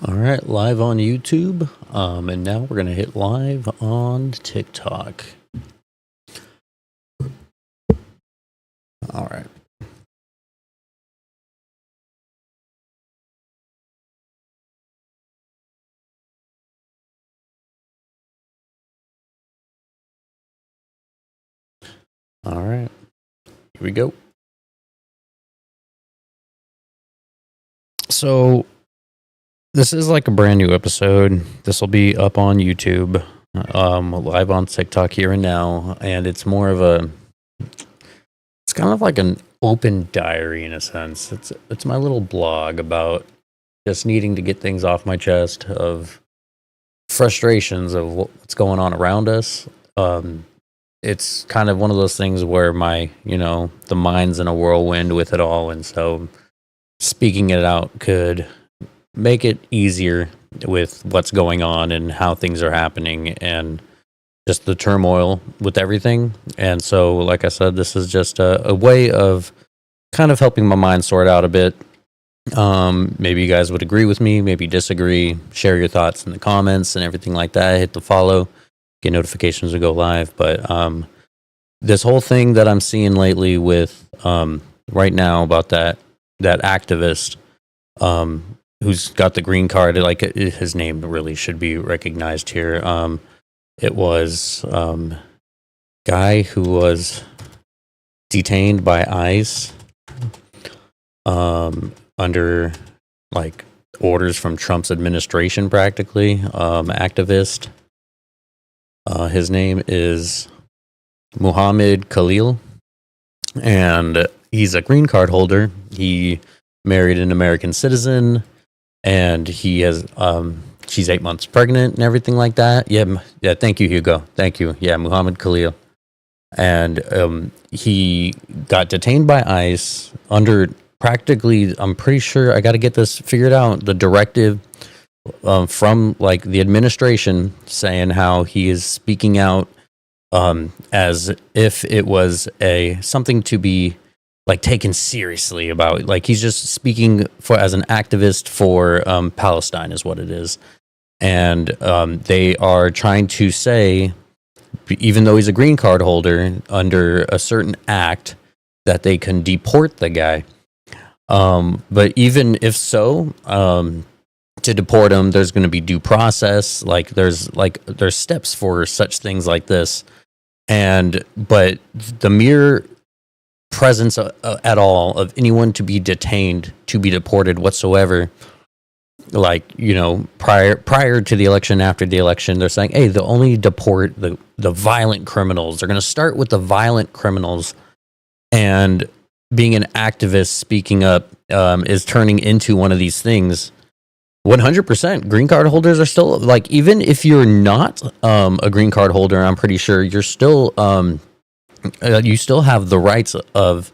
All right, live on YouTube. And now we're going to hit live on TikTok. All right. All right. Here we go. So, this is like a brand new episode. This will be up on YouTube, live on TikTok here and now. And it's more of it's kind of like an open diary in a sense. It's my little blog about just needing to get things off my chest, of frustrations of what's going on around us. It's kind of one of those things where the mind's in a whirlwind with it all. And so speaking it out could make it easier with what's going on and how things are happening and just the turmoil with everything. And so, like I said, this is just a way of kind of helping my mind sort out a bit. Maybe you guys would agree with me, maybe disagree. Share your thoughts in the comments and everything like that. Hit the follow, get notifications to go live. But this whole thing that I'm seeing lately with right now about that activist who's got the green card, like his name really should be recognized here. It was guy who was detained by ICE under like orders from Trump's administration, practically. Activist. His name is Muhammad Khalil, and he's a green card holder. He married an American citizen, and he has she's 8 months pregnant and everything like that. Yeah. Thank you, Hugo. Thank you. Yeah, Muhammad Khalil, and he got detained by ICE under practically, I'm pretty sure I got to get this figured out, the directive from like the administration saying how he is speaking out as if it was something to be like taken seriously about. Like he's just speaking as an activist for Palestine is what it is. And they are trying to say, even though he's a green card holder, under a certain act, that they can deport the guy. But even if so, to deport him, there's going to be due process. Like there's steps for such things like this. But the mere presence at all of anyone to be detained, to be deported whatsoever, like, prior to the election, after the election, they're saying, hey, they'll only deport the violent criminals. They're going to start with the violent criminals. And being an activist speaking up is turning into one of these things. 100% green card holders are still, like, even if you're not a green card holder, I'm pretty sure you're still you still have the rights of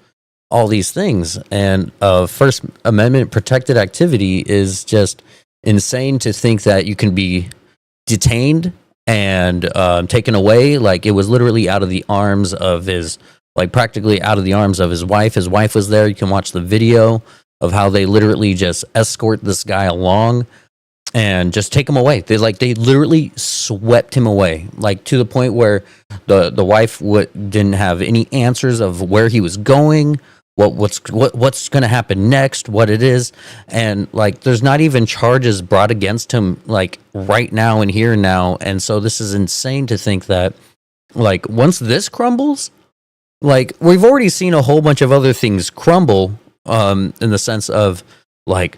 all these things. And First Amendment protected activity is just insane to think that you can be detained and taken away. Like it was literally out of the arms of practically out of the arms of his wife. His wife was there. You can watch the video of how they literally just escort this guy along and just take him away. They literally swept him away, like to the point where the wife didn't have any answers of where he was going, what's going to happen next, what it is. And like there's not even charges brought against him like right now and here and now. And so this is insane to think that like once this crumbles, like we've already seen a whole bunch of other things crumble in the sense of like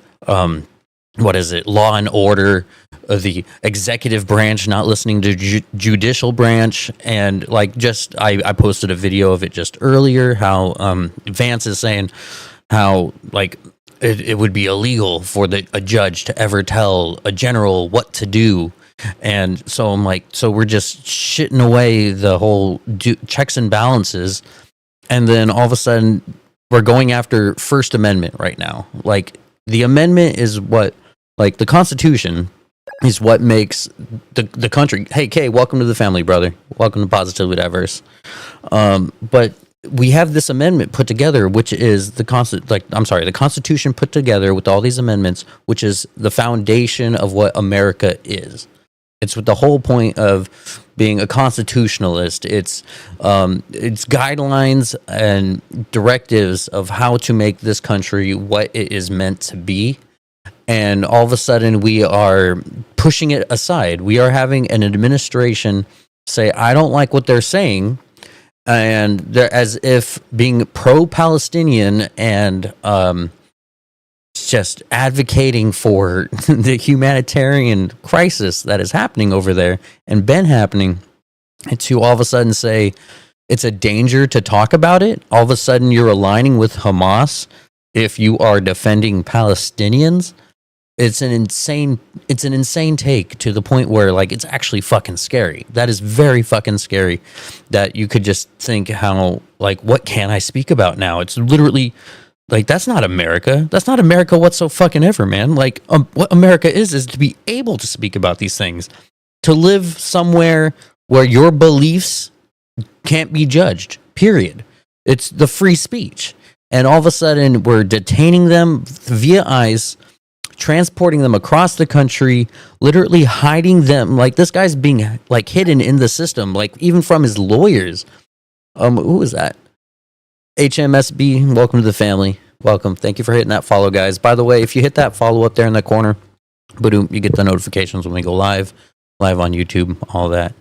what is it, law and order, the executive branch not listening to judicial branch. And like just I posted a video of it just earlier, how Vance is saying how like it would be illegal for a judge to ever tell a general what to do. And so I'm like, so we're just shitting away the whole checks and balances. And then all of a sudden we're going after First Amendment right now. Like the amendment is what, like the Constitution is what makes the country. Hey, Kay, welcome to the family, brother. Welcome to Positively Diverse. But we have this amendment put together, which is the Constitution put together with all these amendments, which is the foundation of what America is. It's with the whole point of being a constitutionalist. It's guidelines and directives of how to make this country what it is meant to be. And all of a sudden, we are pushing it aside. We are having an administration say, "I don't like what they're saying," and they're as if being pro-Palestinian and just advocating for the humanitarian crisis that is happening over there and been happening, and to all of a sudden say it's a danger to talk about it. All of a sudden you're aligning with Hamas if you are defending Palestinians. It's an insane take, to the point where like it's actually fucking scary. That is very fucking scary, that you could just think how, like, what can I speak about now? It's literally like, that's not America. That's not America whatsoever, man. Like, what America is to be able to speak about these things, to live somewhere where your beliefs can't be judged, period. It's the free speech. And all of a sudden, we're detaining them via ICE, transporting them across the country, literally hiding them. Like, this guy's being, like, hidden in the system, like, even from his lawyers. Who was that? HMSB, welcome to the family. Welcome. Thank you for hitting that follow, guys. By the way, if you hit that follow up there in the corner, boom, you get the notifications when we go live on YouTube, all that.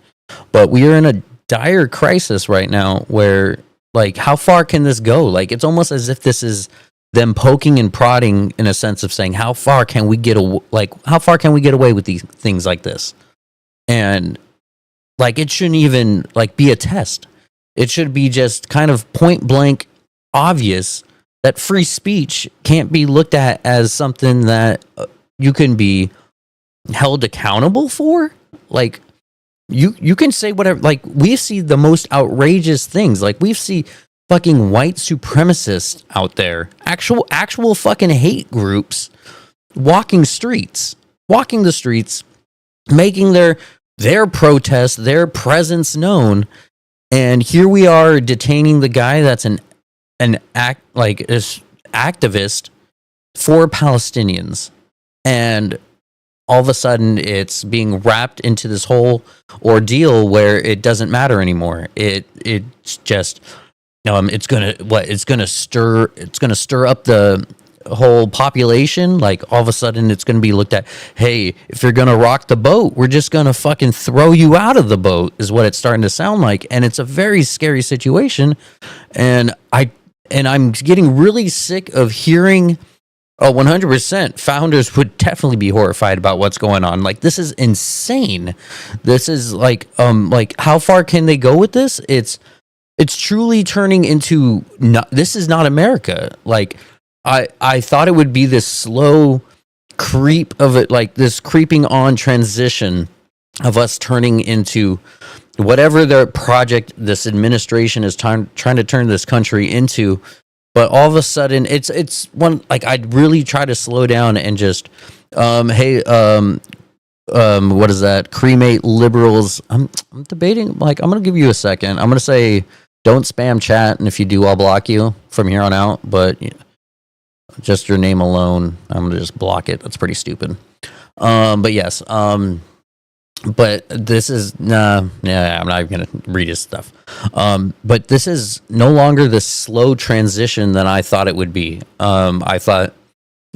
But we are in a dire crisis right now where, like, how far can this go? Like, it's almost as if this is them poking and prodding, in a sense of saying, how far can we get away with these things like this? And, like, it shouldn't even, like, be a test. It should be just kind of point blank obvious that free speech can't be looked at as something that you can be held accountable for. Like, you can say whatever. Like, we see the most outrageous things. Like, we see fucking white supremacists out there, actual fucking hate groups walking the streets, making their protest, their presence known. And here we are detaining the guy that's an activist for Palestinians, and all of a sudden it's being wrapped into this whole ordeal where it doesn't matter anymore. It's just it's gonna stir up the whole population. Like, all of a sudden it's going to be looked at, hey, if you're going to rock the boat, we're just going to fucking throw you out of the boat, is what it's starting to sound like. And it's a very scary situation. And I'm getting really sick of hearing 100% founders would definitely be horrified about what's going on. Like, this is insane. This is like how far can they go with this? It's truly turning into this is not America. Like, I thought it would be this slow creep of it, like this creeping on transition of us turning into whatever the project this administration is trying to turn this country into. But all of a sudden, it's one, like, I'd really try to slow down and just, what is that? Cremate liberals. I'm debating. Like, I'm gonna give you a second. I'm gonna say, don't spam chat, and if you do, I'll block you from here on out. But just your name alone, I'm gonna just block it. That's pretty stupid. But yes. But this is I'm not even gonna read his stuff. But this is no longer the slow transition that I thought it would be. I thought,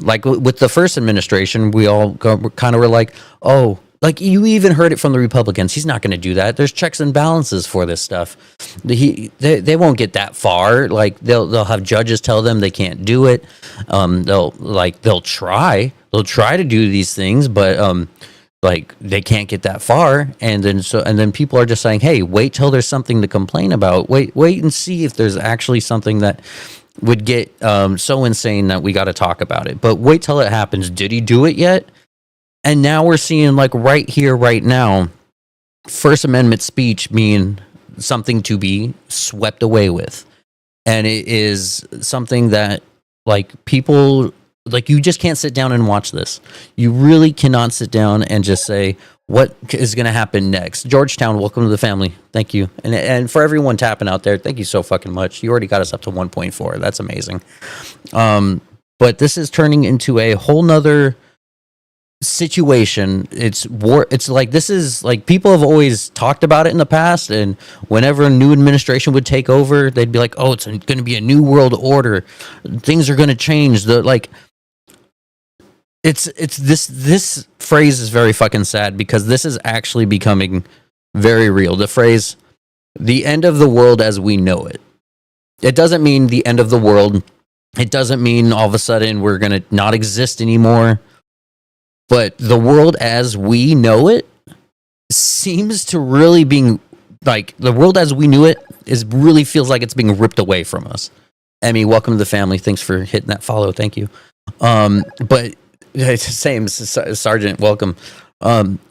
like, with the first administration, we all kind of were like, oh, like, you even heard it from the Republicans. He's not going to do that. There's checks and balances for this stuff. They won't get that far. Like, they'll have judges tell them they can't do it. They'll try to do these things, but like, they can't get that far. And then people are just saying, hey, wait till there's something to complain about. Wait and see if there's actually something that would get so insane that we got to talk about it. But wait till it happens. Did he do it yet? And now we're seeing, like, right here, right now, First Amendment speech being something to be swept away with. And it is something that, like, people, like, you just can't sit down and watch this. You really cannot sit down and just say, what is going to happen next. Georgetown, welcome to the family. Thank you. And for everyone tapping out there, thank you so fucking much. You already got us up to 1.4. That's amazing. But this is turning into a whole nother situation. It's war. It's like, this is like, people have always talked about it in the past, and whenever a new administration would take over, they'd be like, oh, it's going to be a new world order. Things are going to change. It's this phrase is very fucking sad, because this is actually becoming very real. The phrase, the end of the world as we know it. It doesn't mean the end of the world. It doesn't mean all of a sudden we're going to not exist anymore. But the world as we know it seems to really being, like, the world as we knew it really feels like it's being ripped away from us. Emmy, welcome to the family. Thanks for hitting that follow. Thank you. But it's the same, Sergeant, welcome.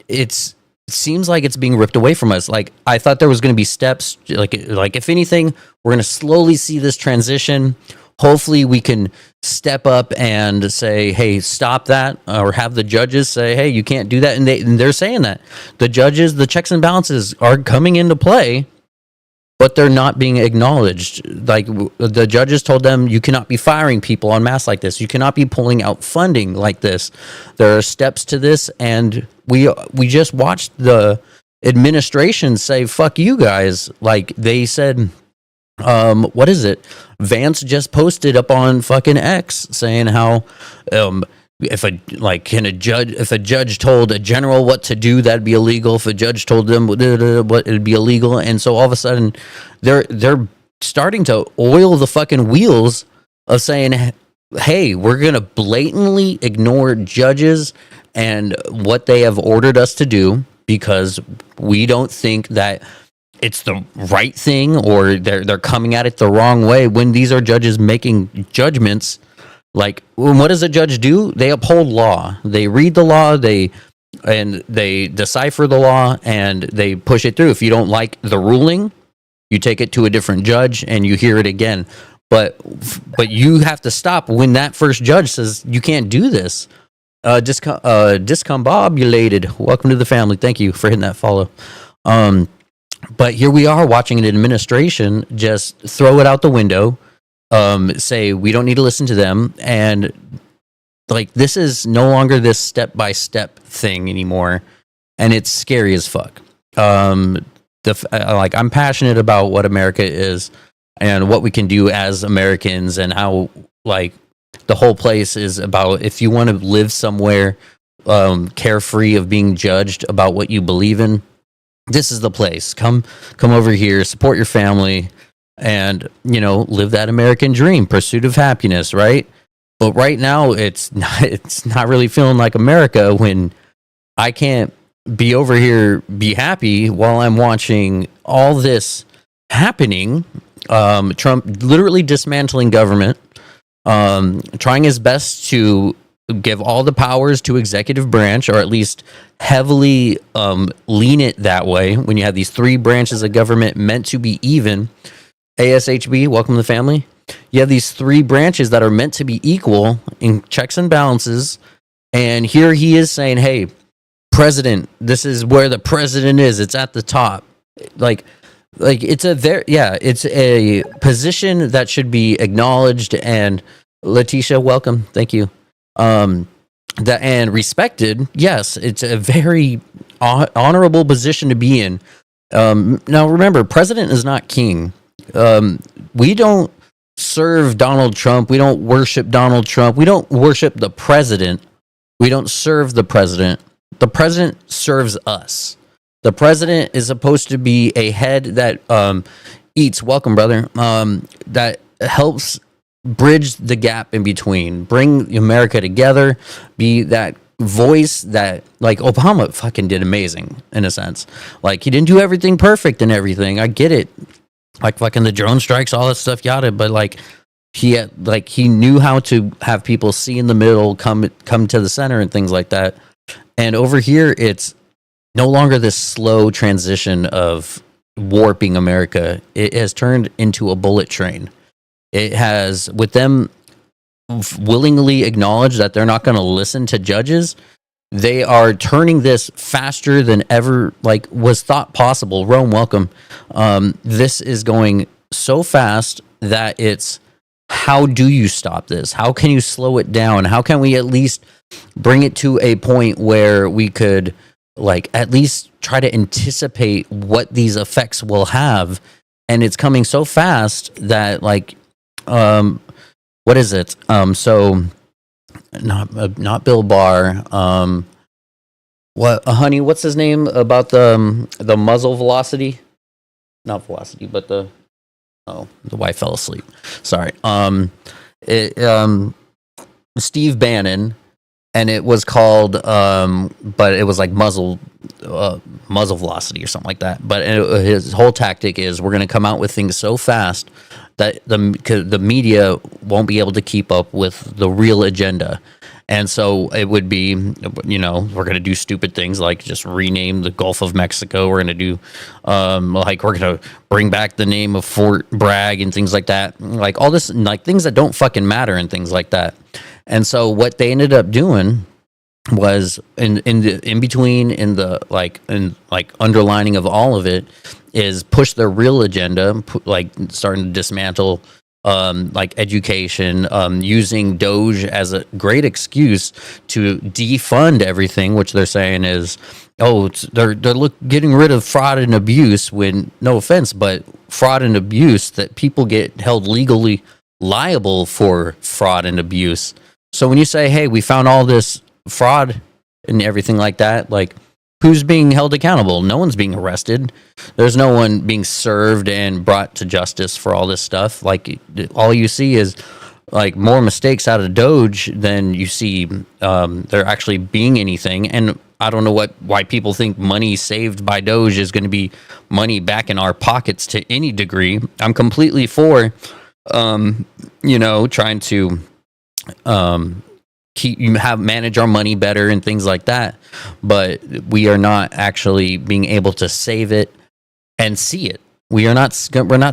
It seems like it's being ripped away from us. Like, I thought there was going to be steps. Like if anything, we're going to slowly see this transition. Hopefully we can step up and say, hey, stop that, or have the judges say, hey, you can't do that. And they're saying that. The judges, the checks and balances are coming into play, but they're not being acknowledged. Like, the judges told them, you cannot be firing people en masse like this. You cannot be pulling out funding like this. There are steps to this, and we just watched the administration say, fuck you guys. Like, they said, what is it? Vance just posted up on fucking X saying how if a judge told a general what to do, that'd be illegal. If a judge told them what, it'd be illegal. And so all of a sudden they're starting to oil the fucking wheels of saying, hey, we're going to blatantly ignore judges and what they have ordered us to do, because we don't think that it's the right thing, or they're coming at it the wrong way. When these are judges making judgments, like, what does a judge do? They uphold law. They read the law, they decipher the law, and they push it through. If you don't like the ruling, you take it to a different judge and you hear it again. But you have to stop when that first judge says you can't do this. Discombobulated, welcome to the family. Thank you for hitting that follow. But here we are watching an administration just throw it out the window, say we don't need to listen to them, and like, this is no longer this step-by-step thing anymore, and it's scary as fuck. I'm passionate about what America is and what we can do as Americans, and how, like, the whole place is about, if you want to live somewhere carefree of being judged about what you believe in, this is the place. Come over here, support your family, and, live that American dream, pursuit of happiness, right? But right now it's not really feeling like America when I can't be over here, be happy, while I'm watching all this happening. Trump literally dismantling government, trying his best to give all the powers to executive branch, or at least heavily lean it that way, when you have these three branches of government meant to be even. ASHB, welcome to the family. You have these three branches that are meant to be equal in checks and balances, and here he is saying, hey, president, this is where the president is. It's at the top. Like it's a position that should be acknowledged. And Letitia, welcome. Thank you. And respected. Yes, it's a very honorable position to be in. Now remember, president is not king. We don't serve Donald Trump. We don't worship Donald Trump. We don't worship the president. We don't serve the president. The president serves us. The president is supposed to be a head that eats, welcome, brother, that helps bridge the gap in between, bring America together, be that voice that, like, Obama fucking did amazing in a sense. Like, he didn't do everything perfect and everything. I get it. Like, fucking the drone strikes, all that stuff, yada. But like, he knew how to have people see in the middle, come to the center, and things like that. And over here, it's no longer this slow transition of warping America. It has turned into a bullet train. It has, with them willingly acknowledged that they're not going to listen to judges, they are turning this faster than ever, like was thought possible. Rome, welcome. This is going so fast that it's, how do you stop this? How can you slow it down? How can we at least bring it to a point where we could like at least try to anticipate what these effects will have? And it's coming so fast that like, what is it? So not Bill Barr. What, honey? What's his name about the muzzle velocity? Not velocity, but the wife fell asleep. Sorry. Steve Bannon, and it was called, but it was like muzzle velocity or something like that. But his whole tactic is we're going to come out with things so fast that the media won't be able to keep up with the real agenda. And so it would be, you know, we're going to do stupid things like just rename the Gulf of Mexico. We're going to do, like, we're going to bring back the name of Fort Bragg and things like that. Like all this, like things that don't fucking matter and things like that. And so what they ended up doing was in the underlining of all of it is push their real agenda, like starting to dismantle like education, using Doge as a great excuse to defund everything, which they're saying is, they're getting rid of fraud and abuse. When, no offense, but fraud and abuse, that people get held legally liable for fraud and abuse. So when you say, hey, we found all this fraud and everything like that, like, who's being held accountable? No one's being arrested. There's no one being served and brought to justice for all this stuff. Like, all you see is like more mistakes out of Doge than you see there actually being anything. And I don't know why people think money saved by Doge is going to be money back in our pockets to any degree. I'm completely for, trying to manage our money better and things like that, but we are not actually being able to save it and see it. We're not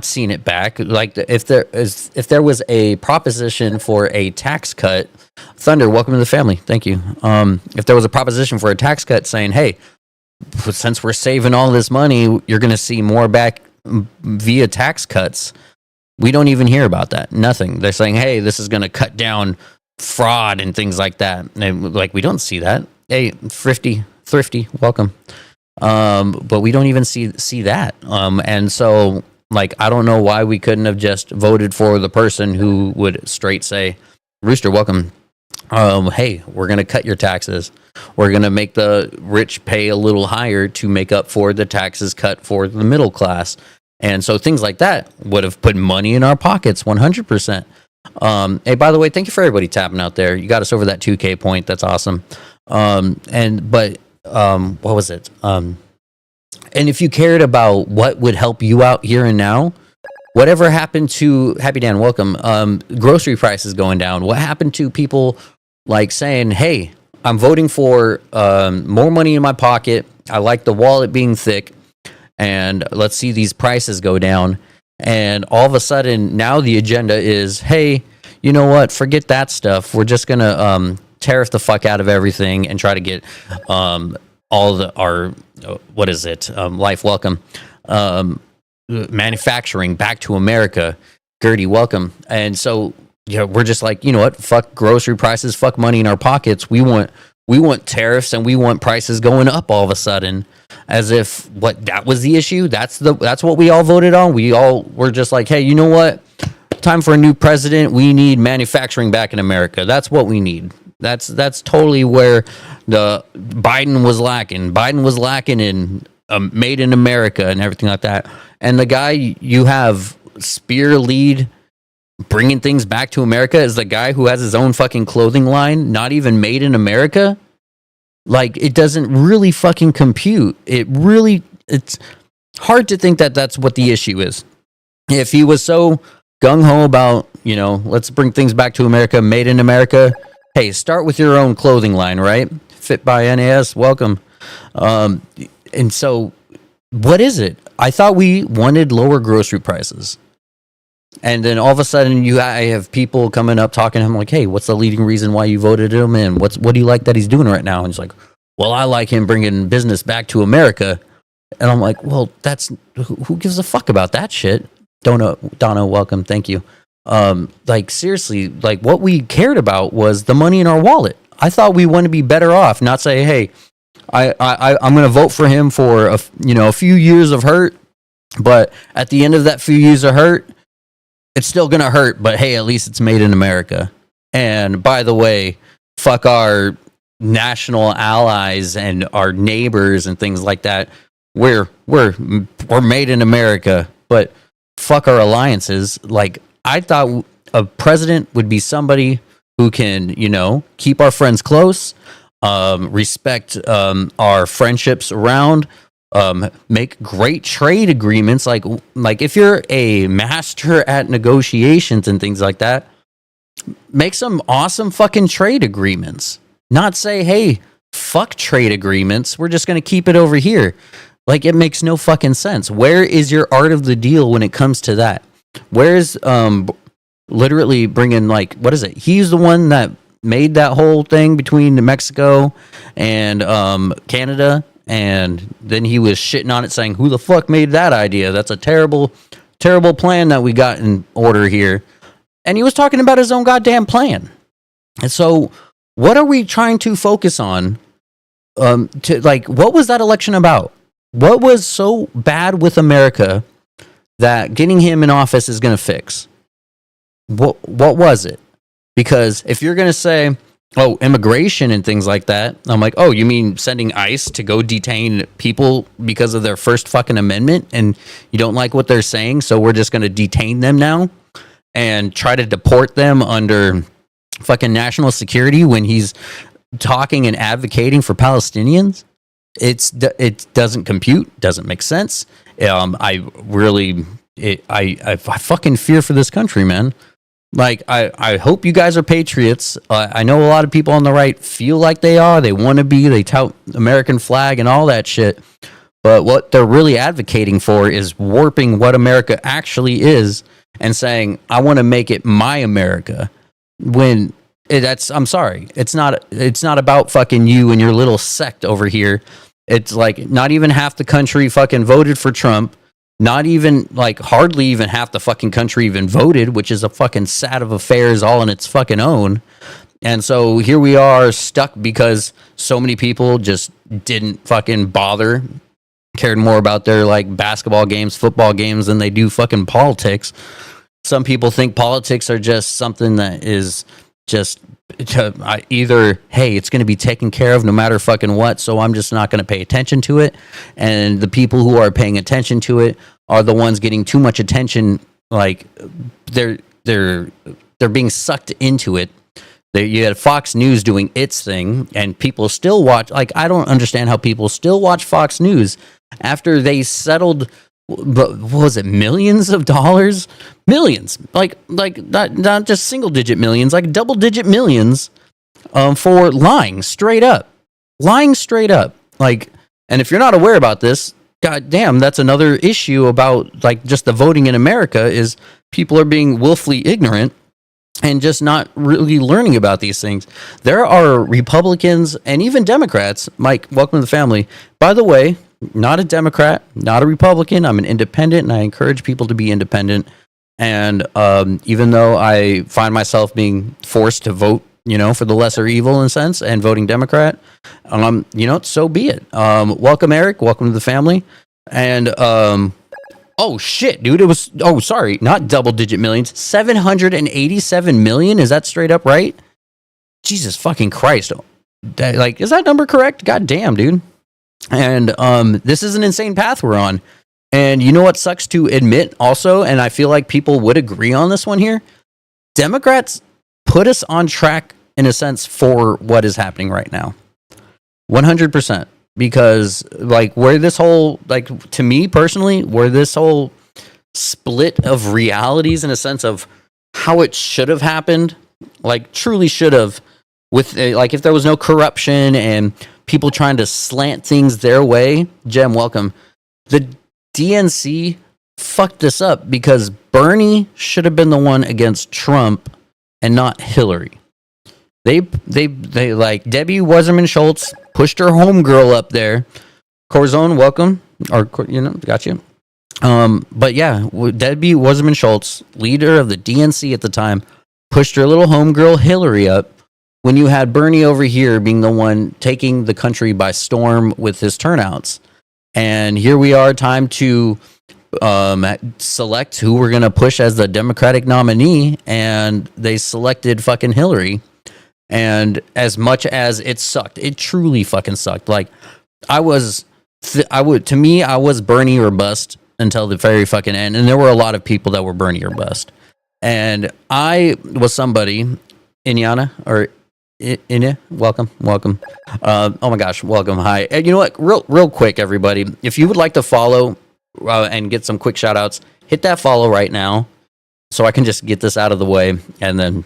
seeing it back. Like if there was a proposition for a tax cut, Thunder, welcome to the family. Thank you. If there was a proposition for a tax cut saying, hey, since we're saving all this money, you're going to see more back via tax cuts. We don't even hear about that. Nothing. They're saying, hey, this is going to cut down fraud and things like that. And like, we don't see that. Hey, Thrifty, welcome. But we don't even see that. And so like, I don't know why we couldn't have just voted for the person who would straight say, Rooster, welcome. Hey, we're going to cut your taxes. We're going to make the rich pay a little higher to make up for the taxes cut for the middle class. And so things like that would have put money in our pockets 100%. Hey, by the way, thank you for everybody tapping out there. You got us over that 2K point. That's awesome. What was it? And if you cared about what would help you out here and now, whatever happened to Happy Dan, welcome. Grocery prices going down. What happened to people like saying, hey, I'm voting for more money in my pocket. I like the wallet being thick, and let's see these prices go down. And all of a sudden, now the agenda is, hey, you know what? Forget that stuff. We're just going to tariff the fuck out of everything and try to get Life, welcome, manufacturing back to America. Gertie, welcome. And so, we're just like, you know what? Fuck grocery prices. Fuck money in our pockets. We want tariffs, and we want prices going up all of a sudden, as if that was the issue. That's what we all voted on. We all were just like, hey, you know what? Time for a new president. We need manufacturing back in America. That's what we need. That's totally where the Biden was lacking. Biden was lacking in made in America and everything like that. And the guy you have spear lead bringing things back to America is the guy who has his own fucking clothing line, not even made in America. Like, it doesn't really fucking compute. It's hard to think that that's what the issue is. If he was so gung-ho about, let's bring things back to America, made in America, hey, start with your own clothing line, right? Fit by NAS, welcome. And so, what is it? I thought we wanted lower grocery prices. And then all of a sudden, I have people coming up talking to him like, hey, what's the leading reason why you voted him in? What do you like that he's doing right now? And he's like, well, I like him bringing business back to America. And I'm like, well, that's who gives a fuck about that shit? Donna, welcome. Thank you. Like seriously, like what we cared about was the money in our wallet. I thought we want to be better off, not say, hey, I'm going to vote for him for a few years of hurt, but at the end of that few years of hurt, it's still going to hurt. But hey, at least it's made in America. And by the way, fuck our national allies and our neighbors and things like that. We're made in America, but fuck our alliances. Like I thought a president would be somebody who can, keep our friends close, respect our friendships around, make great trade agreements. Like if you're a master at negotiations and things like that, make some awesome fucking trade agreements. Not say, hey, fuck trade agreements. We're just going to keep it over here. Like, it makes no fucking sense. Where is your art of the deal when it comes to that? Where's literally bringing, like, what is it? He's the one that made that whole thing between Mexico and Canada, and then he was shitting on it saying, who the fuck made that idea? That's a terrible, terrible plan that we got in order here. And he was talking about his own goddamn plan. And so what are we trying to focus on? What was that election about? What was so bad with America that getting him in office is going to fix? What was it? Because if you're going to say, oh, immigration and things like that, I'm like, oh, you mean sending ICE to go detain people because of their first fucking amendment and you don't like what they're saying, so we're just going to detain them now and try to deport them under fucking national security when he's talking and advocating for Palestinians? It doesn't compute, doesn't make sense. I fucking fear for this country, man. Like, I hope you guys are patriots. I know a lot of people on the right feel like they are. They want to be. They tout American flag and all that shit. But what they're really advocating for is warping what America actually is and saying, I want to make it my America. When I'm sorry, it's not about fucking you and your little sect over here. It's like not even half the country fucking voted for Trump. Not even, like, hardly even half the fucking country even voted, which is a fucking sad of affairs all on its fucking own. And so here we are stuck because so many people just didn't fucking bother, cared more about their, like, basketball games, football games than they do fucking politics. Some people think politics are just something that is just either, hey, it's going to be taken care of no matter fucking what, so I'm just not going to pay attention to it. And the people who are paying attention to it are the ones getting too much attention. Like they're being sucked into it. You had Fox News doing its thing, and people still watch. Like, I don't understand how people still watch Fox News after they settled. But what was it, millions of dollars? Millions, like not just single digit millions, like double digit millions, for lying straight up. Like, and if you're not aware about this, god damn, that's another issue about, like, just the voting in America is people are being willfully ignorant and just not really learning about these things. There are Republicans and even Democrats. Mike, welcome to the family. By the way, not a Democrat, not a Republican. I'm an independent, and I encourage people to be independent. And even though I find myself being forced to vote, for the lesser evil in a sense, and voting Democrat, so be it. Welcome, Eric. Welcome to the family. And oh shit, dude, it was. Oh, sorry, not double digit millions. 787 million. Is that straight up right? Jesus fucking Christ! Is that number correct? God damn, dude. And this is an insane path we're on. And you know what sucks to admit also, and I feel like people would agree on this one here, Democrats put us on track in a sense for what is happening right now. 100%. Because, like, where this whole, like, to me personally, where this whole split of realities in a sense of how it should have happened, like, truly should have, with, like, if there was no corruption and people trying to slant things their way. Jem, welcome. The DNC fucked this up because Bernie should have been the one against Trump and not Hillary. They like Debbie Wasserman Schultz pushed her homegirl up there. Corzone, welcome, or got you. But yeah, Debbie Wasserman Schultz, leader of the DNC at the time, pushed her little homegirl Hillary up. When you had Bernie over here being the one taking the country by storm with his turnouts, and here we are, time to select who we're gonna push as the Democratic nominee, and they selected fucking Hillary. And as much as it sucked, it truly fucking sucked. Like I was Bernie or bust until the very fucking end, and there were a lot of people that were Bernie or bust. And I was somebody, Inyana or Inya, welcome. Oh my gosh, welcome, hi. And you know what? Real quick, everybody, if you would like to follow and get some quick shout outs, hit that follow right now, so I can just get this out of the way and then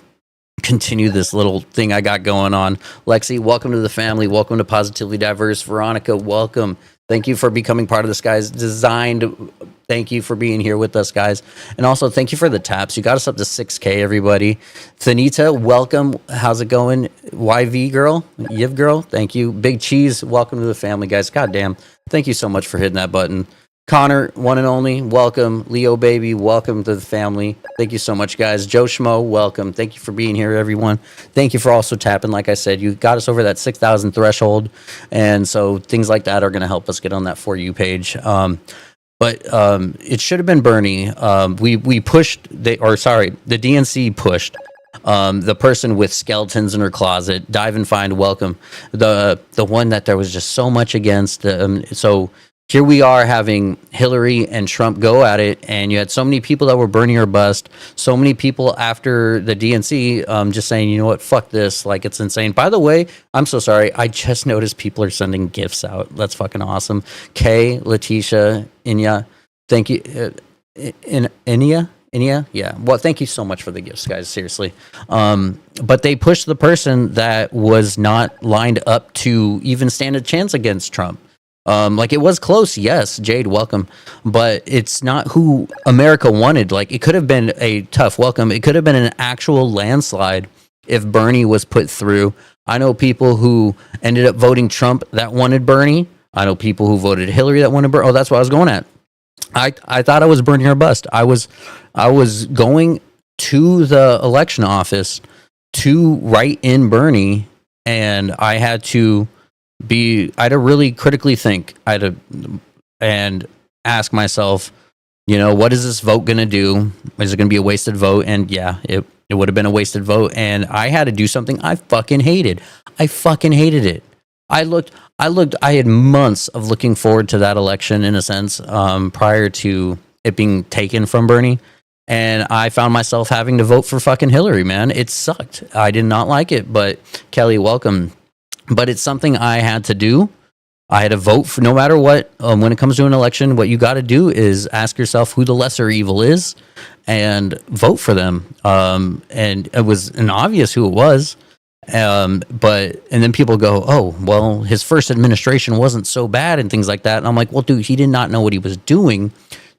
continue this little thing I got going on. Lexi, welcome to the family. Welcome to Positively Diverse. Veronica, welcome. Thank you for becoming part of this, guys. Designed. Thank you for being here with us, guys. And also, thank you for the taps. You got us up to 6K, everybody. Thanita, welcome. How's it going? YV girl, Yiv girl, thank you. Big Cheese, welcome to the family, guys. God damn. Thank you so much for hitting that button. Connor, one and only, welcome. Leo Baby, welcome to the family. Thank you so much, guys. Joe Schmo, welcome. Thank you for being here, everyone. Thank you for also tapping. Like I said, you got us over that 6,000 threshold, and so things like that are going to help us get on that For You page. But it should have been Bernie. We pushed, the DNC pushed the person with skeletons in her closet. Dive and Find, welcome. The one that there was just so much against. So here we are having Hillary and Trump go at it, and you had so many people that were Bernie or bust. So many people after the DNC just saying, you know what, fuck this, like it's insane. By the way, I'm so sorry. I just noticed people are sending gifts out. That's fucking awesome. Kay, Letitia, Inya, thank you. Inya, yeah. Well, thank you so much for the gifts, guys. Seriously. But they pushed the person that was not lined up to even stand a chance against Trump. Like it was close, yes, Jade, welcome, but it's not who America wanted. Like it could have been a tough welcome. It could have been an actual landslide if Bernie was put through. I know people who ended up voting Trump that wanted Bernie. I know people who voted Hillary that wanted Bernie. Oh, that's what I was going at. I thought I was Bernie or bust. I was going to the election office to write in Bernie, and I had to really critically think. And ask myself, you know, what is this vote going to do? Is it going to be a wasted vote? And yeah, it would have been a wasted vote. And I had to do something I fucking hated. I fucking hated it. I had months of looking forward to that election in a sense, prior to it being taken from Bernie. And I found myself having to vote for fucking Hillary, man. It sucked. I did not like it, but Kelly, welcome. But it's something I had to do. I had to vote for no matter what. When it comes to an election, what you got to do is ask yourself who the lesser evil is and vote for them. And it was an obvious who it was. And then people go, oh, well, his first administration wasn't so bad and things like that. And I'm like, well, dude, he did not know what he was doing,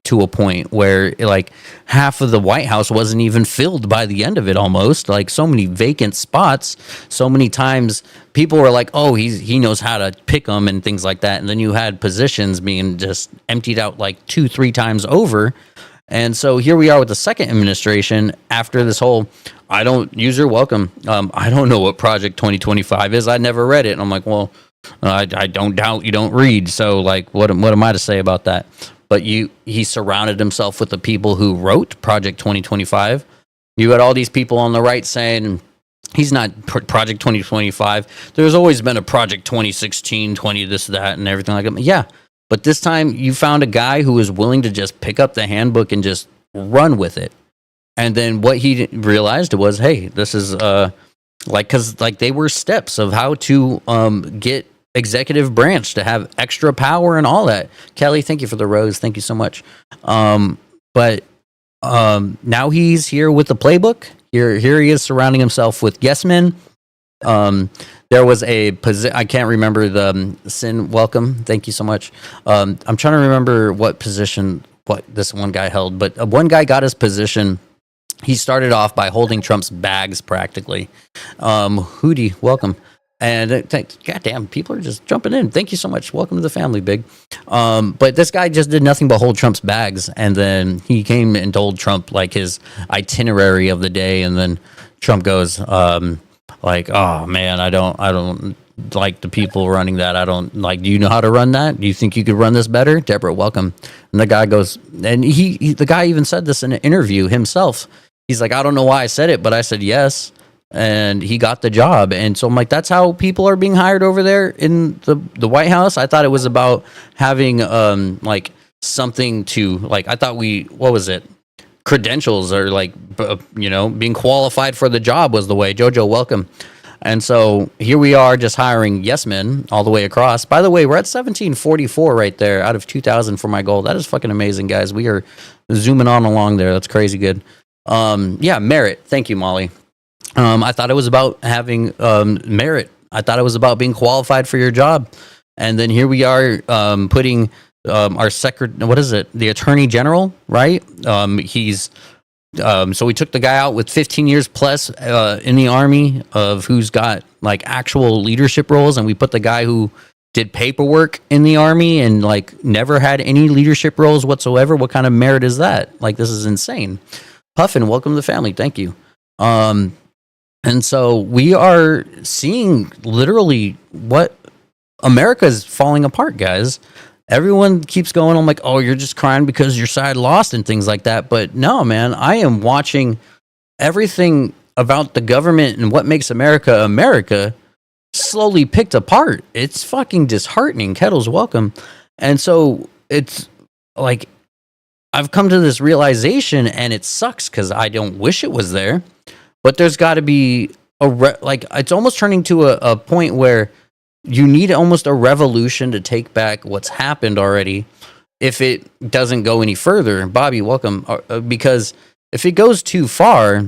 to a point where like half of the White House wasn't even filled by the end of it, almost. Like so many vacant spots, so many times people were like, oh, he knows how to pick them and things like that. And then you had positions being just emptied out like 2-3 times over. And so here we are with the second administration after this whole, I don't know what Project 2025 is. I never read it. And I'm like, well, I don't doubt you don't read. So like, what am I to say about that? But he surrounded himself with the people who wrote Project 2025. You had all these people on the right saying he's not Project 2025. There's always been a Project 2016, 20 this, that, and everything like that. Yeah, but this time you found a guy who was willing to just pick up the handbook and just run with it. And then what he realized was, hey, this is because they were steps of how to get executive branch to have extra power and all that. Kelly, thank you for the rose. Thank you so much. But now he's here with the playbook. Here he is surrounding himself with yes men. There was a position, I can't remember the Sin, welcome. Thank you so much. I'm trying to remember what position, what this one guy held, but one guy got his position he started off by holding Trump's bags practically. Hootie, welcome. And goddamn, people are just jumping in. Thank you so much. Welcome to the family, Big. But this guy just did nothing but hold Trump's bags, and then he came and told Trump like his itinerary of the day, and then Trump goes like, "Oh man, I don't like the people running that. I don't like. Do you know how to run that? Do you think you could run this better?" Deborah, welcome. And the guy goes, and the guy even said this in an interview himself. He's like, "I don't know why I said it, but I said yes." And he got the job. And so I'm like, that's how people are being hired over there in the White House. I thought it was about having like something to like, I thought what was it? Credentials or like, being qualified for the job was the way. Jojo, welcome. And so here we are just hiring yes men all the way across. By the way, we're at 1744 right there out of 2,000 for my goal. That is fucking amazing, guys. We are zooming on along there. That's crazy good. Yeah, merit. Thank you, Molly. I thought it was about having merit. I thought it was about being qualified for your job. And then here we are putting our the Attorney General, right? He's so we took the guy out with 15 years plus in the Army of who's got like actual leadership roles, and we put the guy who did paperwork in the Army and like never had any leadership roles whatsoever. What kind of merit is that? Like, this is insane. Puffin, welcome to the family. Thank you. And so we are seeing literally what America is falling apart, guys. Everyone keeps going on like, oh, you're just crying because your side lost and things like that. But no, man, I am watching everything about the government and what makes America America slowly picked apart. It's fucking disheartening. Kettles, welcome. And so it's like I've come to this realization, and it sucks because I don't wish it was there. But there's got to be it's almost turning to a point where you need almost a revolution to take back what's happened already if it doesn't go any further. Bobby, welcome. Because if it goes too far,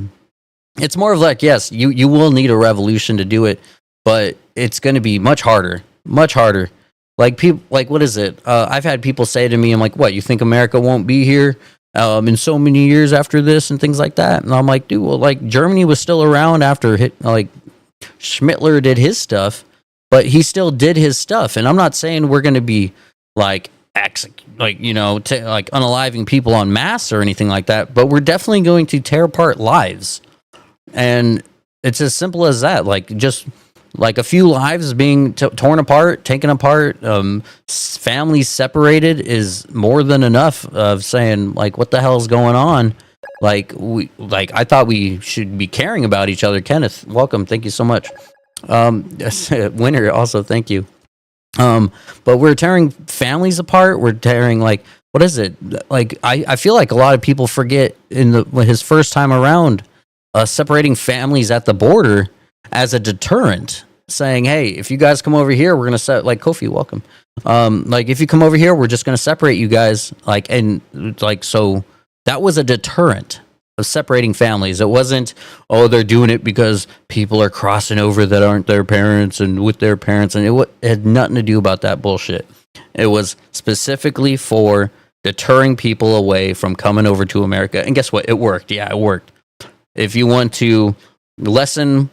it's more of like, yes, you will need a revolution to do it, but it's going to be much harder, much harder. Like people, like what is it? I've had people say to me, I'm like, what, you think America won't be here in so many years after this and things like that? And I'm like, dude, well, like Germany was still around after Schmittler did his stuff, but he still did his stuff. And I'm not saying we're going to be like unaliving people en masse or anything like that, but we're definitely going to tear apart lives. And it's as simple as that. Like just like a few lives being torn apart, taken apart, families separated is more than enough of saying like, what the hell is going on? I thought we should be caring about each other. Kenneth, welcome. Thank you so much. Winter, also thank you. But we're tearing families apart. We're tearing what is it? Like I feel like a lot of people forget his first time around, separating families at the border as a deterrent, saying, hey, if you guys come over here, we're going to set Kofi, welcome. If you come over here, we're just going to separate you guys. So that was a deterrent of separating families. It wasn't, oh, they're doing it because people are crossing over that aren't their parents and with their parents. And it had nothing to do about that bullshit. It was specifically for deterring people away from coming over to America. And guess what? It worked. Yeah, it worked. If you want to lessen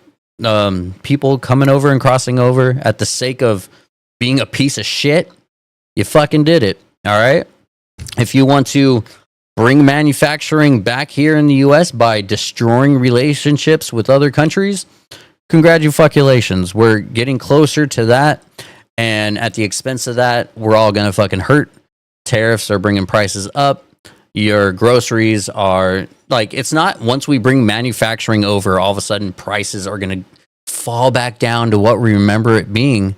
people coming over and crossing over at the sake of being a piece of shit, you fucking did it. All right. If you want to bring manufacturing back here in the U.S. by destroying relationships with other countries, congratulations. We're getting closer to that. And at the expense of that, we're all going to fucking hurt. Tariffs are bringing prices up. Your groceries are it's not once we bring manufacturing over, all of a sudden prices are going to fall back down to what we remember it being.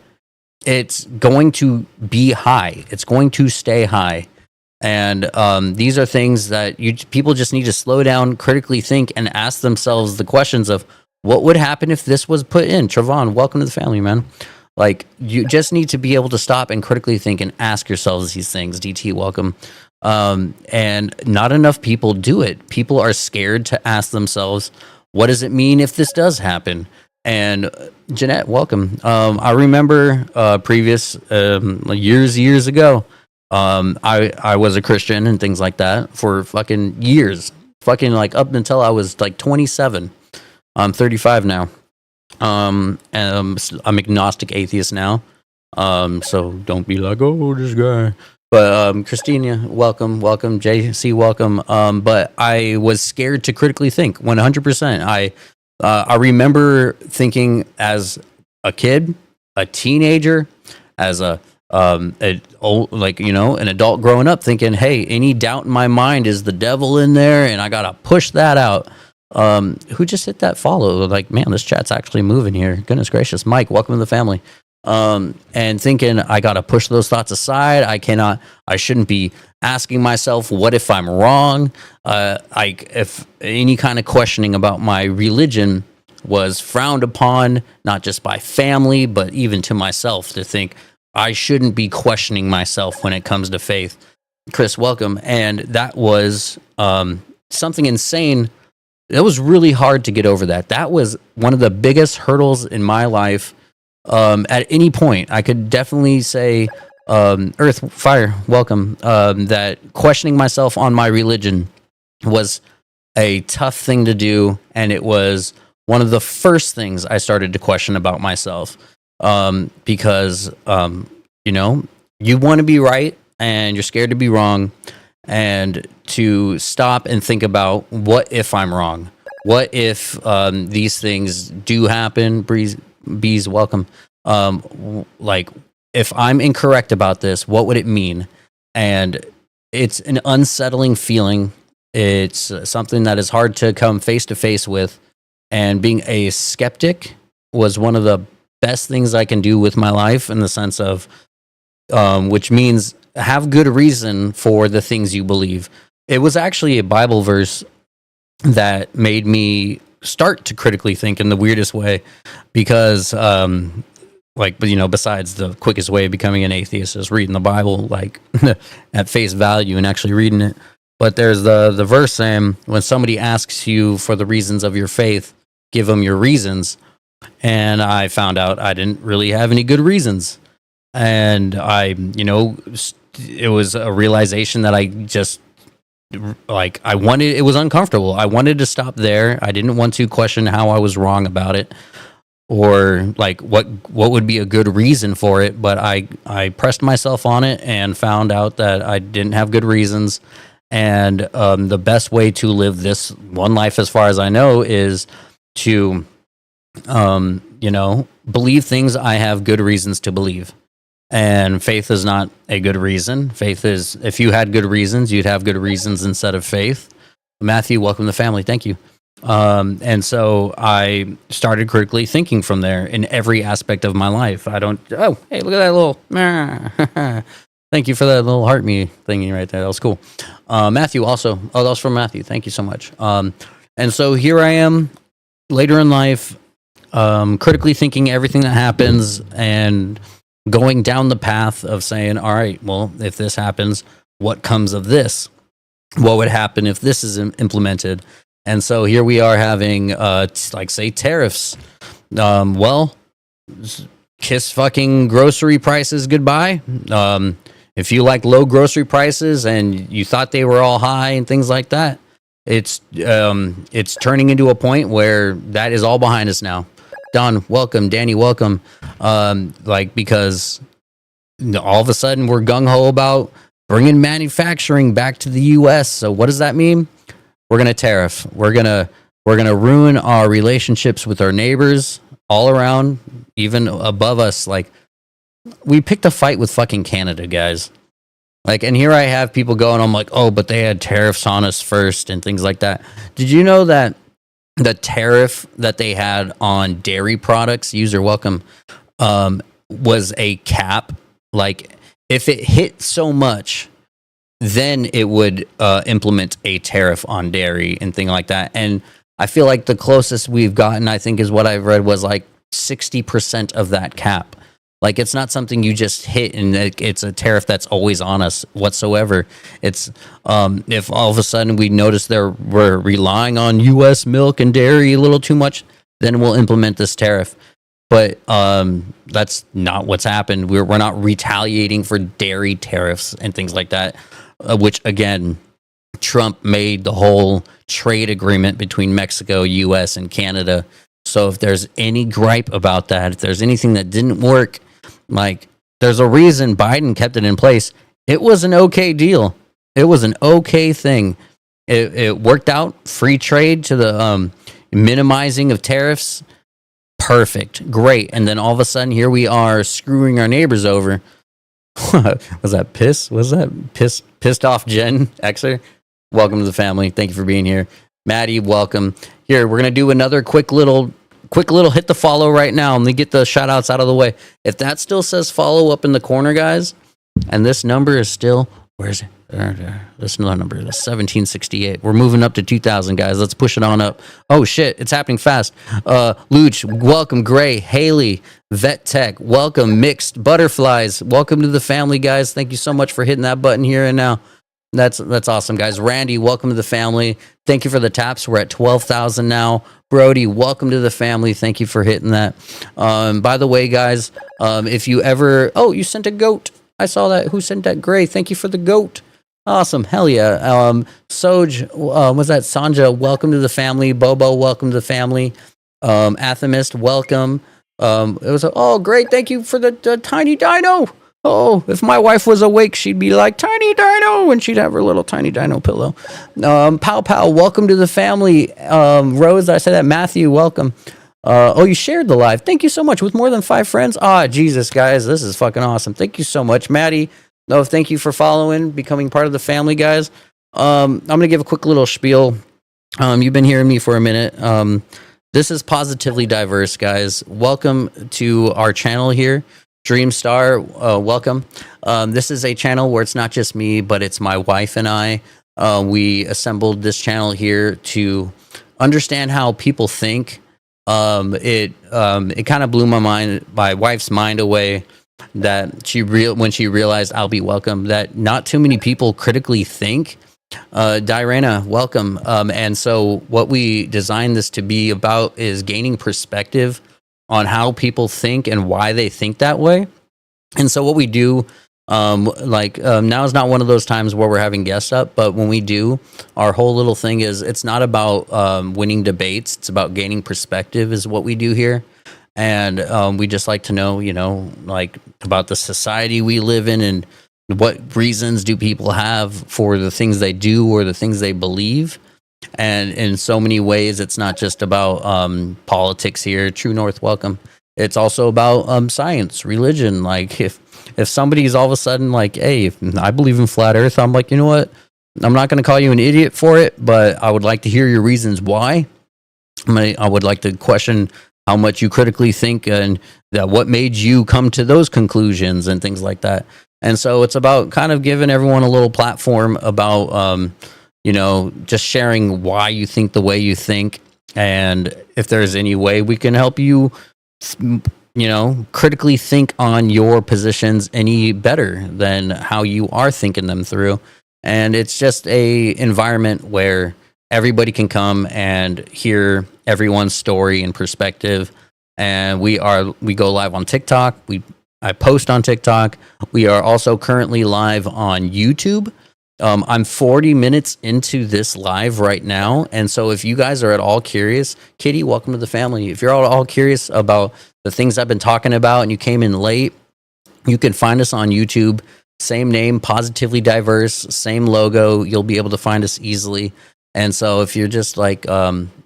It's going to be high. It's going to stay high. And these are things that people just need to slow down, critically think, and ask themselves the questions of what would happen if this was put in. Trevon, welcome to the family, man. You just need to be able to stop and critically think and ask yourselves these things. DT, welcome. And not enough people do it. People are scared to ask themselves, what does it mean if this does happen? And Jeanette, welcome. I remember previous years ago, I was a Christian and things like that for fucking years, fucking like up until I was like 27. I'm 35 now. And I'm agnostic atheist now. So don't be like, oh, this guy. But Christina, welcome. JC, welcome. But I was scared to critically think 100%. I remember thinking as a kid, a teenager, as an adult growing up, thinking, hey, any doubt in my mind is the devil in there, and I gotta push that out. Who just hit that follow? Like, man, this chat's actually moving here. Goodness gracious, Mike, welcome to the family. And thinking I gotta push those thoughts aside. I shouldn't be asking myself, what if I'm wrong? If any kind of questioning about my religion was frowned upon, not just by family, but even to myself, to think I shouldn't be questioning myself when it comes to faith. Chris, welcome. And that was something insane. It was really hard to get over that. That was one of the biggest hurdles in my life. At any point, I could definitely say, Earth, Fire, welcome, that questioning myself on my religion was a tough thing to do. And it was one of the first things I started to question about myself. Because, you want to be right and you're scared to be wrong, and to stop and think about, what if I'm wrong? What if these things do happen? Bees, welcome. Like, if I'm incorrect about this, what would it mean? And it's an unsettling feeling. It's something that is hard to come face to face with. And being a skeptic was one of the best things I can do with my life, in the sense of, which means have good reason for the things you believe. It was actually a Bible verse that made me start to critically think in the weirdest way, because besides the quickest way of becoming an atheist is reading the Bible like at face value and actually reading it. But there's the verse saying, when somebody asks you for the reasons of your faith, give them your reasons. And I found out I didn't really have any good reasons. And it was a realization that I just, it was uncomfortable. I wanted to stop there. I didn't want to question how I was wrong about it, or like what would be a good reason for it. But I pressed myself on it and found out that I didn't have good reasons. And the best way to live this one life, as far as I know, is to, believe things I have good reasons to believe. And faith is not a good reason. Faith is, if you had good reasons, you'd have good reasons instead of faith. Matthew, welcome to the family. Thank you. And so I started critically thinking from there in every aspect of my life. Hey, look at that little, thank you for that little heart me thingy right there. That was cool. Matthew also, that was from Matthew. Thank you so much. And so here I am later in life, critically thinking everything that happens and going down the path of saying, all right, well, if this happens, what comes of this? What would happen if this is implemented? And so here we are having, say, tariffs. Kiss fucking grocery prices goodbye. If you like low grocery prices and you thought they were all high and things like that, it's turning into a point where that is all behind us now. Don, welcome. Danny, welcome. Because all of a sudden we're gung-ho about bringing manufacturing back to the U.S. So what does that mean? We're going to tariff. We're going to ruin our relationships with our neighbors all around, even above us. Like, we picked a fight with fucking Canada, guys. Like, and here I have people going, I'm like, oh, but they had tariffs on us first and things like that. Did you know that the tariff that they had on dairy products, user welcome, was a cap? Like, if it hit so much, then it would implement a tariff on dairy and thing like that. And I feel like the closest we've gotten, I think, is what I've read was like 60% of that cap. Like, it's not something you just hit and it's a tariff that's always on us whatsoever. It's if all of a sudden we notice we're relying on U.S. milk and dairy a little too much, then we'll implement this tariff. But that's not what's happened. We're not retaliating for dairy tariffs and things like that, which, again, Trump made the whole trade agreement between Mexico, US, and Canada. So if there's any gripe about that, if there's anything that didn't work, like there's a reason Biden kept it in place. It was an okay deal. It was an okay thing. It worked out. Free trade to the minimizing of tariffs. Perfect. Great. And then all of a sudden, here we are screwing our neighbors over. Was that piss? Was that pissed off Gen Xer? Welcome to the family. Thank you for being here. Maddie, welcome. Here, we're going to do another quick little hit the follow right now. Let me get the shout outs out of the way. If that still says follow up in the corner, guys, and this number is still, where is it? This number is 1768. We're moving up to 2,000, guys. Let's push it on up. Oh, shit. It's happening fast. Luch, welcome. Gray, Haley, Vet Tech, welcome. Mixed Butterflies, welcome to the family, guys. Thank you so much for hitting that button here and now. That's awesome, guys. Randy, welcome to the family. Thank you for the taps. We're at 12,000 now. Brody, welcome to the family. Thank you for hitting that. By the way, guys, if you ever... Oh, you sent a goat. I saw that. Who sent that? Gray. Thank you for the goat. Awesome. Hell yeah. Soj, was that Sanja? Welcome to the family. Bobo, welcome to the family. Athemist, welcome. Oh, great. Thank you for the tiny dino. Oh, if my wife was awake, she'd be like, tiny dino, and she'd have her little tiny dino pillow. Pow Pow, welcome to the family. Rose, I said that. Matthew, welcome. You shared the live. Thank you so much. With more than 5 friends. Jesus, guys, this is fucking awesome. Thank you so much. Maddie, thank you for following, becoming part of the family, guys. I'm going to give a quick little spiel. You've been hearing me for a minute. This is Positively Diverse, guys. Welcome to our channel here. Dreamstar, welcome. This is a channel where it's not just me, but it's my wife and I. We assembled this channel here to understand how people think. It kind of blew my wife's mind away that when she realized I'll be welcome, that not too many people critically think. Diana, welcome. And so what we designed this to be about is gaining perspective on how people think and why they think that way. And so what we do, now is not one of those times where we're having guests up, but when we do, our whole little thing is, it's not about winning debates. It's about gaining perspective is what we do here. And we just like to know, about the society we live in and what reasons do people have for the things they do or the things they believe. And in so many ways, it's not just about politics here. True North, welcome. It's also about science, religion. Like if somebody's all of a sudden like, hey, I believe in flat Earth, I'm like, you know what? I'm not going to call you an idiot for it, but I would like to hear your reasons why. I would like to question how much you critically think and what made you come to those conclusions and things like that. And so it's about kind of giving everyone a little platform about just sharing why you think the way you think. And if there's any way we can help you, critically think on your positions any better than how you are thinking them through. And it's just a environment where everybody can come and hear everyone's story and perspective. And we go live on TikTok. I post on TikTok. We are also currently live on YouTube. I'm 40 minutes into this live right now. And so if you guys are at all curious, Kitty, welcome to the family. If you're all curious about the things I've been talking about and you came in late, you can find us on YouTube. Same name, Positively Diverse, same logo. You'll be able to find us easily. And so if you're just like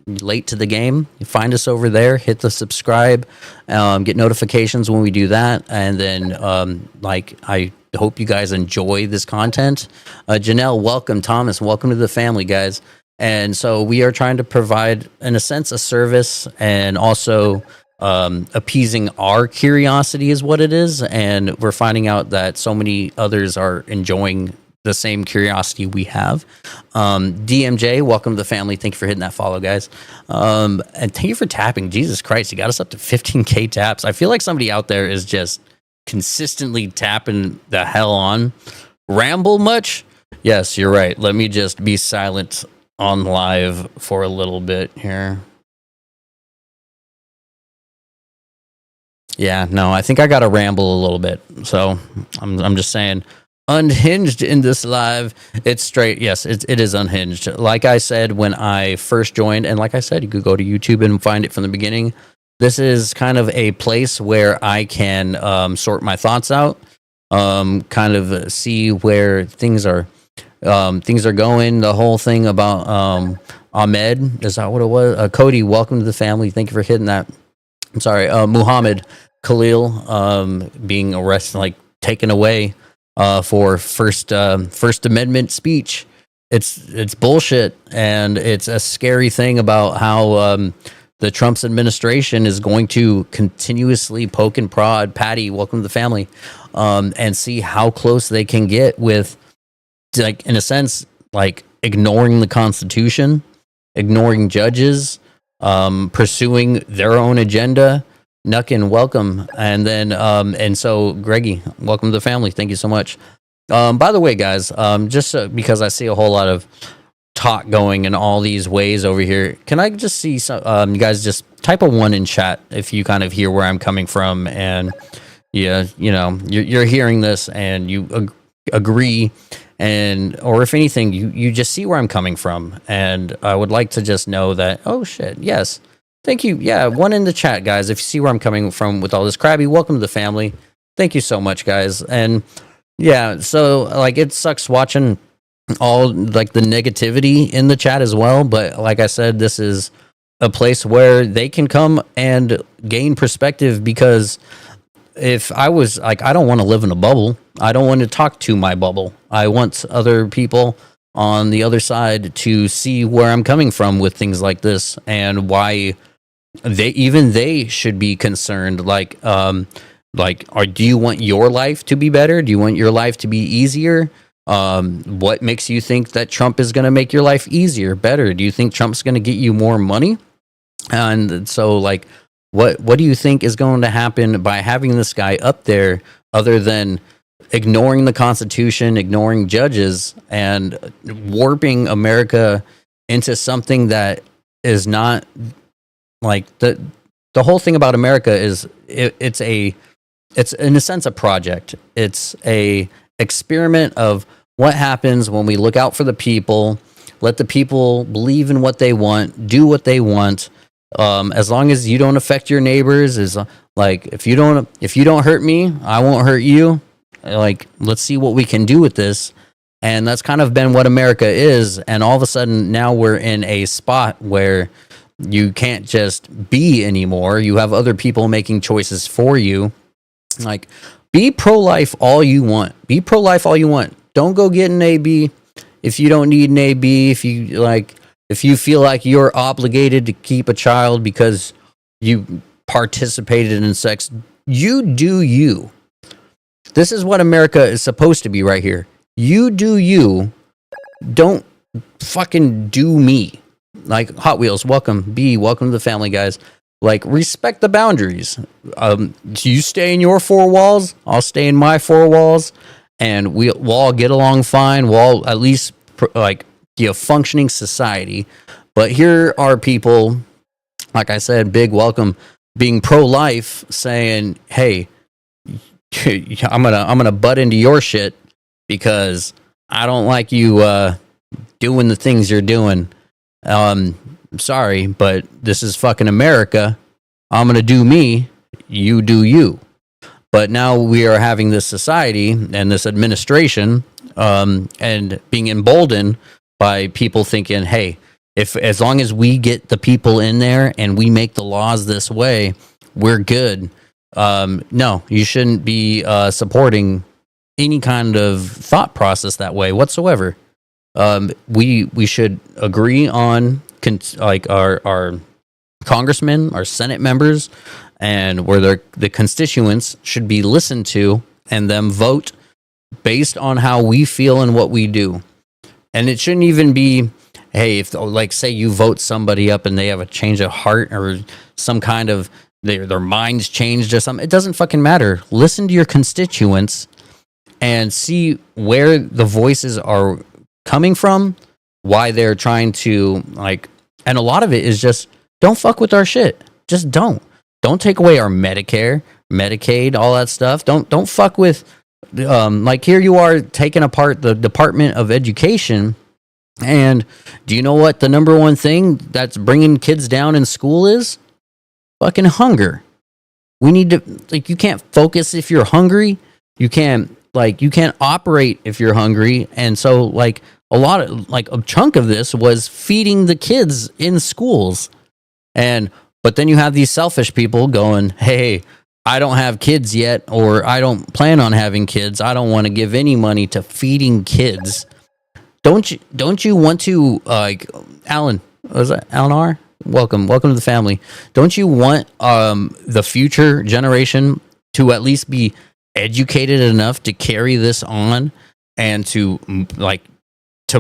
late to the game, you find us over there, hit the subscribe, get notifications when we do that. And then I hope you guys enjoy this content. Janelle, welcome. Thomas, welcome to the family, guys. And so we are trying to provide, in a sense, a service and also appeasing our curiosity is what it is. And we're finding out that so many others are enjoying the same curiosity we have. DMJ, welcome to the family. Thank you for hitting that follow, guys. And thank you for tapping. Jesus Christ, you got us up to 15K taps. I feel like somebody out there is just consistently tapping the hell on. Ramble much? Yes, you're right. Let me just be silent on live for a little bit here. Yeah, no, I think I got to ramble a little bit. So I'm just saying, unhinged in this live. It's straight. Yes, it is unhinged. Like I said when I first joined, and like I said, you could go to YouTube and find it from the beginning. This is kind of a place where I can sort my thoughts out, kind of see where things are going. The whole thing about Ahmed, is that what it was? Cody, welcome to the family. Thank you for hitting that. I'm sorry, Muhammad Khalil being arrested, like taken away for First Amendment speech. It's bullshit, and it's a scary thing about how the Trump's administration is going to continuously poke and prod. Patty, welcome to the family, and see how close they can get with, like, in a sense, like ignoring the Constitution, ignoring judges, pursuing their own agenda. Nuckin, welcome. And then, and so Greggy, welcome to the family. Thank you so much. By the way, guys, just because I see a whole lot of talk going in all these ways over here, can I just see some, you guys just type a 1 in chat if you kind of hear where I'm coming from, and yeah, you know, you're hearing this and you agree, and or if anything, you just see where I'm coming from, and I would like to just know that, oh shit, yes. Thank you. Yeah, 1 in the chat, guys. If you see where I'm coming from with all this. Krabby, welcome to the family. Thank you so much, guys. And yeah, so like it sucks watching all like the negativity in the chat as well. But like I said, this is a place where they can come and gain perspective, because if I was like, I don't want to live in a bubble. I don't want to talk to my bubble. I want other people on the other side to see where I'm coming from with things like this, and why they should be concerned. Like, do you want your life to be better? Do you want your life to be easier? What makes you think that Trump is going to make your life easier, better? Do you think Trump's going to get you more money? And so, like, what do you think is going to happen by having this guy up there, other than ignoring the Constitution, ignoring judges, and warping America into something that is not, like, the whole thing about America is it's in a sense a project. It's a experiment of what happens when we look out for the people, let the people believe in what they want, do what they want. As long as you don't affect your neighbors, is like, if you don't hurt me, I won't hurt you. Like, let's see what we can do with this. And that's kind of been what America is. And all of a sudden now we're in a spot where you can't just be anymore. You have other people making choices for you. Like, be pro-life all you want. Be pro-life all you want. Don't go get an AB if you don't need an AB. If you feel like you're obligated to keep a child because you participated in sex, you do you. This is what America is supposed to be right here. You do you. Don't fucking do me. Like, Hot Wheels, welcome. B, welcome to the family, guys. Like, respect the boundaries. You stay in your 4 walls, I'll stay in my 4 walls, and we'll all get along fine. We'll all at least be a functioning society. But here are people, like I said, big welcome, being pro-life, saying, "Hey, I'm gonna butt into your shit because I don't like you doing the things you're doing. Sorry, but this is fucking America. I'm gonna do me, you do you." But now we are having this society and this administration, and being emboldened by people thinking, "Hey, as long as we get the people in there and we make the laws this way, we're good." No, you shouldn't be supporting any kind of thought process that way whatsoever. We should agree on our congressmen, our Senate members, and where the constituents should be listened to, and them vote based on how we feel and what we do. And it shouldn't even be, hey, if, like, say you vote somebody up and they have a change of heart or some kind of their minds changed or something. It doesn't fucking matter. Listen to your constituents and see where the voices are coming from, why they're trying to, like, and a lot of it is just, don't fuck with our shit. Just don't take away our Medicare, Medicaid, all that stuff. Don't fuck with like here you are taking apart the Department of Education, and do you know what the number one thing that's bringing kids down in school is? Fucking hunger. We need to, like, you can't focus if you're hungry. You can't operate if you're hungry. And so, like, a chunk of this was feeding the kids in schools. But then you have these selfish people going, hey, I don't have kids yet, or I don't plan on having kids. I don't want to give any money to feeding kids. Don't you want to, like, Alan, was that Alan R? Welcome to the family. Don't you want the future generation to at least be educated enough to carry this on and to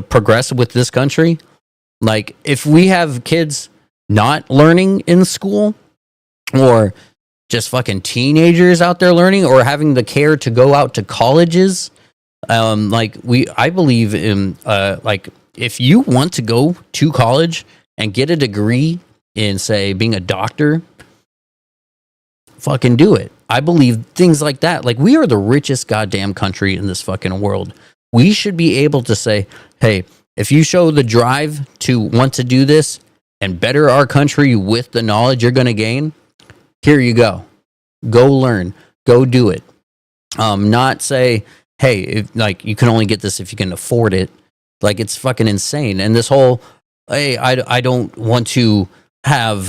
progress with this country? Like, if we have kids not learning in school, or just fucking teenagers out there learning, or having the care to go out to colleges, I believe in if you want to go to college and get a degree in, say, being a doctor, fucking do it. I believe things like that. Like, we are the richest goddamn country in this fucking world. We should be able to say, hey, if you show the drive to want to do this and better our country with the knowledge you're going to gain, here you go. Go learn. Go do it. Not say, hey, you can only get this if you can afford it. Like, it's fucking insane. And this whole, hey, I don't want to have,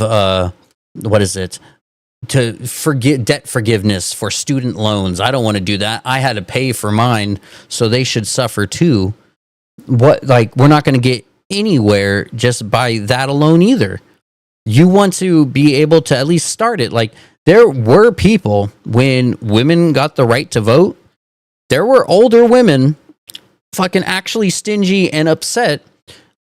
to forget debt forgiveness for student loans. I don't want to do that. I had to pay for mine, so they should suffer too. We're not going to get anywhere just by that alone either. You want to be able to at least start it. Like, there were people, when women got the right to vote, there were older women fucking actually stingy and upset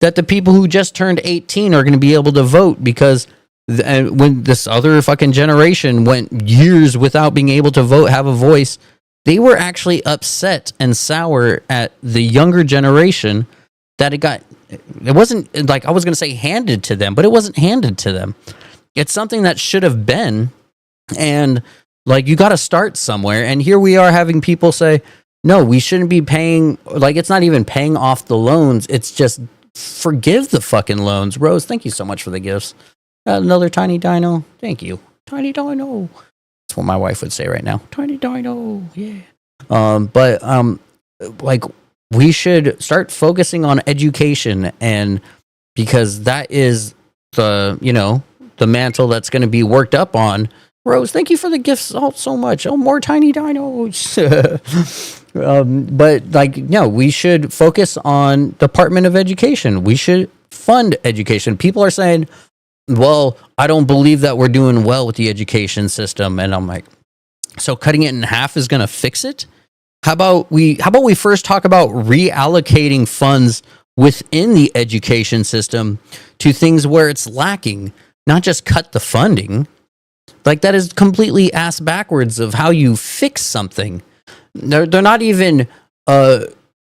that the people who just turned 18 are going to be able to vote, because when this other fucking generation went years without being able to vote, have a voice, they were actually upset and sour at the younger generation that it wasn't like, I was going to say handed to them, but it wasn't handed to them. It's something that should have been. And like, you got to start somewhere. And here we are having people say, no, we shouldn't be paying. Like, it's not even paying off the loans. It's just forgive the fucking loans. Rose, thank you so much for the gifts. Another tiny dino. Thank you. Tiny dino. That's what my wife would say right now. Tiny dino. Yeah. Like, we should start focusing on education, and because that is the mantle that's going to be worked up on. Rose, thank you for the gifts so much. Oh, more tiny dinos. We should focus on Department of Education. We should fund education. People are saying, well, I don't believe that we're doing well with the education system. And I'm like, so cutting it in half is going to fix it? How about we first talk about reallocating funds within the education system to things where it's lacking, not just cut the funding. Like, that is completely ass backwards of how you fix something. They're not even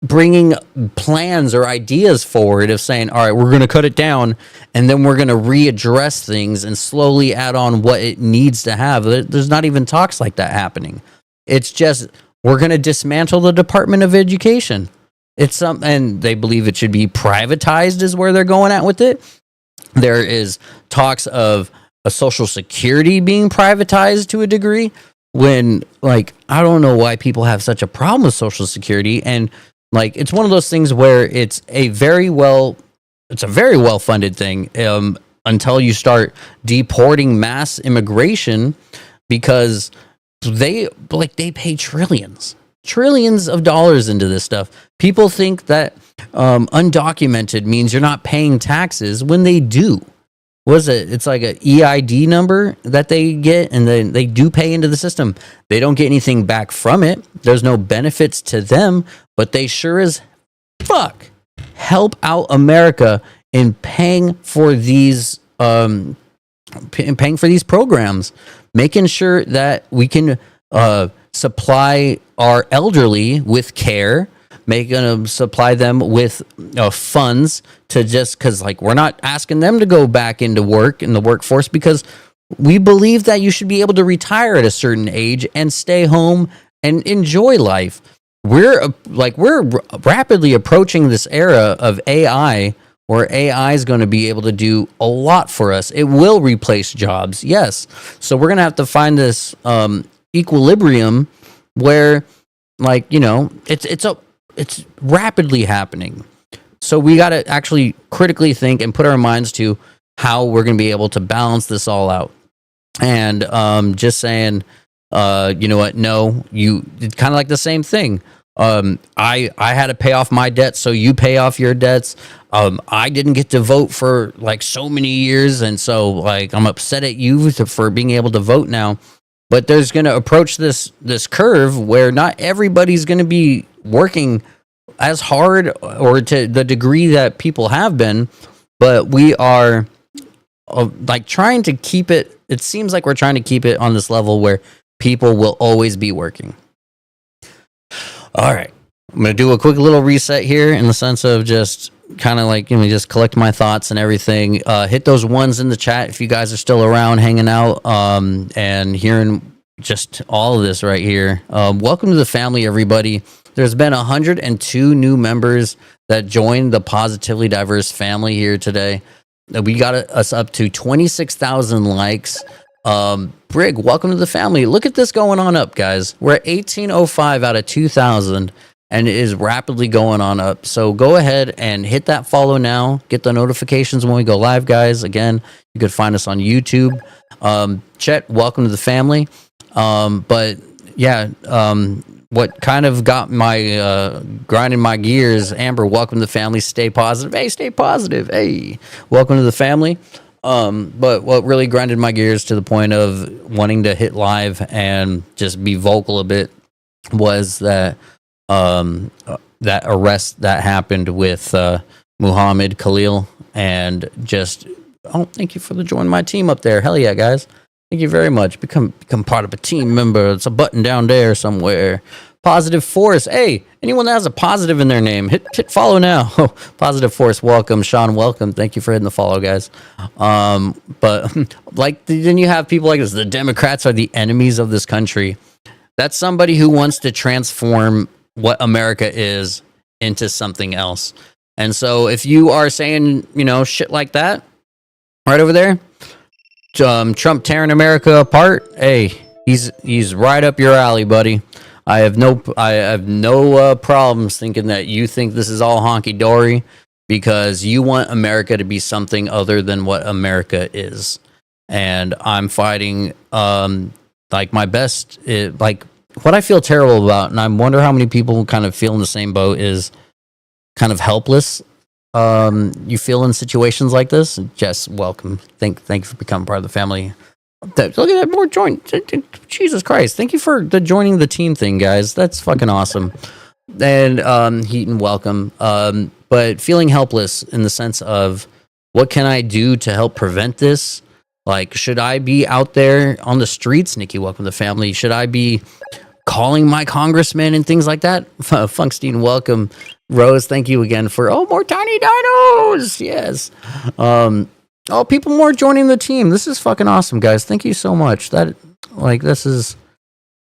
bringing plans or ideas forward of saying, all right, we're going to cut it down, and then we're going to readdress things and slowly add on what it needs to have. There's not even talks like that happening. It's just, we're going to dismantle the Department of Education. And they believe it should be privatized is where they're going at with it. There is talks of a Social Security being privatized to a degree, when, like, I don't know why people have such a problem with Social Security. And like, it's one of those things where it's a very well funded thing until you start deporting mass immigration, because they pay trillions of dollars into this stuff. People think that undocumented means you're not paying taxes when they do. It's like an EID number that they get, and then they do pay into the system. They don't get anything back from it. There's no benefits to them, but they sure as fuck help out America in paying for these programs, making sure that we can supply our elderly with care, supply them with funds to, just because, like, we're not asking them to go back into work in the workforce, because we believe that you should be able to retire at a certain age and stay home and enjoy life. we're rapidly approaching this era of AI where AI is going to be able to do a lot for us. It will replace jobs, yes. So we're going to have to find this equilibrium where, like, you know, it's rapidly happening. So we got to actually critically think and put our minds to how we're going to be able to balance this all out. And just saying, you know what? No, it's kind of like the same thing. I had to pay off my debts, so you pay off your debts. I didn't get to vote for like so many years, and so like I'm upset at you for being able to vote now. But there's going to approach this curve where not everybody's going to be working as hard or to the degree that people have been, but we are like trying to keep it. It seems like we're trying to keep it on this level where people will always be working. All right. I'm going to do a quick little reset here in the sense of just kind of like, you know, just collect my thoughts and everything. Hit those ones in the chat if you guys are still around hanging out and hearing just all of this right here. Welcome to the family, everybody. There's been 102 new members that joined the Positively Diverse family here today. We got us up to 26,000 likes. Brig, welcome to the family. Look at this going on up, guys. We're at 1805 out of 2,000, and it is rapidly going on up. So go ahead and hit that follow now. Get the notifications when we go live, guys. Again, you could find us on YouTube. Chet, welcome to the family. But yeah, what kind of got my grinding my gears, Amber, welcome to the family. Stay positive. Hey, stay positive. Hey, welcome to the family. But what really grinded my gears to the point of wanting to hit live and just be vocal a bit was that that arrest that happened with Muhammad Khalil, and just thank you for joining my team up there. Hell yeah, guys. Thank you very much. Become part of a team member. It's a button down there somewhere. Positive Force. Hey, anyone that has a positive in their name, hit follow now. Positive Force, welcome. Sean, welcome. Thank you for hitting the follow, guys. But like, then you have people like this. The Democrats are the enemies of this country. That's somebody who wants to transform what America is into something else. And so if you are saying, you know, shit like that right over there, Trump tearing America apart, hey, he's right up your alley, buddy. I have no problems thinking that you think this is all honky dory because you want America to be something other than what America is. And I'm fighting like my best. Like what I feel terrible about, and I wonder how many people kind of feel in the same boat, is kind of helpless. You feel in situations like this. Jess, welcome. Thank you for becoming part of the family. Look at that, more join. Jesus Christ. Thank you for joining the team thing, guys. That's fucking awesome. And Heaton, welcome. But feeling helpless in the sense of what can I do to help prevent this? Like, should I be out there on the streets? Nikki, welcome to the family. Should I be calling my congressman and things like that? Funkstein, welcome. Rose, thank you again for more tiny dinos. Yes. People more joining the team. This is fucking awesome, guys. Thank you so much. This is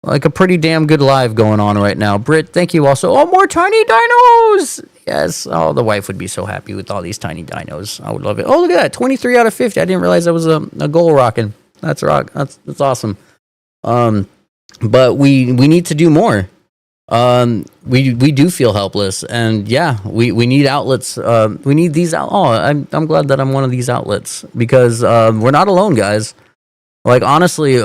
like a pretty damn good live going on right now. Britt, thank you also. more tiny dinos. Yes. Oh, the wife would be so happy with all these tiny dinos. I would love it. Oh, look at that. 23 out of 50. I didn't realize that was a goal rocking. That's rock. That's awesome. But we need to do more. We do feel helpless, and yeah, we need outlets. We need these out. I'm glad that I'm one of these outlets because we're not alone, guys. Like honestly,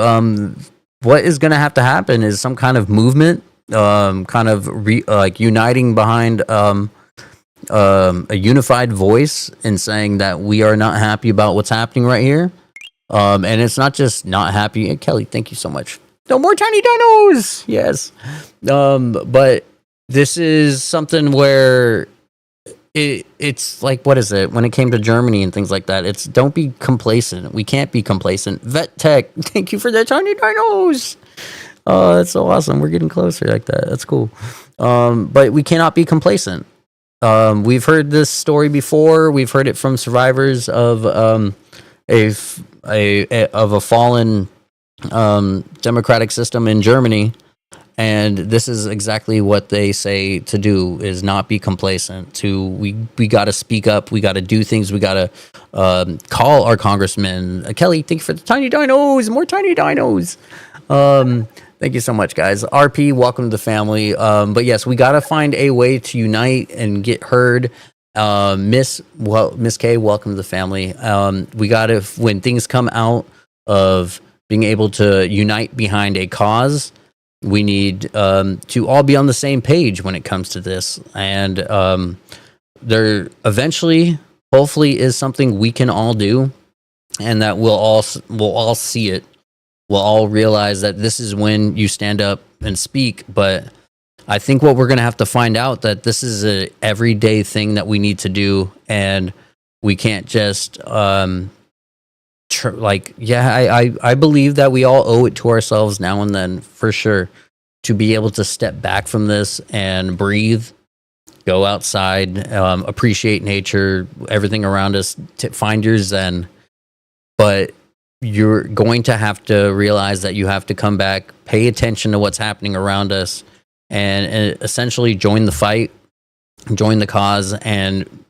what is going to have to happen is some kind of movement, like uniting behind a unified voice and saying that we are not happy about what's happening right here. And it's not just not happy. And Kelly, thank you so much. No more tiny dinos. Yes. But this is something where it's like, what is it? When it came to Germany and things like that, it's don't be complacent. We can't be complacent. Vet Tech, thank you for the tiny dinos. Oh, that's so awesome. We're getting closer like that. That's cool. But we cannot be complacent. We've heard this story before. We've heard it from survivors of a fallen democratic system in Germany, And this is exactly what they say to do: is not be complacent. We got to speak up. We got to do things. We got to call our congressman. Kelly, thank you for the tiny dinos. More tiny dinos. Thank you so much, guys. RP, welcome to the family. But yes, we got to find a way to unite and get heard. Miss K, welcome to the family. We got to, when things come out of being able to unite behind a cause, we need to all be on the same page when it comes to this. And there eventually, hopefully, is something we can all do, and that we'll all see it. We'll all realize that this is when you stand up and speak. But I think what we're going to have to find out, that this is a everyday thing that we need to do, and we can't just I believe that we all owe it to ourselves now and then, for sure, to be able to step back from this and breathe, go outside, appreciate nature, everything around us, find your zen. But you're going to have to realize that you have to come back, pay attention to what's happening around us, and essentially join the fight, join the cause, and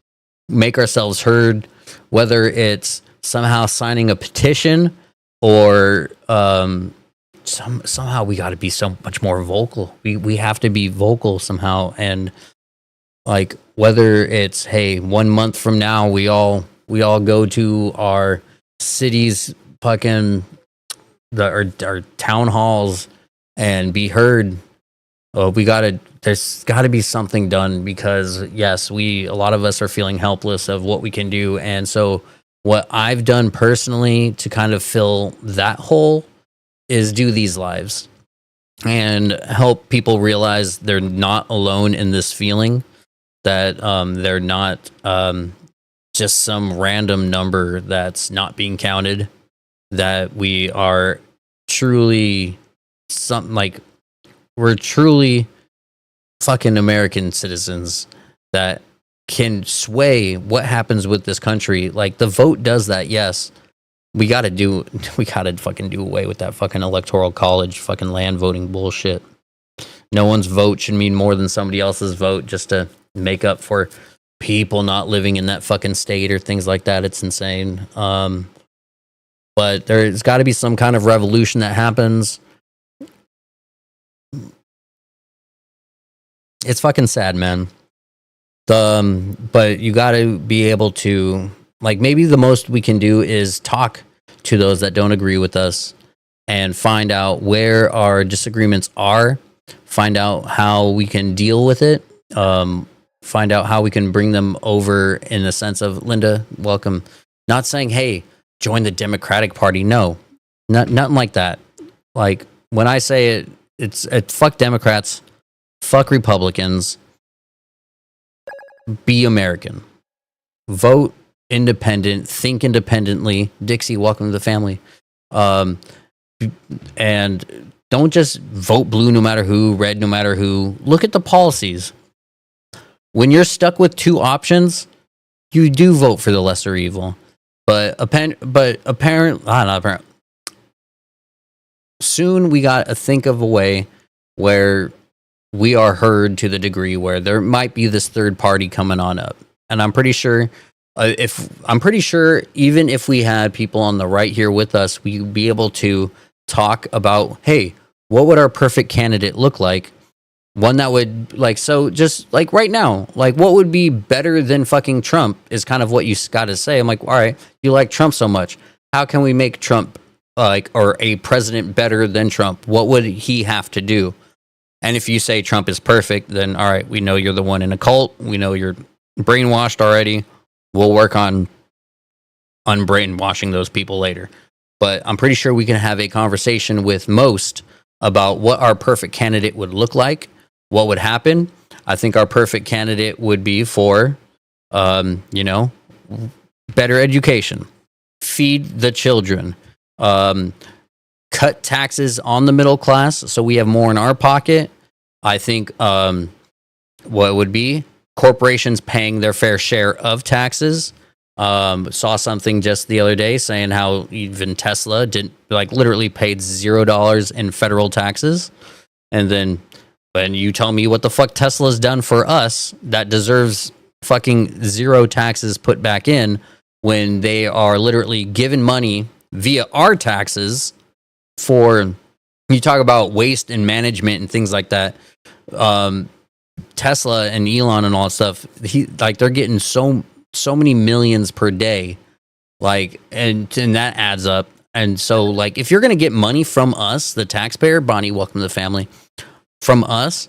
make ourselves heard, whether it's somehow signing a petition or somehow we got to be so much more vocal. We have to be vocal somehow. And like, whether it's, hey, 1 month from now, we all go to our cities, fucking our town halls, and be heard. There's gotta be something done, because yes, a lot of us are feeling helpless of what we can do. And so what I've done personally to kind of fill that hole is do these lives and help people realize they're not alone in this feeling, that they're not just some random number that's not being counted, that we are truly we're truly fucking American citizens that can sway what happens with this country. Like, the vote does that, yes. We gotta fucking do away with that fucking electoral college, fucking land voting bullshit. No one's vote should mean more than somebody else's vote just to make up for people not living in that fucking state or things like that. It's insane. But there's got to be some kind of revolution that happens. It's fucking sad, man. But you got to be able to, like, maybe the most we can do is talk to those that don't agree with us and find out where our disagreements are, find out how we can deal with it, find out how we can bring them over in the sense of, Linda, welcome. Not saying, hey, join the Democratic Party. No, nothing like that. Like, when I say it, it's fuck Democrats, fuck Republicans, be American, vote independent, think independently. Dixie, welcome to the family. And don't just vote blue no matter who, red no matter who. Look at the policies. When you're stuck with two options, you do vote for the lesser evil. But soon we got to think of a way where we are heard to the degree where there might be this third party coming on up. And I'm pretty sure even if we had people on the right here with us, we'd be able to talk about, hey, what would our perfect candidate look like? One that would, like, so just like right now, like, what would be better than fucking Trump is kind of what you got to say. I'm like, all right, you like Trump so much. How can we make Trump or a president better than Trump? What would he have to do? And if you say Trump is perfect, then all right, we know you're the one in a cult. We know you're brainwashed already. We'll work on unbrainwashing those people later. But I'm pretty sure we can have a conversation with most about what our perfect candidate would look like, what would happen. I think our perfect candidate would be for, better education, feed the children, cut taxes on the middle class so we have more in our pocket. I think what would be corporations paying their fair share of taxes. Saw something just the other day saying how even Tesla literally paid $0 in federal taxes. And then when you tell me what the fuck Tesla's done for us that deserves fucking zero taxes put back in, when they are literally given money via our taxes for, you talk about waste and management and things like that. Tesla and Elon and all that stuff, they're getting so many millions per day, like, and that adds up. And so, like, if you're gonna get money from us, the taxpayer, Bonnie, welcome to the family, from us,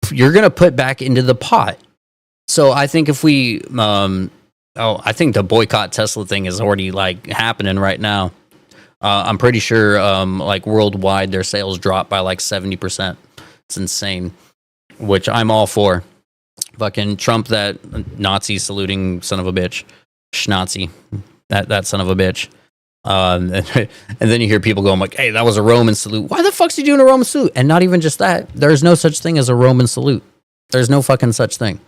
you're gonna put back into the pot. So I think if we, I think the boycott Tesla thing is already like happening right now. I'm pretty sure, like worldwide, their sales dropped by like 70%. It's insane, which I'm all for. Fucking Trump, that Nazi saluting son of a bitch, Schnazi, that son of a bitch. And then you hear people going like, "Hey, that was a Roman salute. Why the fuck's he doing a Roman salute?" And not even just that. There's no such thing as a Roman salute. There's no fucking such thing.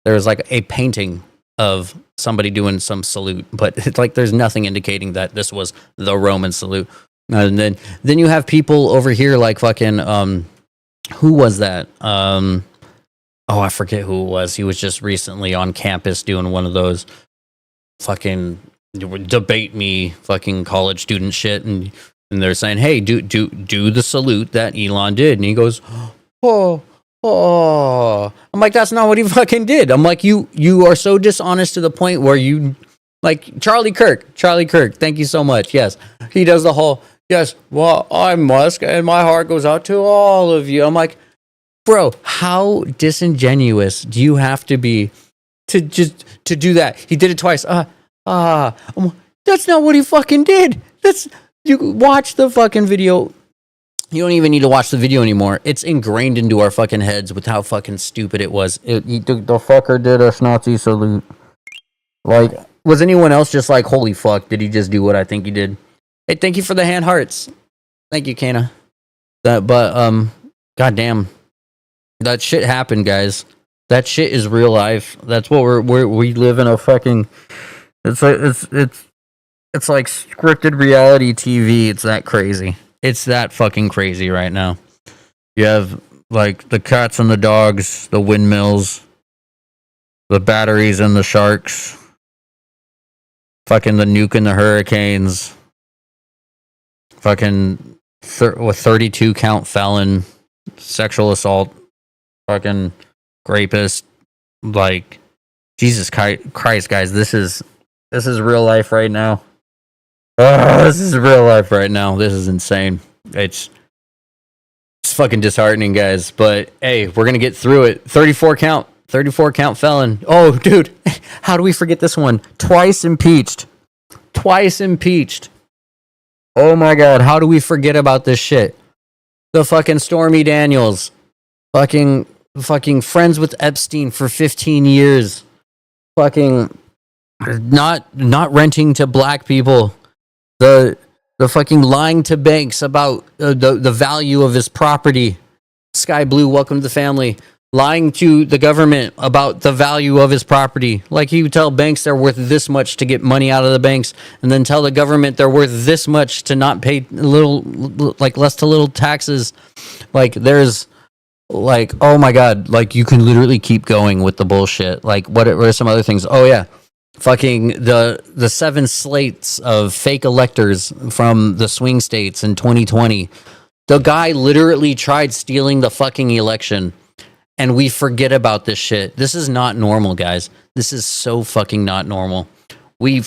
There's like a painting of somebody doing some salute, but it's like there's nothing indicating that this was the Roman salute. And then you have people over here like fucking who was that? I forget who it was. He was just recently on campus doing one of those fucking debate me fucking college student shit, and they're saying, "Hey, do the salute that Elon did," and he goes, "Oh." I'm like, that's not what he fucking did. I'm like, you are so dishonest to the point where you, like, Charlie Kirk, thank you so much. Yes, he does the whole, yes, well, I'm Musk and my heart goes out to all of you. I'm like, bro, how disingenuous do you have to be to do that? He did it twice. That's not what he fucking did. You watch the fucking video. You don't even need to watch the video anymore. It's ingrained into our fucking heads with how fucking stupid it was. The fucker did a Nazi salute. Like, was anyone else just like, holy fuck, did he just do what I think he did? Hey, thank you for the hand hearts. Thank you, Kana. Goddamn. That shit happened, guys. That shit is real life. That's what we live in a fucking, it's like scripted reality TV. It's that crazy. It's that fucking crazy right now. You have like the cats and the dogs, the windmills, the batteries and the sharks, fucking the nuke and the hurricanes, fucking 32 count felon, sexual assault, fucking rapist. Like, Jesus Christ, guys, this is real life right now. This is real life right now. This is insane. It's fucking disheartening, guys. But hey, we're gonna get through it. 34 count felon. Oh, dude, how do we forget this one? Twice impeached. Oh my God, how do we forget about this shit? The fucking Stormy Daniels, fucking friends with Epstein for 15 years, fucking not renting to black people. The fucking lying to banks about the value of his property. Sky Blue, welcome to the family. Lying to the government about the value of his property. Like, he would tell banks they're worth this much to get money out of the banks, and then tell the government they're worth this much to not pay less to little taxes. Like, there's like, oh my God, like, you can literally keep going with the bullshit. Like, what are some other things? Oh yeah. Fucking the 7 slates of fake electors from the swing states in 2020. The guy literally tried stealing the fucking election, and we forget about this shit. This is not normal, guys. This is so fucking not normal. I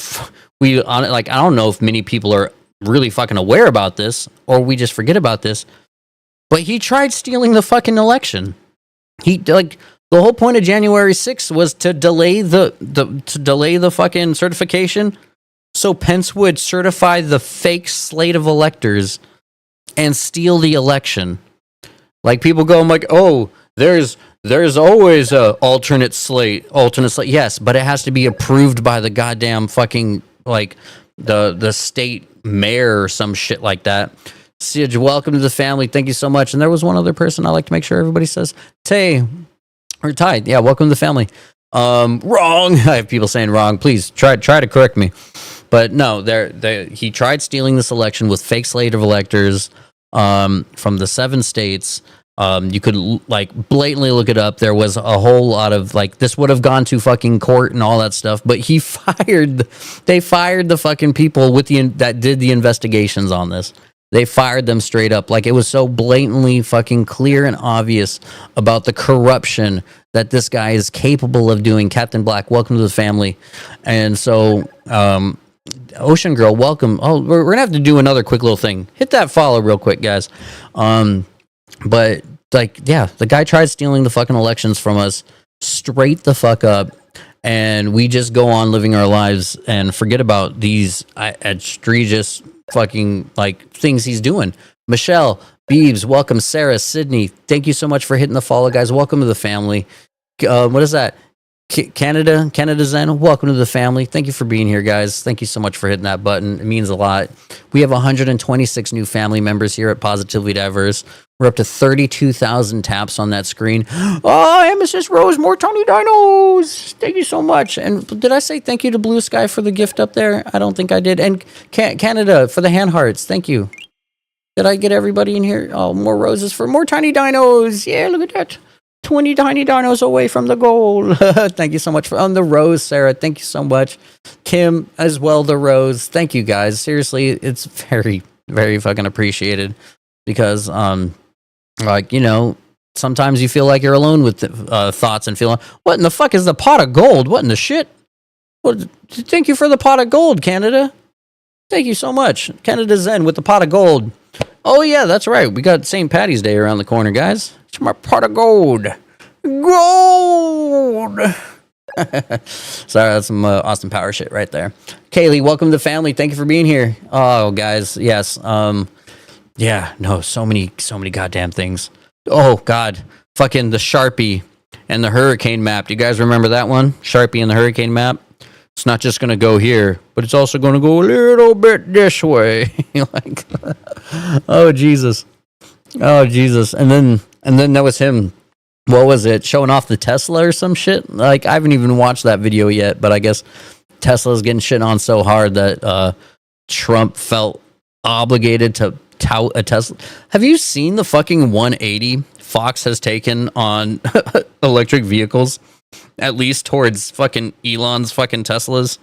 don't know if many people are really fucking aware about this, or we just forget about this, but he tried stealing the fucking election. The whole point of January 6th was to delay the fucking certification, so Pence would certify the fake slate of electors and steal the election. Like, people go, I'm like, oh, there's always a alternate slate. Yes, but it has to be approved by the goddamn fucking, like, the state mayor or some shit like that. Siege, welcome to the family. Thank you so much. And there was one other person I like to make sure everybody says, Tay. Or Tide, yeah, welcome to the family. Wrong. I have people saying wrong. Please try to correct me. But no, he tried stealing this election with fake slate of electors from the 7 states. You could like blatantly look it up. There was a whole lot of like this would have gone to fucking court and all that stuff. But they fired the fucking people that did the investigations on this. They fired them straight up. Like it was so blatantly fucking clear and obvious about the corruption that this guy is capable of doing. Captain Black, welcome to the family. And so, Ocean Girl, welcome. Oh, we're gonna have to do another quick little thing. Hit that follow real quick, guys. But like, yeah, the guy tried stealing the fucking elections from us straight the fuck up. And we just go on living our lives and forget about these egregious fucking like things he's doing. Michelle, Beebs, welcome. Sarah, Sydney, thank you so much for hitting the follow, guys. Welcome to the family. What is that? Canada Zen, welcome to the family. Thank you for being here, guys. Thank you so much for hitting that button. It means a lot. We have 126 new family members here at Positively Diverse. We're up to 32,000 taps on that screen. Oh, Mrs. Rose, more Tiny Dinos. Thank you so much. And did I say thank you to Blue Sky for the gift up there? I don't think I did. And Canada for the hand hearts. Thank you. Did I get everybody in here? Oh, more roses for more Tiny Dinos. Yeah, look at that. 20 Tiny Dinos away from the goal. Thank you so much for on the rose, Sarah. Thank you so much. Kim as well, the rose. Thank you guys. Seriously, it's very, very fucking appreciated because, like, you know, sometimes you feel like you're alone with thoughts and feeling, what in the fuck is the pot of gold? What in the shit? Well, thank you for the pot of gold, Canada. Thank you so much. Canada Zen with the pot of gold. Oh, yeah, that's right. We got St. Patty's Day around the corner, guys. It's my pot of gold. Gold! Sorry, that's some Austin Power shit right there. Kaylee, welcome to the family. Thank you for being here. Oh, guys, yes. Yeah, no, so many goddamn things. Oh, God. Fucking the Sharpie and the hurricane map. Do you guys remember that one? Sharpie and the hurricane map? It's not just going to go here, but it's also going to go a little bit this way. Like, oh, Jesus. Oh, Jesus. And then that was him. What was it? Showing off the Tesla or some shit? Like, I haven't even watched that video yet, but I guess Tesla's getting shit on so hard that Trump felt obligated to tout a Tesla. Have you seen the fucking 180 Fox has taken on electric vehicles? At least towards fucking Elon's fucking Teslas.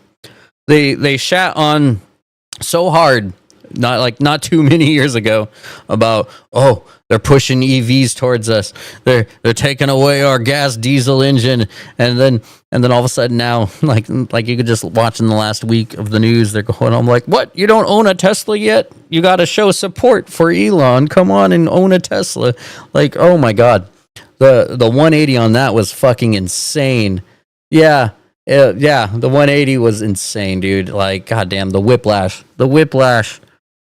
They shat on so hard, not too many years ago, about, oh, they're pushing EVs towards us. They're taking away our gas diesel engine, and then all of a sudden now, like you could just watch in the last week of the news, they're going, I'm like, what? You don't own a Tesla yet? You got to show support for Elon. Come on and own a Tesla. Like, oh my God. The 180 on that was fucking insane. Yeah, the 180 was insane, dude. Like, goddamn, the whiplash.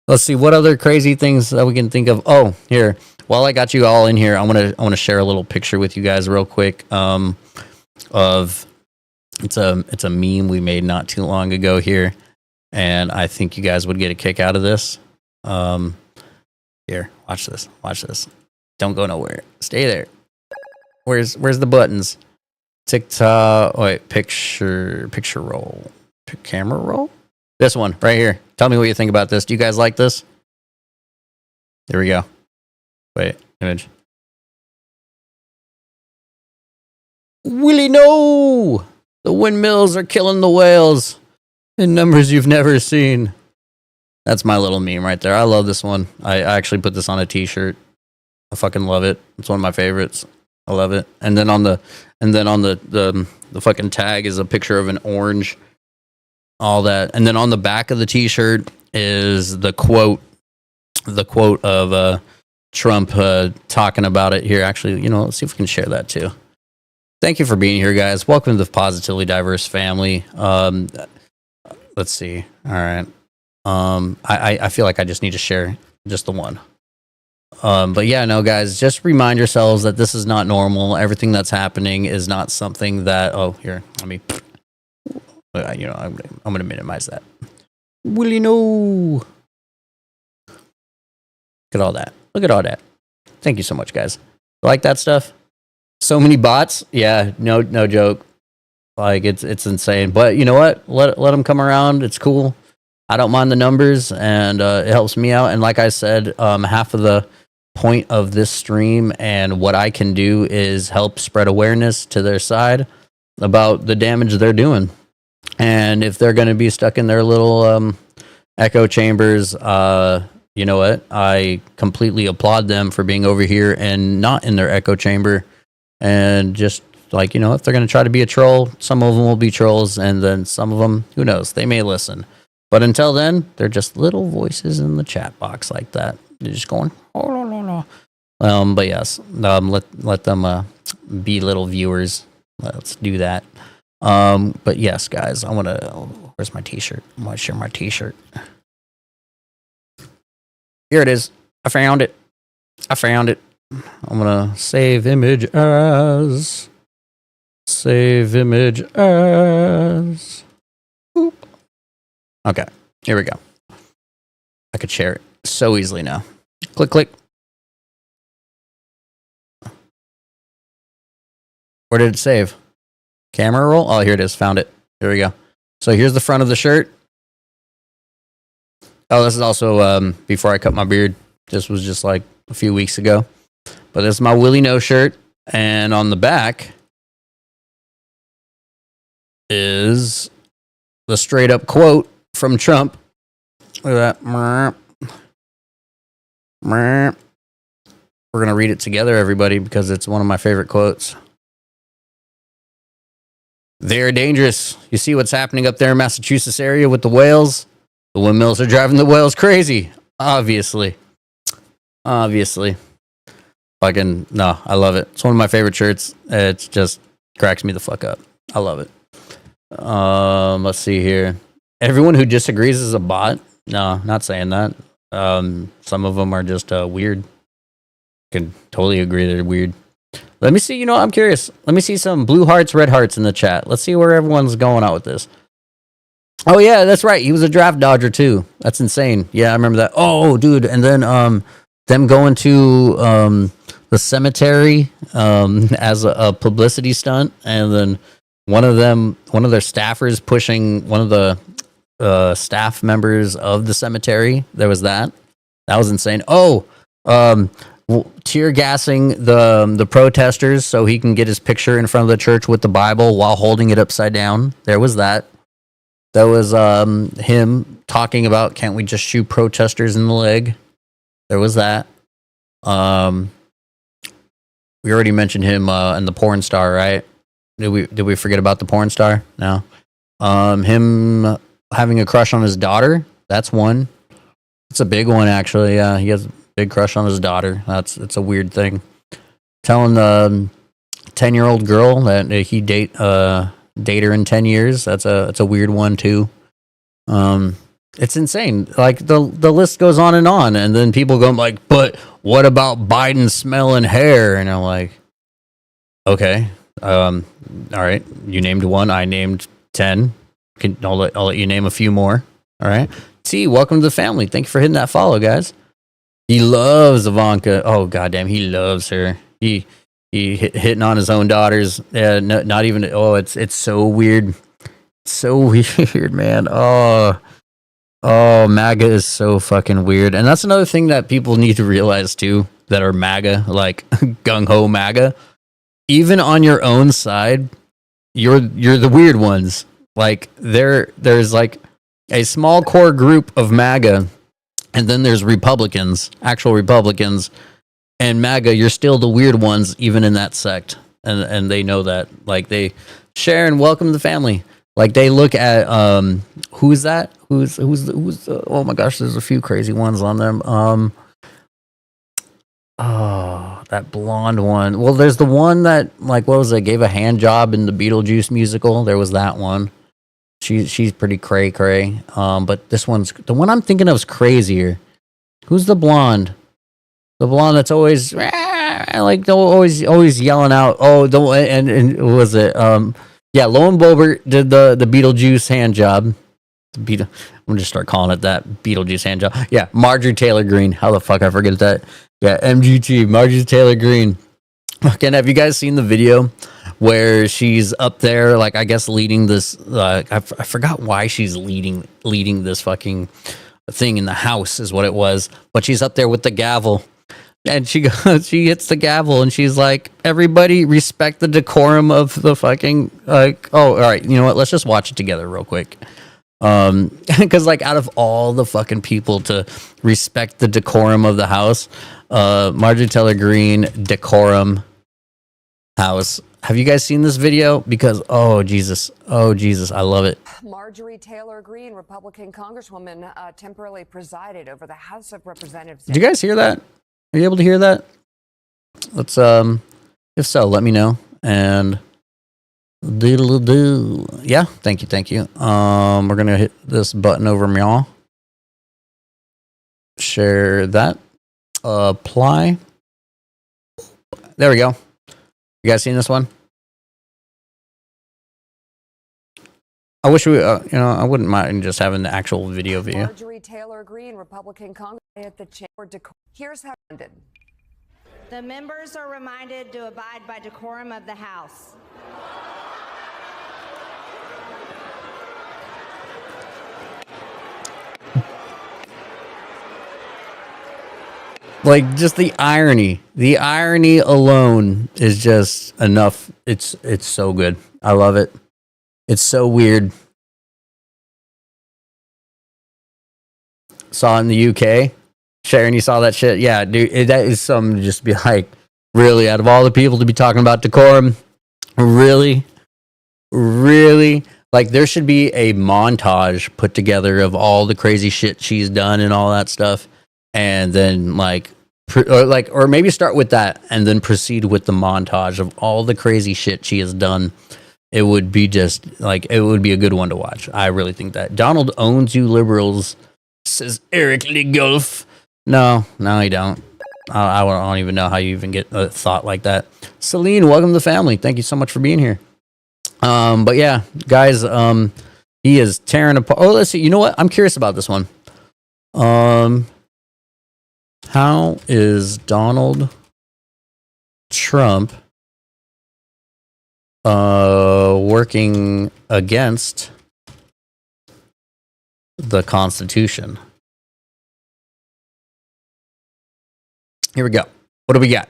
Let's see what other crazy things that we can think of. Oh, here. While I got you all in here, I want to share a little picture with you guys real quick. Of it's a meme we made not too long ago here, and I think you guys would get a kick out of this. Here, watch this. Don't go nowhere. Stay there. Where's the buttons? TikTok. Wait, picture roll. Camera roll? This one right here. Tell me what you think about this. Do you guys like this? There we go. Wait, image. Willie, no! The windmills are killing the whales in numbers you've never seen. That's my little meme right there. I love this one. I actually put this on a t-shirt. I fucking love it. It's one of my favorites. I love it. And then on the fucking tag is a picture of an orange. All that. And then on the back of the t-shirt is the quote of Trump talking about it here. Actually, let's see if we can share that too. Thank you for being here, guys. Welcome to the Positively Diverse family. Let's see. All right. I feel like I just need to share just the one. But yeah, no, guys, just remind yourselves that this is not normal. Everything that's happening is not something that, I'm going to minimize that. Willie, no. Look at all that. Thank you so much, guys. Like that stuff? So many bots? Yeah, no joke. Like, it's insane. But you know what? Let them come around. It's cool. I don't mind the numbers, and it helps me out. And like I said, half of the point of this stream and what I can do is help spread awareness to their side about the damage they're doing. And if they're going to be stuck in their little echo chambers, you know what? I completely applaud them for being over here and not in their echo chamber. And just like, if they're going to try to be a troll, some of them will be trolls. And then some of them, who knows, they may listen. But until then, they're just little voices in the chat box like that. They're just going, oh, la, la, la. But yes, let them be little viewers. Let's do that. But yes, guys, where's my t-shirt? I want to share my t-shirt. Here it is. I found it. I'm going to save image as. Boop. Okay, here we go. I could share it so easily now. Click, click. Where did it save? Camera roll? Oh, here it is. Found it. Here we go. So here's the front of the shirt. Oh, this is also before I cut my beard. This was just like a few weeks ago. But this is my Willie No shirt. And on the back is the straight up quote from Trump. Look at that. We're going to read it together, everybody, because it's one of my favorite quotes. They're dangerous. You see what's happening up there in Massachusetts area with the whales? The windmills are driving the whales crazy. Obviously. Fucking, no, I love it. It's one of my favorite shirts. It just cracks me the fuck up. I love it. Let's see here. Everyone who disagrees is a bot. No, not saying that. Some of them are just weird. Can totally agree they're weird. Let me see, I'm curious. Let me see some blue hearts, red hearts in the chat. Let's see where everyone's going out with this. Oh yeah, that's right. He was a draft dodger too. That's insane. Yeah, I remember that. Oh, dude, and then them going to the cemetery as a publicity stunt, and then one of their staffers pushing one of the staff members of the cemetery. There was that. That was insane. Oh, tear gassing the protesters so he can get his picture in front of the church with the Bible while holding it upside down. There was that. There was him talking about, can't we just shoot protesters in the leg? There was that. We already mentioned him and the porn star, right? Did we forget about the porn star? No. Him having a crush on his daughter. That's one. It's a big one, actually. Yeah, he has a big crush on his daughter. It's a weird thing. Telling the 10-year-old girl that he date her in 10 years. That's a weird one too. It's insane. Like the list goes on, and then people go like, "But what about Biden smelling hair?" And I'm like, "Okay, all right. You named one. I named 10. I'll let you name a few more. All right. T, welcome to the family. Thank you for hitting that follow, guys. He loves Ivanka. Oh goddamn, he loves her. He hitting on his own daughters. Yeah, no, not even. Oh, it's so weird. So weird, man. Oh, MAGA is so fucking weird. And that's another thing that people need to realize too, that are MAGA, like gung-ho MAGA. Even on your own side, you're the weird ones. Like there's like a small core group of MAGA, and then there's Republicans, actual Republicans, and MAGA, you're still the weird ones even in that sect. And they know that. Like Sharon, welcome to the family. Like they look at who's that? Who's oh my gosh, there's a few crazy ones on them. Oh, that blonde one. Well, there's the one that, like, what was it? Gave a hand job in the Beetlejuice musical. There was that one. She's pretty cray. But this one's the one I'm thinking of is crazier. Who's the blonde? The blonde that's always like always yelling out. Oh, and what was it? Yeah, Lowen Boebert did the Beetlejuice hand job. I'm gonna just start calling it that, Beetlejuice hand job. Yeah, Marjorie Taylor Greene. How the fuck I forget that? Yeah, MGT, Marjorie Taylor Greene. Again, have you guys seen the video where she's up there, like I guess leading this? I forgot why she's leading this fucking thing in the House is what it was, but she's up there with the gavel, And she goes, she hits the gavel and she's like, everybody respect the decorum of the fucking, like, oh, all right, you know what? Let's just watch it together real quick. Because like out of all the fucking people to respect the decorum of the house, Marjorie Taylor Greene, decorum house. Have you guys seen this video? Because, oh Jesus, I love it. Marjorie Taylor Greene, Republican Congresswoman, temporarily presided over the House of Representatives. Did you guys hear that? Are you able to hear that? Let's, if so, let me know. And doodle-doo. Yeah, thank you. We're gonna hit this button over y'all. Share that. Apply. There we go. You guys seen this one? I wish we, I wouldn't mind just having the actual video view. Marjorie Taylor Greene, Republican Congress, at the chamber. Here's how it ended. The members are reminded to abide by decorum of the House. Like, just the irony alone is just enough. It's so good. I love it. It's so weird. Saw it in the UK. Sharon, you saw that shit? Yeah, dude, that is something to just be like, really, out of all the people to be talking about decorum, really? Like, there should be a montage put together of all the crazy shit she's done and all that stuff. And then, or maybe start with that and then proceed with the montage of all the crazy shit she has done. It would be just, like, it would be a good one to watch. I really think that. Donald owns you liberals, says Eric Lee Gulf. No, you don't. I don't even know how you even get a thought like that. Celine, welcome to the family. Thank you so much for being here. But yeah, guys, he is tearing apart. Oh, let's see. You know what? I'm curious about this one. How is Donald Trump working against the Constitution? Here we go. What do we got?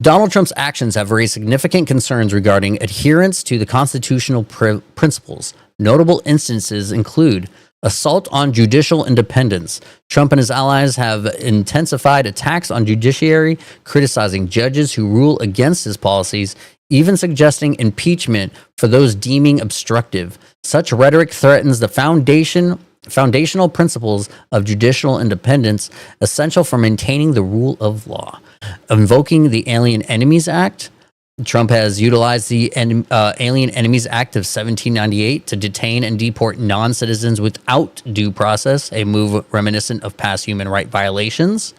Donald Trump's actions have raised significant concerns regarding adherence to the constitutional principles. Notable instances include assault on judicial independence. Trump and his allies have intensified attacks on judiciary, criticizing judges who rule against his policies, even suggesting impeachment for those deeming obstructive. Such rhetoric threatens the foundational principles of judicial independence, essential for maintaining the rule of law. Invoking the Alien Enemies Act. Trump has utilized the Alien Enemies Act of 1798 to detain and deport non-citizens without due process, a move reminiscent of past human rights violations.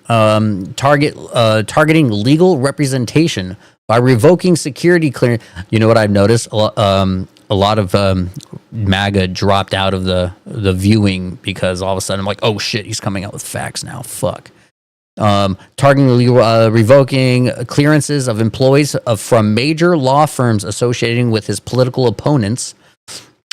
Targeting legal representation by revoking security clearance. You know what I've noticed? A lot of MAGA dropped out of the viewing because all of a sudden I'm like, oh shit, he's coming out with facts now. Fuck. Targeting legal, revoking clearances of employees from major law firms associating with his political opponents.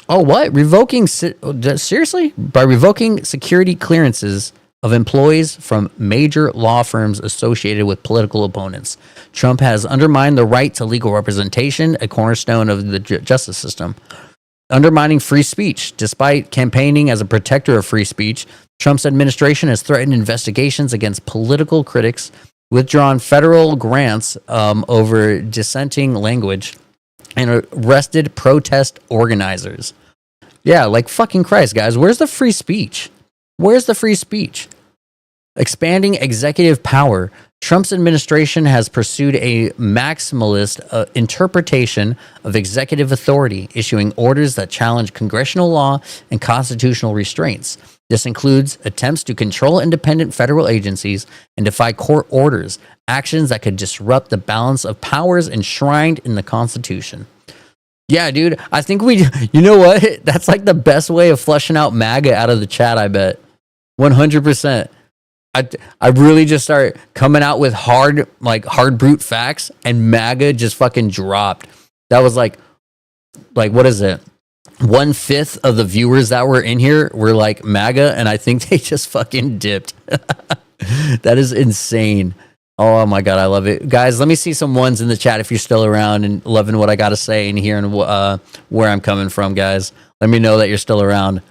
Oh, what? Revoking? Seriously? By revoking security clearances of employees from major law firms associated with political opponents. Trump has undermined the right to legal representation, a cornerstone of the justice system. Undermining free speech. Despite campaigning as a protector of free speech, Trump's administration has threatened investigations against political critics, withdrawn federal grants over dissenting language, and arrested protest organizers. Yeah, like fucking Christ, guys. Where's the free speech? Where's the free speech? Expanding executive power. Trump's administration has pursued a maximalist interpretation of executive authority, issuing orders that challenge congressional law and constitutional restraints. This includes attempts to control independent federal agencies and defy court orders, actions that could disrupt the balance of powers enshrined in the Constitution. Yeah, dude, I think you know what? That's like the best way of flushing out MAGA out of the chat, I bet. 100%. I really just start coming out with hard brute facts, and MAGA just fucking dropped. That was like what is it? 1/5 of the viewers that were in here were like MAGA, and I think they just fucking dipped. That is insane. Oh my god, I love it, guys. Let me see some ones in the chat if you're still around and loving what I got to say and hearing where I'm coming from, guys. Let me know that you're still around.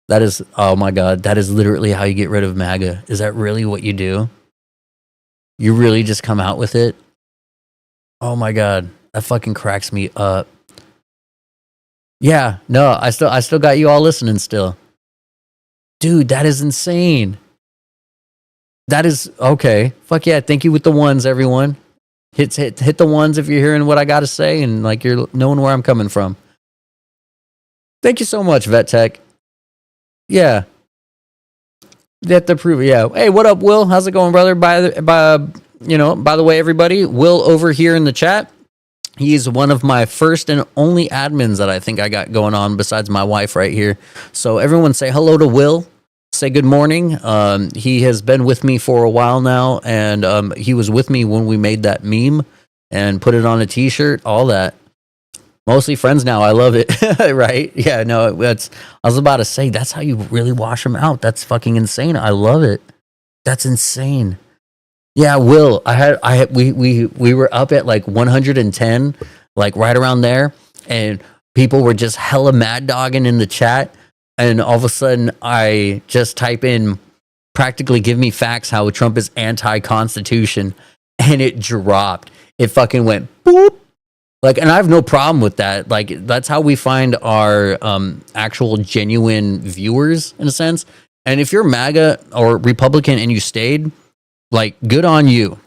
That is, oh my god, that is literally how you get rid of MAGA. Is that really what you do? You really just come out with it? Oh my god, that fucking cracks me up. Yeah, no, I still got you all listening still. Dude, that is insane. That is okay. Fuck yeah, thank you with the ones, everyone. Hit the ones if you're hearing what I got to say and like you're knowing where I'm coming from. Thank you so much, Vet Tech. Yeah. You have to prove it. Yeah. Hey, what up, Will? How's it going, brother? By the way, everybody, Will over here in the chat. He's one of my first and only admins that I think I got going on besides my wife right here. So everyone say hello to Will. Say good morning. He has been with me for a while now, and he was with me when we made that meme and put it on a t-shirt, all that. Mostly friends now. I love it. Right? Yeah, no, I was about to say, that's how you really wash them out. That's fucking insane. I love it. That's insane. Yeah, Will, we were up at like 110, like right around there, and people were just hella mad dogging in the chat, and all of a sudden I just type in practically give me facts how Trump is anti-constitution, and it dropped. It fucking went boop. Like, and I have no problem with that. Like, that's how we find our actual genuine viewers in a sense. And if you're MAGA or Republican and you stayed, like, good on you.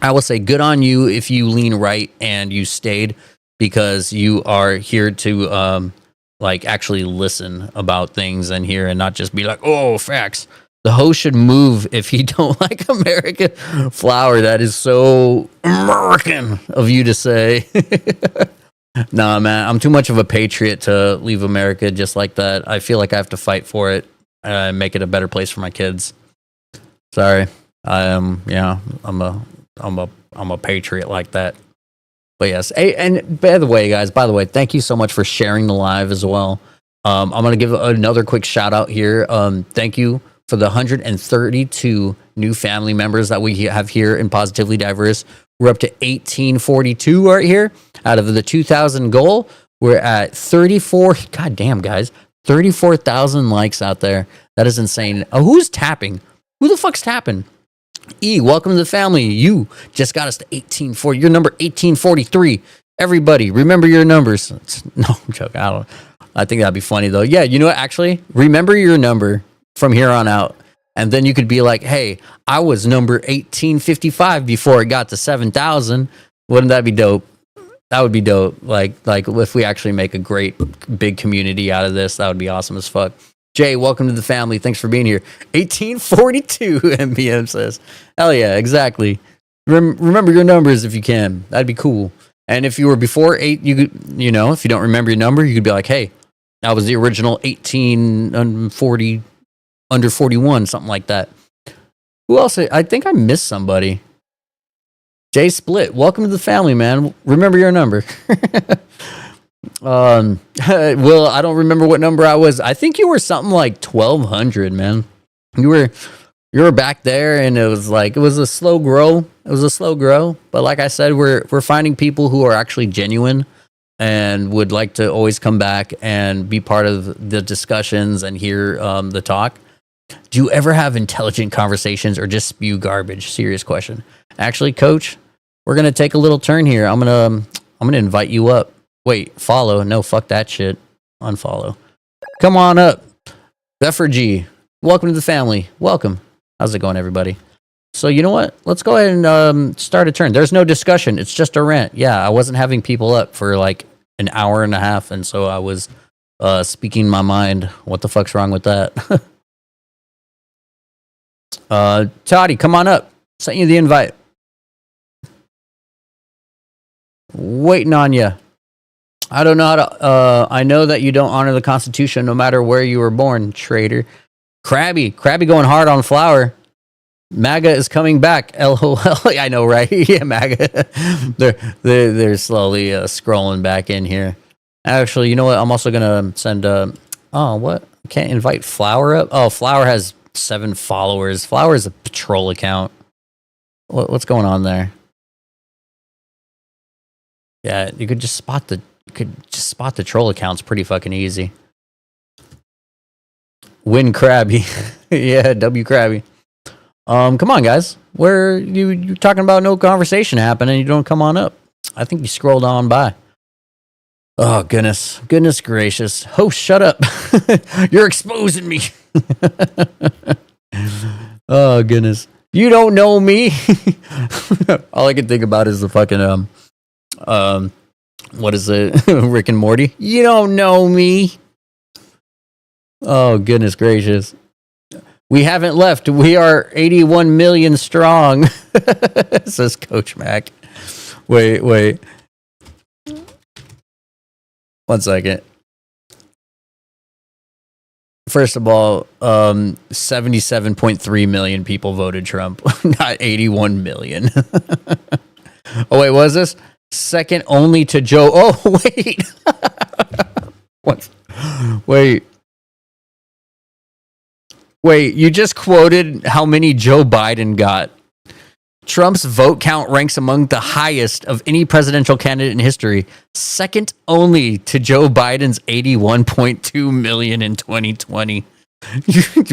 I will say good on you if you lean right and you stayed, because you are here to like actually listen about things and hear and not just be like, oh, facts. The host should move if he don't like American flower. That is so American of you to say. Nah, man, I'm too much of a patriot to leave America just like that. I feel like I have to fight for it and make it a better place for my kids. Sorry. I'm a patriot like that. But yes, hey, and by the way, guys, thank you so much for sharing the live as well. I'm gonna give another quick shout out here. Thank you for the 132 new family members that we have here in Positively Diverse. We're up to 1842 right here out of the 2,000 goal. We're at 34. God damn, guys, 34,000 likes out there. That is insane. Oh, who's tapping? Who the fuck's tapping? E, welcome to the family. You just got us to 1840. You're number 1843. Everybody, remember your numbers. No, I'm joking. I think that'd be funny though. Yeah, you know what? Actually, remember your number from here on out, and then you could be like, "Hey, I was number 1855 before it got to 7,000." Wouldn't that be dope? That would be dope. Like if we actually make a great big community out of this, that would be awesome as fuck. Jay, welcome to the family. Thanks for being here. 1842, MBM says. Hell yeah, exactly. Remember your numbers if you can. That'd be cool. And if you were before 8, you could, if you don't remember your number, you could be like, hey, that was the original 1840, under 41, something like that. Who else? I think I missed somebody. Jay Split, welcome to the family, man. Remember your number. Will, I don't remember what number I was. I think you were something like 1,200, man. You were back there, and it was a slow grow. But like I said, we're finding people who are actually genuine and would like to always come back and be part of the discussions and hear the talk. Do you ever have intelligent conversations or just spew garbage? Serious question. Actually, Coach, we're gonna take a little turn here. I'm gonna invite you up. Wait, follow? No, fuck that shit. Unfollow. Come on up, Beffer G. Welcome to the family. Welcome. How's it going, everybody? So you know what? Let's go ahead and start a turn. There's no discussion. It's just a rant. Yeah, I wasn't having people up for like an hour and a half, and so I was speaking my mind. What the fuck's wrong with that? Toddy, come on up. Sent you the invite. Waiting on you. I don't know how to. I know that you don't honor the Constitution no matter where you were born, traitor. Krabby going hard on flower. MAGA is coming back. LOL. I know, right? Yeah, MAGA. they're slowly scrolling back in here. Actually, you know what? I'm also gonna send. Oh, what? Can't invite Flower up. Oh, Flower has 7 followers. Flower is a patrol account. What's going on there? Yeah, you could just spot the troll accounts pretty fucking easy. Win Krabby. Yeah, W Krabby. Come on, guys. Where you're talking about no conversation happening, you don't come on up. I think you scrolled on by. Oh, goodness gracious. Host, shut up. You're exposing me. Oh, goodness. You don't know me. All I can think about is the fucking, what is it? Rick and Morty. You don't know me. Oh, goodness gracious. We haven't left. We are 81 million strong, says Coach Mac. Wait. 1 second. First of all, 77.3 million people voted Trump, not 81 million. Oh, wait, what is this? Second only to Joe. Oh, wait. What? Wait, you just quoted how many Joe Biden got. Trump's vote count ranks among the highest of any presidential candidate in history, second only to Joe Biden's 81.2 million in 2020.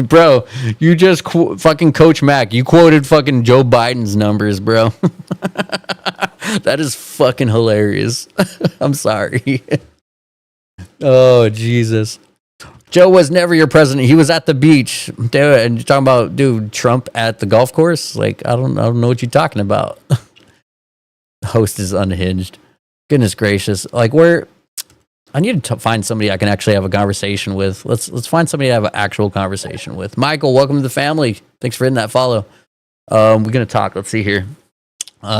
Bro, you just fucking Coach Mac. You quoted fucking Joe Biden's numbers, bro. That is fucking hilarious. I'm sorry. Oh, Jesus. Joe was never your president. He was at the beach. Dude, and you're talking about, dude, Trump at the golf course? Like, I don't know what you're talking about. The host is unhinged. Goodness gracious. Like, I need to find somebody I can actually have a conversation with. Let's find somebody to have an actual conversation with. Michael, welcome to the family. Thanks for hitting that follow. We're going to talk. Let's see here.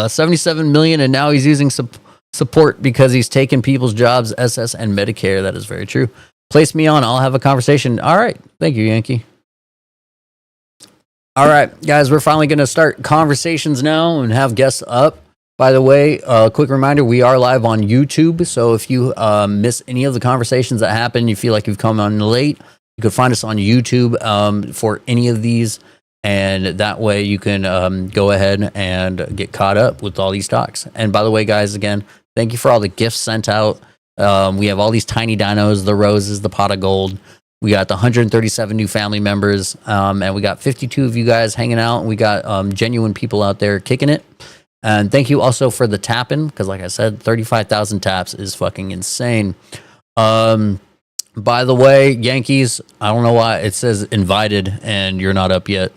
77 million, and now he's using support because he's taken people's jobs, SS and Medicare. That is very true. Place me on. I'll have a conversation. All right. Thank you, Yankee. All right, guys, we're finally going to start conversations now and have guests up. By the way, quick reminder, we are live on YouTube. So if you miss any of the conversations that happen, you feel like you've come on late, you can find us on YouTube for any of these. And that way you can go ahead and get caught up with all these talks. And by the way, guys, again, thank you for all the gifts sent out. We have all these tiny dinos, the roses, the pot of gold. We got the 137 new family members, and we got 52 of you guys hanging out. And we got genuine people out there kicking it. And thank you also for the tapping, because like I said, 35,000 taps is fucking insane. By the way, Yankees, I don't know why it says invited and you're not up yet.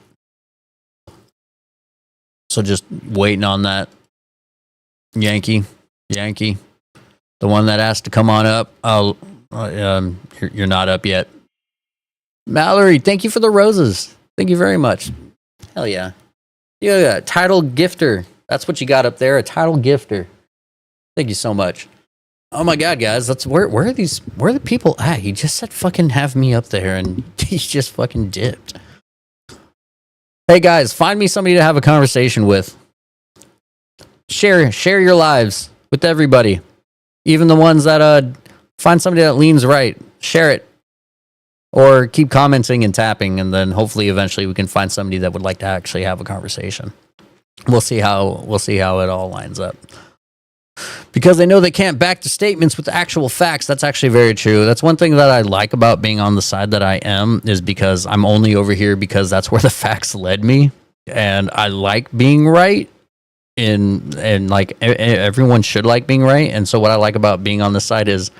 So just waiting on that. Yankee, the one that asked to come on up. You're not up yet. Mallory, thank you for the roses. Thank you very much. Hell yeah. Yeah, title gifter. That's what you got up there, a title gifter. Thank you so much. Oh my God, guys, where are the people at? He just said fucking have me up there and he just fucking dipped. Hey guys, find me somebody to have a conversation with. Share your lives with everybody. Even the ones that find somebody that leans right. Share it. Or keep commenting and tapping, and then hopefully eventually we can find somebody that would like to actually have a conversation. We'll see how it all lines up. Because they know they can't back the statements with actual facts. That's actually very true. That's one thing that I like about being on the side that I am, is because I'm only over here because that's where the facts led me. And I like being right. And like everyone should like being right. And so what I like about being on the side is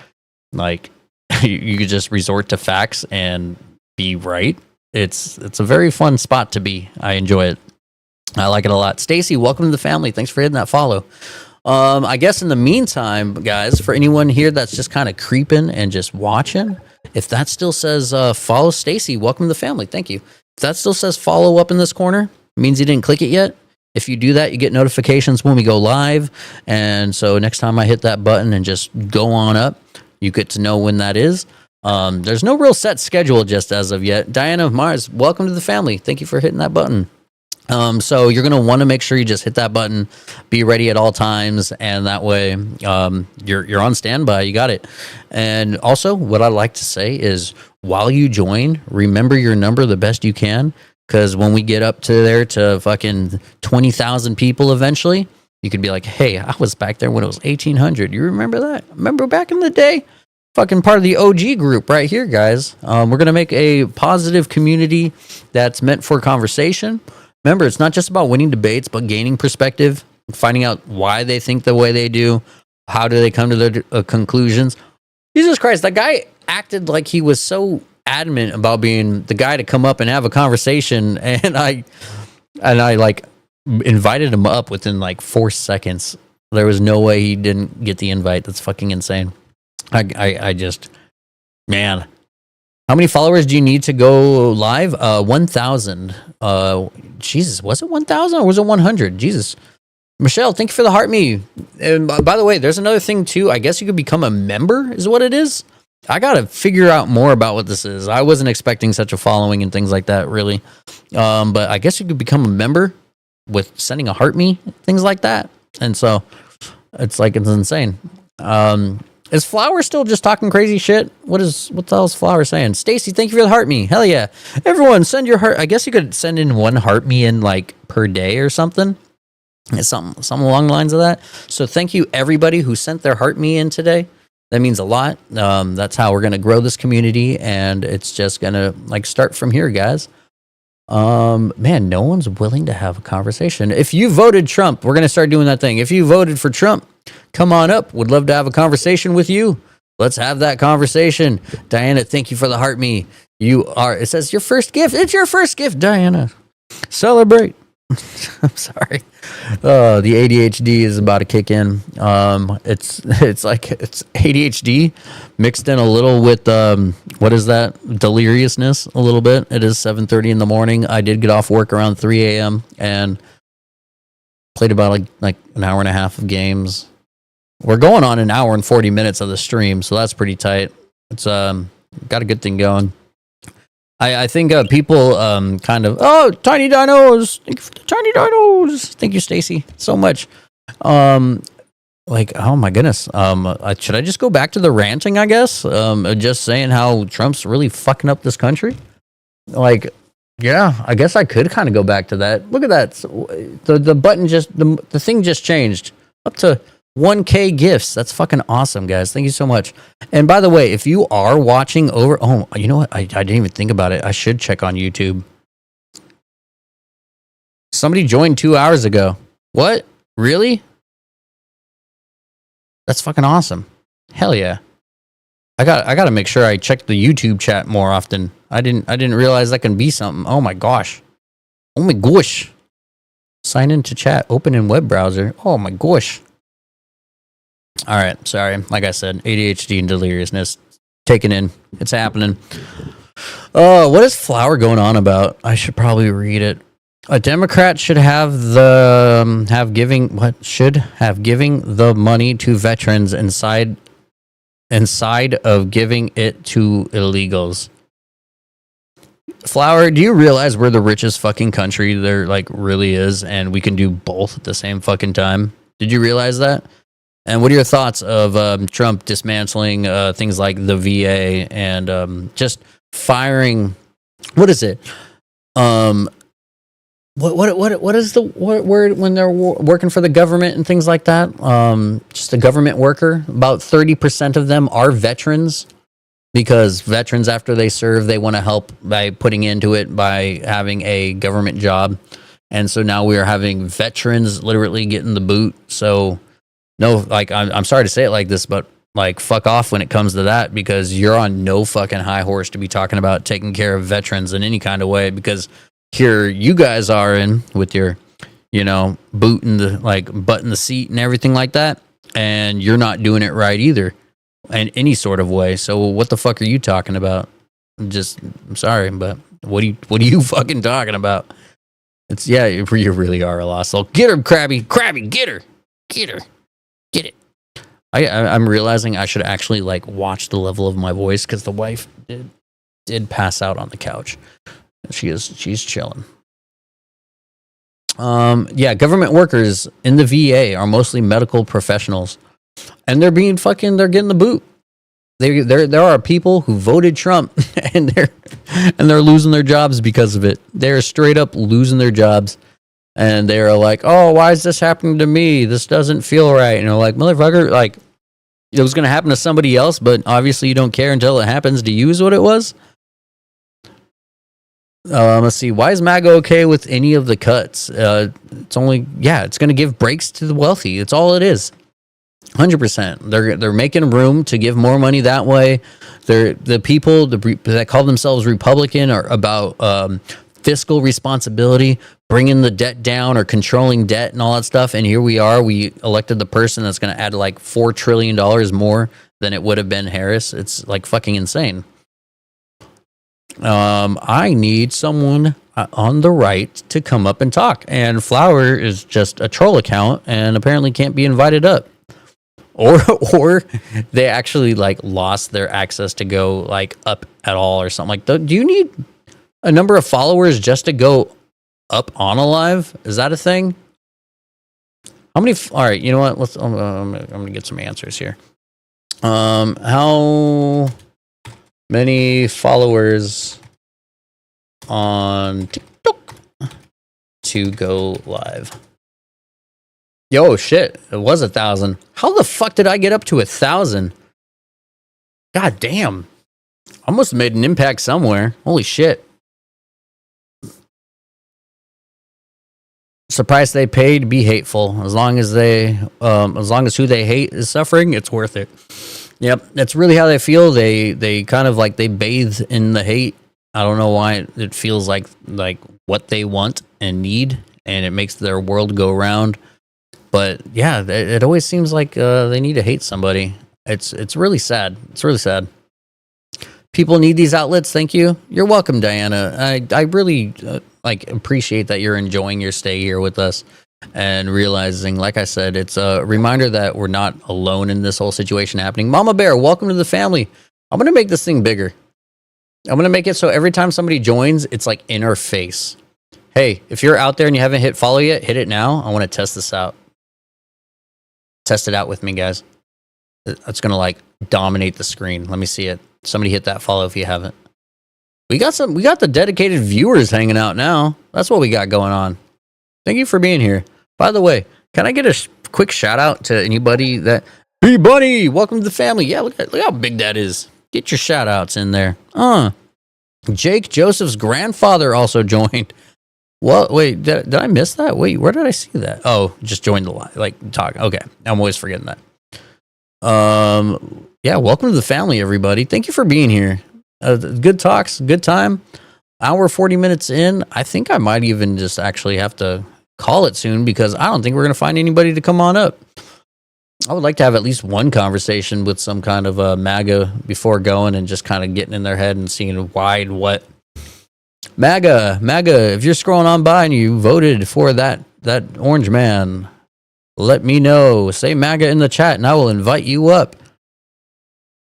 like you could just resort to facts and be right. It's a very fun spot to be. I enjoy it. I like it a lot. Stacy, welcome to the family. Thanks for hitting that follow. I guess in the meantime, guys, for anyone here that's just kind of creeping and just watching, if that still says follow Stacy, welcome to the family. Thank you. If that still says follow up in this corner, it means you didn't click it yet. If you do that, you get notifications when we go live. And so next time I hit that button and just go on up, you get to know when that is. There's no real set schedule just as of yet. Diana Mars, welcome to the family. Thank you for hitting that button. So you're going to want to make sure you just hit that button, be ready at all times, and that way you're on standby. You got it. And also, what I like to say is, while you join, remember your number the best you can. Because when we get up to there to fucking 20,000 people eventually, you could be like, hey, I was back there when it was 1,800. You remember that? Remember back in the day? Fucking part of the OG group right here, guys. We're going to make a positive community that's meant for conversation. Remember, it's not just about winning debates, but gaining perspective, finding out why they think the way they do. How do they come to their conclusions? Jesus Christ, that guy acted like he was so adamant about being the guy to come up and have a conversation, and I like invited him up within like 4 seconds. There was no way he didn't get the invite. That's fucking insane. I just, man, how many followers do you need to go live? 1,000. Jesus, was it 1,000 or was it 100? Jesus. Michelle, thank you for the heart me. And by the way, there's another thing too. I guess you could become a member is what it is. I got to figure out more about what this is. I wasn't expecting such a following and things like that, really. But I guess you could become a member with sending a heart me, things like that. And so it's like, it's insane. Is Flower still just talking crazy shit? What the hell is Flower saying? Stacy, thank you for the heart me. Hell yeah. Everyone send your heart. I guess you could send in one heart me in like per day or something. It's something along the lines of that. So thank you everybody who sent their heart me in today. That means a lot. That's how we're going to grow this community, and it's just going to like start from here, guys. Man, no one's willing to have a conversation. If you voted Trump, we're going to start doing that thing. If you voted for Trump, come on up. Would love to have a conversation with you. Let's have that conversation. Diana, thank you for the heart me. It says your first gift. It's your first gift, Diana. Celebrate. I'm sorry. The ADHD is about to kick in. It's ADHD mixed in a little with what is that? Deliriousness a little bit. It is 7:30 in the morning. I did get off work around 3 a.m. and played about like an hour and a half of games. We're going on an hour and 40 minutes of the stream, so that's pretty tight. It's got a good thing going. I think people kind of, Tiny Dinos. Thank you for the Tiny Dinos. Thank you, Stacy, so much. Like, oh my goodness. Should I just go back to the ranting, I guess? Just saying how Trump's really fucking up this country? Like, yeah, I guess I could kind of go back to that. Look at that. The button the thing just changed up to 1K gifts. That's fucking awesome, guys. Thank you so much. And by the way, if you are watching over, you know what? I didn't even think about it. I should check on YouTube. Somebody joined 2 hours ago. What? Really? That's fucking awesome. Hell yeah. I got to make sure I check the YouTube chat more often. I didn't realize that can be something. Oh my gosh. Oh my gosh. Sign into chat. Open in web browser. Oh my gosh. All right, sorry. Like I said, ADHD and deliriousness taken in. It's happening. What is Flower going on about? I should probably read it. A Democrat should have giving the money to veterans inside of giving it to illegals. Flower, do you realize we're the richest fucking country there like really is, and we can do both at the same fucking time? Did you realize that? And what are your thoughts of Trump dismantling things like the VA and just firing? What is it? What is the word when they're working for the government and things like that? Just a government worker. About 30% of them are veterans, because veterans, after they serve, they want to help by putting into it by having a government job. And so now we are having veterans literally getting the boot. So no, like, I'm sorry to say it like this, but like, fuck off when it comes to that, because you're on no fucking high horse to be talking about taking care of veterans in any kind of way, because here you guys are in with your, boot in the, like, butt in the seat and everything like that, and you're not doing it right either in any sort of way. So what the fuck are you talking about? I'm sorry, but what are you fucking talking about? It's, yeah, you really are a lost soul. Get her, Krabby, get her. Get it. I'm realizing I should actually like watch the level of my voice, because the wife did pass out on the couch. She's chilling. Yeah, government workers in the VA are mostly medical professionals, and they're getting the boot. There are people who voted Trump and they're losing their jobs because of it. They're straight up losing their jobs, and they're like, "Oh, why is this happening to me? This doesn't feel right." And they're like, "Motherfucker, like it was gonna happen to somebody else, but obviously you don't care until it happens to you." Is what it was. Let's see. Why is MAGA okay with any of the cuts? It's only, it's going to give breaks to the wealthy. It's all it is. 100%. They're making room to give more money that way. The people that call themselves Republican are about fiscal responsibility, bringing the debt down or controlling debt and all that stuff. And here we are. We elected the person that's going to add like $4 trillion more than it would have been Harris. It's like fucking insane. I need someone on the right to come up and talk. And Flower is just a troll account and apparently can't be invited up. Or they actually like lost their access to go like up at all or something like that. Do you need a number of followers just to go up on a live? Is that a thing? How many? All right, you know what? I'm gonna get some answers here. How many followers on TikTok to go live? Yo, shit, it was 1,000. How the fuck did I get up to 1,000? God damn. I must have made an impact somewhere. Holy shit. Surprised they paid to be hateful. As long as who they hate is suffering, it's worth it. Yep, that's really how they feel. They kind of like they bathe in the hate. I don't know why it feels like what they want and need, and it makes their world go round. But yeah, it always seems like they need to hate somebody. It's really sad. It's really sad. People need these outlets. Thank you. You're welcome, Diana. I really appreciate that you're enjoying your stay here with us and realizing, like I said, it's a reminder that we're not alone in this whole situation happening. Mama Bear, welcome to the family. I'm going to make this thing bigger. I'm going to make it so every time somebody joins, it's like in our face. Hey, if you're out there and you haven't hit follow yet, hit it now. I want to test this out. Test it out with me, guys. It's going to like dominate the screen. Let me see it. Somebody hit that follow if you haven't. We got the dedicated viewers hanging out now. That's what we got going on. Thank you for being here. By the way, can I get a quick shout out to anybody that... Hey, buddy, welcome to the family. Yeah, look how big that is. Get your shout outs in there. Jake Joseph's grandfather also joined. Well, wait, did I miss that? Wait, where did I see that? Oh, just joined the live, like talk. Okay, I'm always forgetting that. Yeah, welcome to the family, everybody. Thank you for being here. Good talks, good time. Hour 40 minutes in. I think I might even just actually have to call it soon because I don't think we're gonna find anybody to come on up. I would like to have at least one conversation with some kind of MAGA before going and just kind of getting in their head and seeing what. MAGA, if you're scrolling on by and you voted for that orange man, let me know. Say MAGA in the chat and I will invite you up.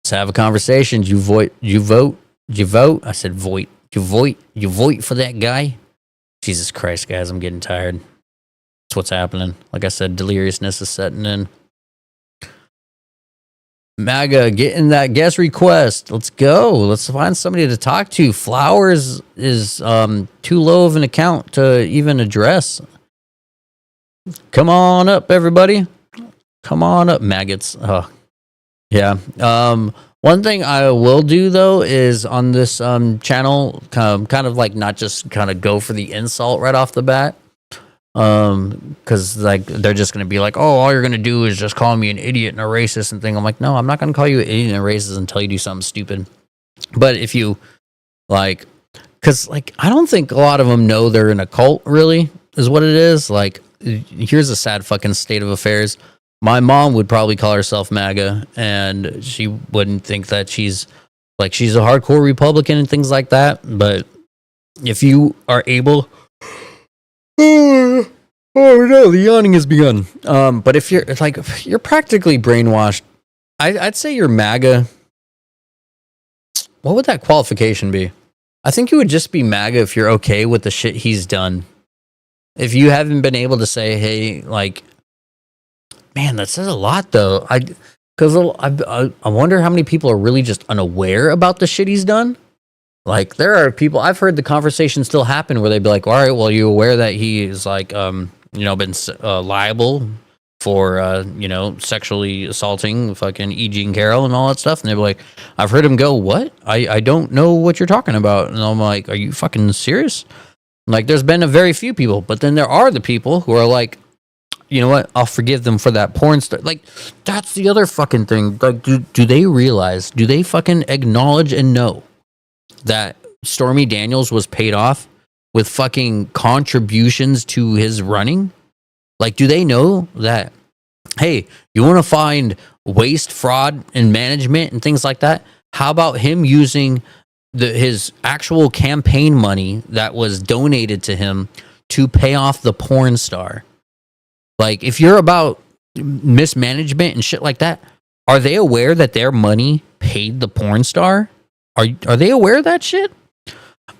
Let's have a conversation. You vote. I said vote. You vote for that guy. Jesus Christ, guys, I'm getting tired. That's what's happening. Like I said, deliriousness is setting in. MAGA, get in that guest request. Let's go. Let's find somebody to talk to. Flowers is too low of an account to even address. Come on up, everybody. Come on up, maggots. Oh, yeah. One thing I will do though is on this channel, kind of like not just kind of go for the insult right off the bat. Because like they're just gonna be like, oh, all you're gonna do is just call me an idiot and a racist and thing. I'm like, no, I'm not gonna call you an idiot and a racist until you do something stupid. But if you like, because like I don't think a lot of them know they're in a cult. Really, is what it is. Like, here's a sad fucking state of affairs. My mom would probably call herself MAGA, and she wouldn't think that she's a hardcore Republican and things like that. But if you are able. Oh no, the yawning has begun. But if you're practically brainwashed, I'd say you're MAGA. What would that qualification be? I think you would just be MAGA if you're okay with the shit he's done. If you haven't been able to say, hey, like, man, that says a lot though. Because I wonder how many people are really just unaware about the shit he's done. Like, there are people, I've heard the conversation still happen where they'd be like, all right, well, you aware that he is like, been liable for, sexually assaulting fucking E. Jean Carroll and all that stuff. And they'd be like, I've heard him go, what? I don't know what you're talking about. And I'm like, are you fucking serious? Like, there's been a very few people, but then there are the people who are like, you know what? I'll forgive them for that porn star. Like, that's the other fucking thing. Like, do they realize, do they fucking acknowledge and know that Stormy Daniels was paid off with fucking contributions to his running? Like, do they know that, hey, you want to find waste, fraud, and management and things like that? How about him using his actual campaign money that was donated to him to pay off the porn star? Like, if you're about mismanagement and shit like that, are they aware that their money paid the porn star? Are they aware of that shit?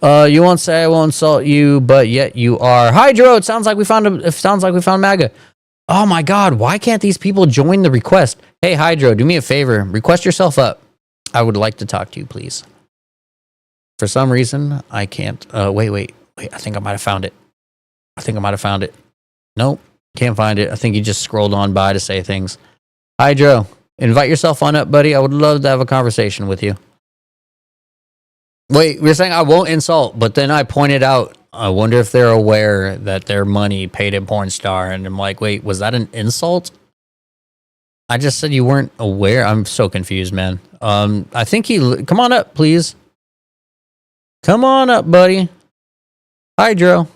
You won't say I won't insult you, but yet you are. Hydro, it sounds like we found MAGA. Oh my God, why can't these people join the request? Hey, Hydro, do me a favor. Request yourself up. I would like to talk to you, please. For some reason, I can't. Wait. I think I might have found it. Nope, can't find it. I think you just scrolled on by to say things. Hydro, invite yourself on up, buddy. I would love to have a conversation with you. Wait, we're saying I won't insult, but then I pointed out, I wonder if they're aware that their money paid a porn star. And I'm like, wait, was that an insult? I just said you weren't aware. I'm so confused, man. I think come on up, please. Come on up, buddy. Hydro.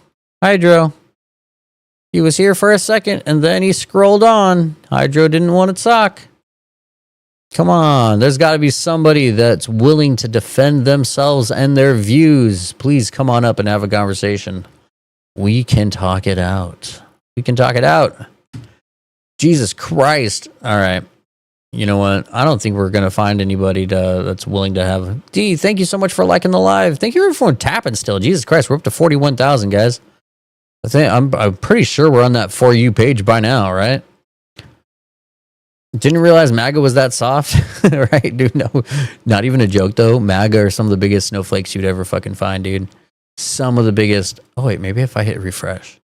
He was here for a second and then he scrolled on. Hydro didn't want to talk. Come on, there's got to be somebody that's willing to defend themselves and their views. Please come on up and have a conversation. We can talk it out. Jesus Christ. All right. You know what? I don't think we're going to find anybody that's willing to have... D, thank you so much for liking the live. Thank you for tapping still. Jesus Christ, we're up to 41,000, guys. I'm pretty sure we're on that For You page by now, right? Didn't realize MAGA was that soft, right, dude? No, not even a joke, though. MAGA are some of the biggest snowflakes you'd ever fucking find, dude. Some of the biggest. Oh, wait, maybe if I hit refresh.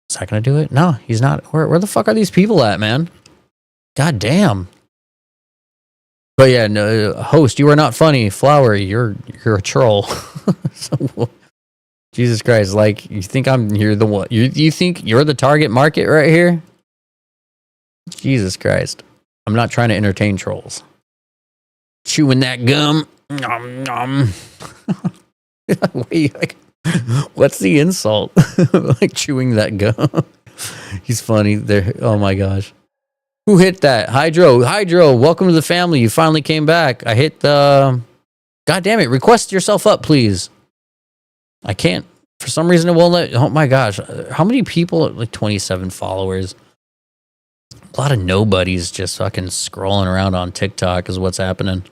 Is that going to do it? No, he's not. Where the fuck are these people at, man? God damn. But yeah, no, host, you are not funny. Flower, you're a troll. So, Jesus Christ, like, you think you're the one? You think you're the target market right here? Jesus Christ. I'm not trying to entertain trolls. Chewing that gum. Nom, nom. Wait, like, what's the insult? Like chewing that gum. He's funny there. Oh my gosh. Who hit that? Hydro, welcome to the family. You finally came back. I hit the... God damn it. Request yourself up, please. I can't. For some reason, it won't let... Oh my gosh. How many people? Like 27 followers. A lot of nobodies just fucking scrolling around on TikTok is what's happening.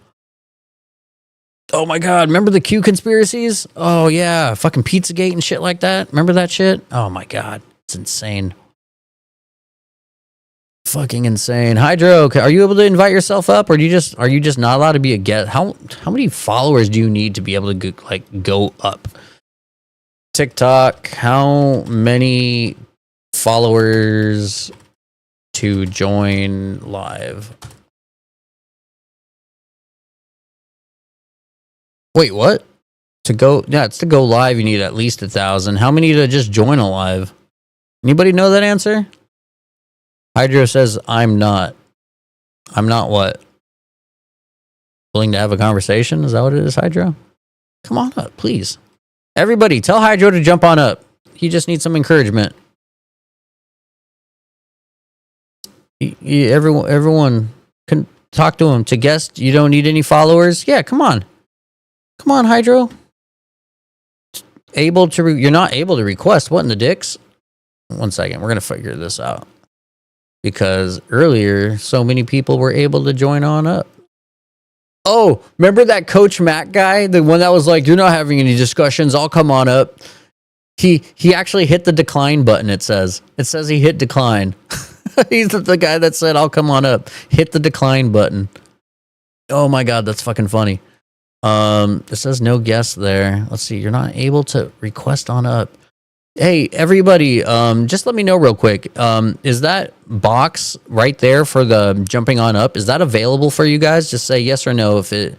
Oh my God, remember the Q conspiracies? Oh yeah, fucking Pizzagate and shit like that. Remember that shit? Oh my God, it's insane. Fucking insane. Hydro, are you able to invite yourself up, or are you just not allowed to be a guest? How many followers do you need to be able to go up? TikTok, how many followers to join live? Wait, what? To go live, you need at least 1,000. How many to just join a live? Anybody know that answer? Hydro says, I'm not what? Willing to have a conversation? Is that what it is, Hydro? Come on up, please. Everybody, tell Hydro to jump on up. He just needs some encouragement. Everyone can talk to him. To guest, you don't need any followers? Yeah, come on. Come on, Hydro. You're not able to request. What in the dicks? 1 second. We're going to figure this out. Because earlier, so many people were able to join on up. Oh, remember that Coach Mac guy? The one that was like, you're not having any discussions. I'll come on up. He actually hit the decline button, it says. It says he hit decline. He's the guy that said, I'll come on up. Hit the decline button. Oh my God, that's fucking funny. It says no guest there. Let's see. You're not able to request on up. Hey, everybody, just let me know real quick. Is that box right there for the jumping on up? Is that available for you guys? Just say yes or no if it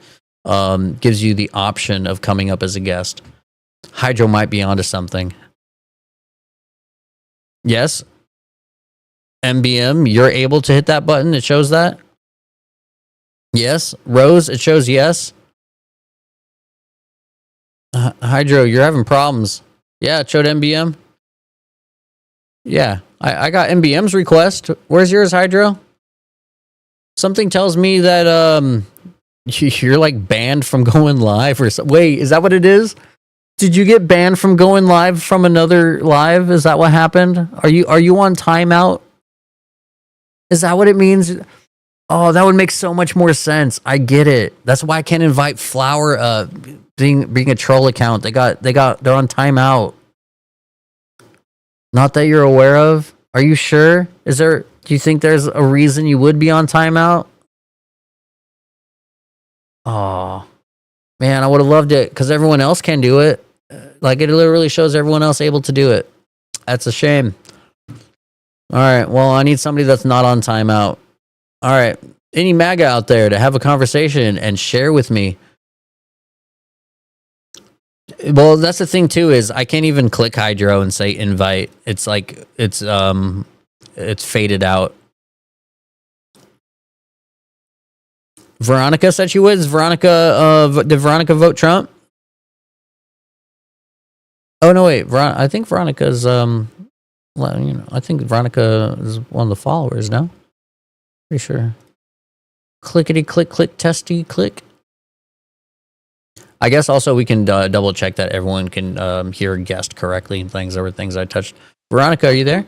gives you the option of coming up as a guest. Hydro might be onto something. Yes. MBM, you're able to hit that button. It shows that. Yes. Rose, it shows yes. Hydro, you're having problems. Yeah, it showed MBM. Yeah, I got MBM's request. Where's yours, Hydro? Something tells me that you're like banned from going live or something. Wait, is that what it is? Did you get banned from going live from another live? Is that what happened? Are you on timeout? Is that what it means? Oh, that would make so much more sense. I get it. That's why I can't invite Flower being a troll account. They're on timeout. Not that you're aware of. Are you sure? Do you think there's a reason you would be on timeout? Oh, man, I would have loved it because everyone else can do it. Like, it literally shows everyone else able to do it. That's a shame. All right, well, I need somebody that's not on timeout. All right, any MAGA out there to have a conversation and share with me. Well, that's the thing too, is I can't even click Hydro and say invite. It's like it's faded out. Veronica said she would. Did Veronica vote Trump? Oh no, wait. I think Veronica's I think Veronica is one of the followers. No, pretty sure. Clickety click click testy click. I guess also we can double check that everyone can hear guest correctly and things. There were things I touched. Veronica, are you there?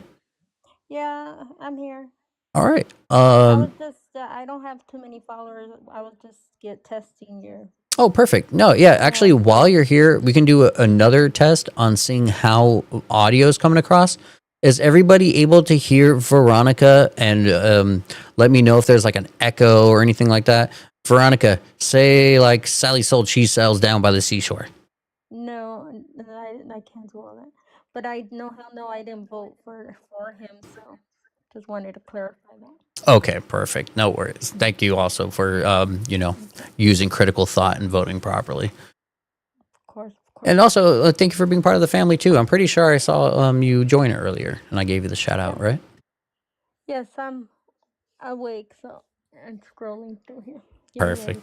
Yeah, I'm here. All right. I was just, I don't have too many followers. I was just testing your. Oh, perfect. No, yeah. Actually, while you're here, we can do another test on seeing how audio is coming across. Is everybody able to hear Veronica? And let me know if there's like an echo or anything like that. Veronica, say like Sally sold cheese sales down by the seashore. No, I can't do all that. But I know hell no, I didn't vote for him. So just wanted to clarify that. Okay, perfect. No worries. Thank you also for using critical thought and voting properly. Of course. And also, thank you for being part of the family too. I'm pretty sure I saw you join earlier, and I gave you the shout out, right? Yes, I'm awake, so I'm scrolling through here. Perfect.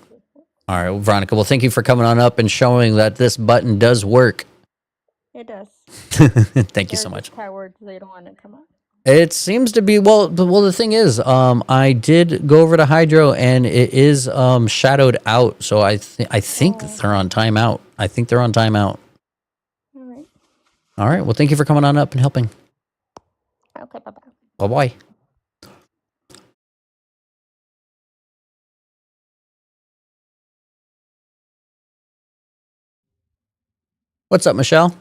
All right, well, Veronica. Well, thank you for coming on up and showing that this button does work. It does. Thank you so much. Cowards, they don't want to come up. It seems to be well. The thing is, I did go over to Hydro, and it is shadowed out. So I think they're on timeout. I think they're on timeout. All right. All right. Well, thank you for coming on up and helping. Okay. Bye bye. Bye bye. What's up, Michelle?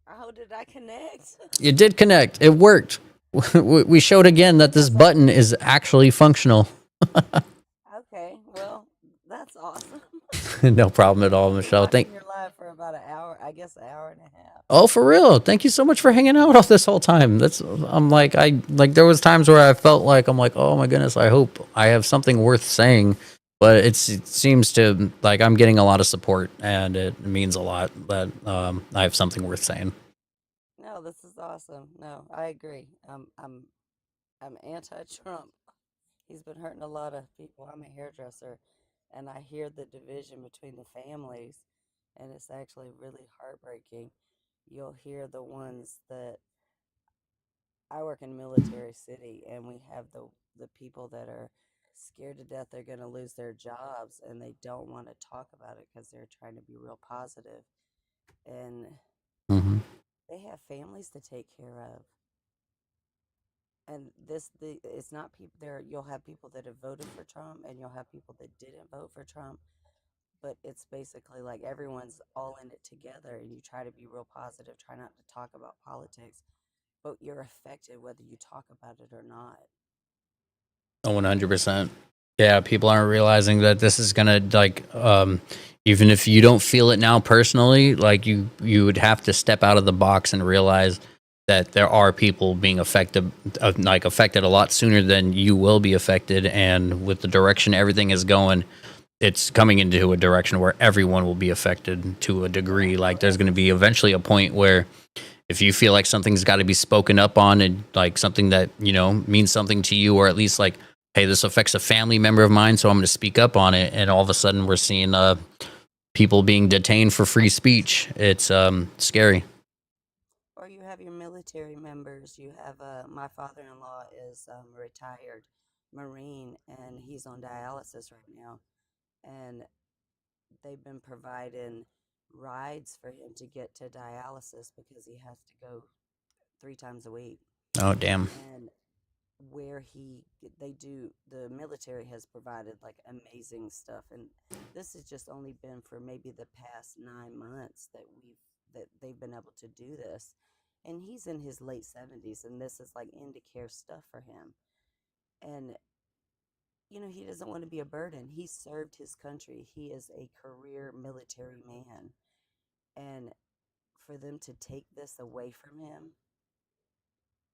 How did I connect? You did connect. It worked. We showed again that this button is actually functional. Okay, well, that's awesome. No problem at all, Michelle. You're live for about an hour, I guess an hour and a half. Oh, for real? Thank you so much for hanging out all this whole time. There was times where I felt like I'm like, oh my goodness, I hope I have something worth saying. But it seems to like I'm getting a lot of support, and it means a lot that I have something worth saying. No, this is awesome. No, I agree. I'm anti-Trump. He's been hurting a lot of people. I'm a hairdresser, and I hear the division between the families, and it's actually really heartbreaking. You'll hear the ones that I work in Military City, and we have the people that are scared to death they're going to lose their jobs, and they don't want to talk about it because they're trying to be real positive, and Mm-hmm. they have families to take care of. And it's not people there. You'll have people that have voted for Trump, and you'll have people that didn't vote for Trump. But it's basically like everyone's all in it together, and you try to be real positive, try not to talk about politics, but you're affected whether you talk about it or not. Oh, 100%. Yeah, people aren't realizing that this is gonna like even if you don't feel it now personally, like you would have to step out of the box and realize that there are people being affected affected a lot sooner than you will be affected, and with the direction everything is going, it's coming into a direction where everyone will be affected to a degree. Like there's going to be eventually a point where if you feel like something's got to be spoken up on and like something that, you know, means something to you, or at least like, hey, this affects a family member of mine, so I'm going to speak up on it. And all of a sudden we're seeing people being detained for free speech. It's scary. Or you have your military members. You have my father-in-law is a retired Marine, and he's on dialysis right now. And they've been providing rides for him to get to dialysis because he has to go 3 times a week. Oh, damn. And where the military has provided like amazing stuff, and this has just only been for maybe the past 9 months that they've been able to do this. And he's in his late 70s, and this is like end of care stuff for him. And you know, he doesn't want to be a burden. He served his country. He is a career military man. And for them to take this away from him,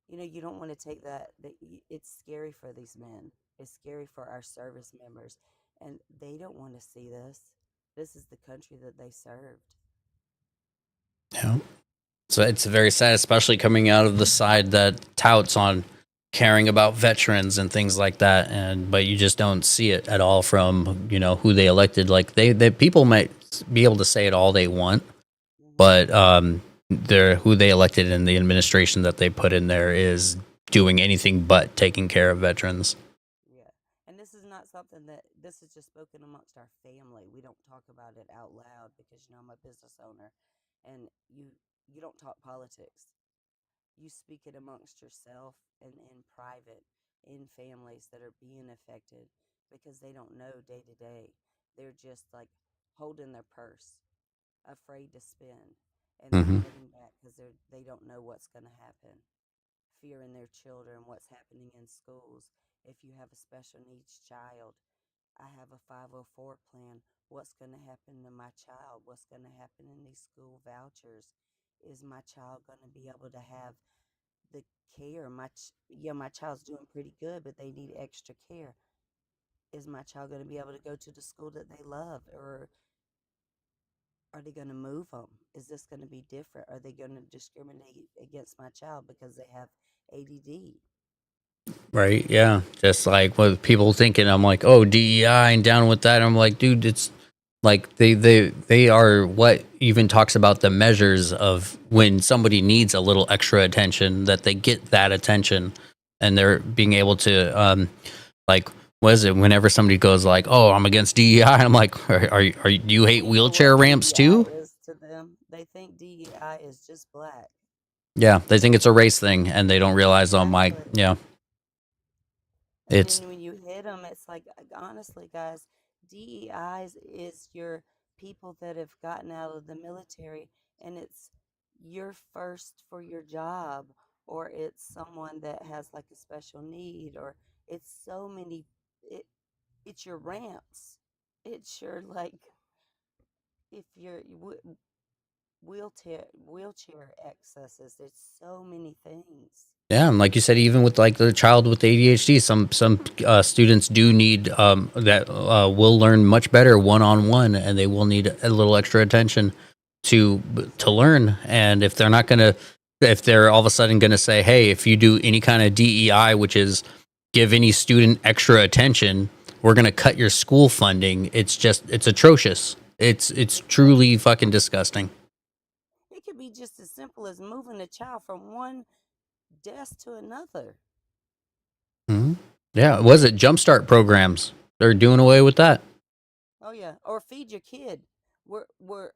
you know, you don't want to take that. It's scary for these men. It's scary for our service members. And they don't want to see this. This is the country that they served. Yeah. So it's very sad, especially coming out of the side that touts on caring about veterans and things like that, but you just don't see it at all from, you know, who they elected. Like they people might be able to say it all they want, but they're who they elected in the administration that they put in there is doing anything but taking care of veterans. Yeah, and this is not something this is just spoken amongst our family. We don't talk about it out loud because, you know, I'm a business owner, and you don't talk politics. You speak it amongst yourself and in private, in families that are being affected because they don't know day to day. They're just like holding their purse, afraid to spend, and they're holding back because they don't know what's going to happen. Fearing their children, what's happening in schools. If you have a special needs child, I have a 504 plan. What's going to happen to my child? What's going to happen in these school vouchers? Is my child going to be able to have the care? My child's doing pretty good, but they need extra care. Is my child going to be able to go to the school that they love, or are they going to move them? Is this going to be different? Are they going to discriminate against my child because they have ADD? Right? Yeah. Just like with people thinking, I'm like, oh, DEI and down with that. I'm like, dude, it's like they are what even talks about the measures of when somebody needs a little extra attention, that they get that attention, and they're being able to like, what is it? Whenever somebody goes like, oh, I'm against DEI, I'm like, are you hate wheelchair ramps too? Is to them, they think DEI is just black. Yeah, they think it's a race thing, and they don't realize, oh my, yeah. And It's when you hit them, it's like, honestly, guys, DEI is your people that have gotten out of the military, and it's your first for your job, or it's someone that has like a special need, or it's so many. It's your ramps. It's your like if you're wheelchair accesses. There's so many things. Yeah, and like you said, even with like the child with ADHD, some students do need that will learn much better one-on-one, and they will need a little extra attention to learn. And if they're all of a sudden going to say, hey, if you do any kind of DEI, which is give any student extra attention, we're going to cut your school funding. It's atrocious. It's truly fucking disgusting. It could be just as simple as moving a child from one desk to another. Yeah, was it Jumpstart programs? They're doing away with that. Oh yeah, or feed your kid. We're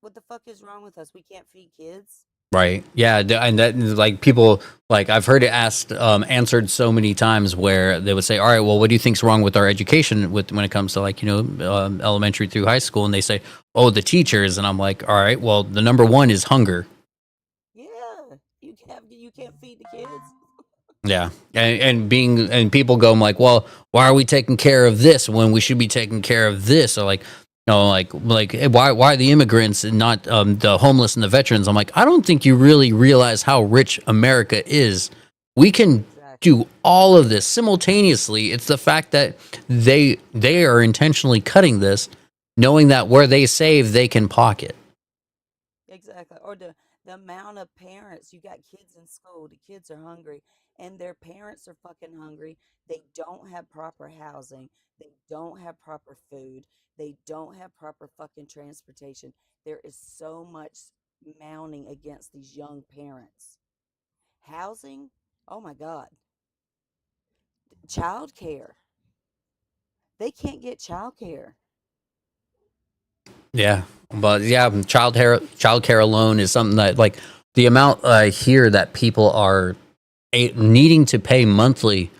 what the fuck is wrong with us? We can't feed kids. Right. Yeah, and that like people like I've heard it asked answered so many times where they would say, all right, well, what do you think's wrong with our education when it comes to like, you know, elementary through high school? And they say, oh, the teachers. And I'm like, all right, well, the number one is hunger. Yeah, you can't feed the kids. Yeah, and people go, I'm like, well, why are we taking care of this when we should be taking care of this? Or like, hey, why are the immigrants and not the homeless and the veterans? I'm like, I don't think you really realize how rich America is. We can do all of this simultaneously. It's the fact that they are intentionally cutting this, knowing that where they save, they can pocket. Exactly. Or the amount of parents, you got kids in school, the kids are hungry, and their parents are fucking hungry. They don't have proper housing. They don't have proper food. They don't have proper fucking transportation. There is so much mounting against these young parents. Housing, oh my God. Child care. They can't get child care. Yeah, but yeah, child care alone is something that, like, the amount I hear that people are needing to pay monthly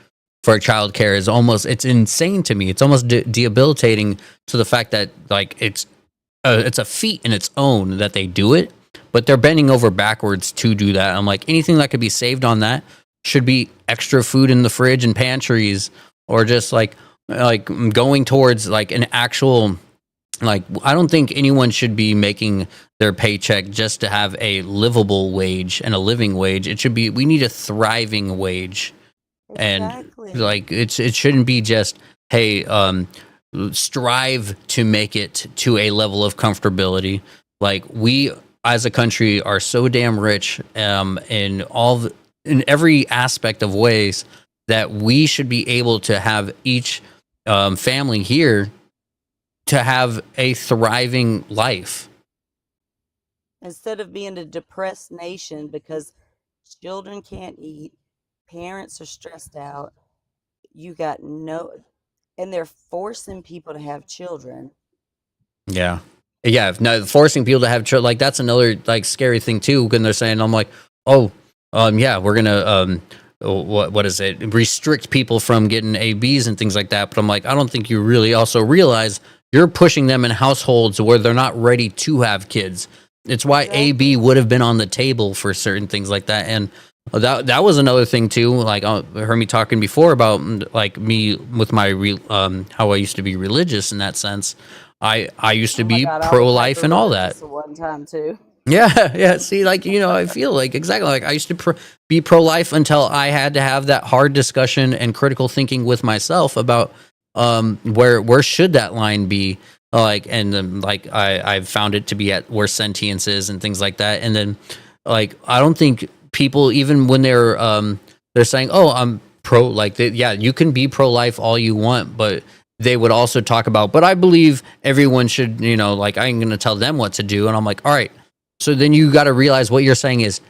for child care is it's insane to me. It's almost debilitating to the fact that, like, it's a feat in its own that they do it, but they're bending over backwards to do that. I'm like, anything that could be saved on that should be extra food in the fridge and pantries, or just like going towards like an actual, like, I don't think anyone should be making their paycheck just to have a livable wage and a living wage. It should be, we need a thriving wage. Exactly. And like, it shouldn't be just, hey, strive to make it to a level of comfortability. Like, we as a country are so damn rich in every aspect of ways that we should be able to have each family here to have a thriving life. Instead of being a depressed nation because children can't eat, parents are stressed out, you got and they're forcing people to have children. Yeah. Yeah. No, forcing people to have children, like, that's another, like, scary thing too. When they're saying, I'm like, oh, yeah, we're gonna what is it? Restrict people from getting ABs and things like that. But I'm like, I don't think you really also realize you're pushing them in households where they're not ready to have kids. It's why AB would have been on the table for certain things like that. And that was another thing too. Like, heard me talking before about, like, me with my how I used to be religious in that sense. I used to be pro-life and all that. One time too. Yeah, yeah. See, like, I feel like exactly like I used to be pro-life until I had to have that hard discussion and critical thinking with myself about where should that line be, like, and then, like, I've found it to be at where sentience is and things like that. And then, like, I don't think people, even when they're saying, oh, I'm pro, like, yeah, you can be pro-life all you want, but they would also talk about, but I believe everyone should, like, I'm going to tell them what to do. And I'm like, all right, so then you got to realize what you're saying is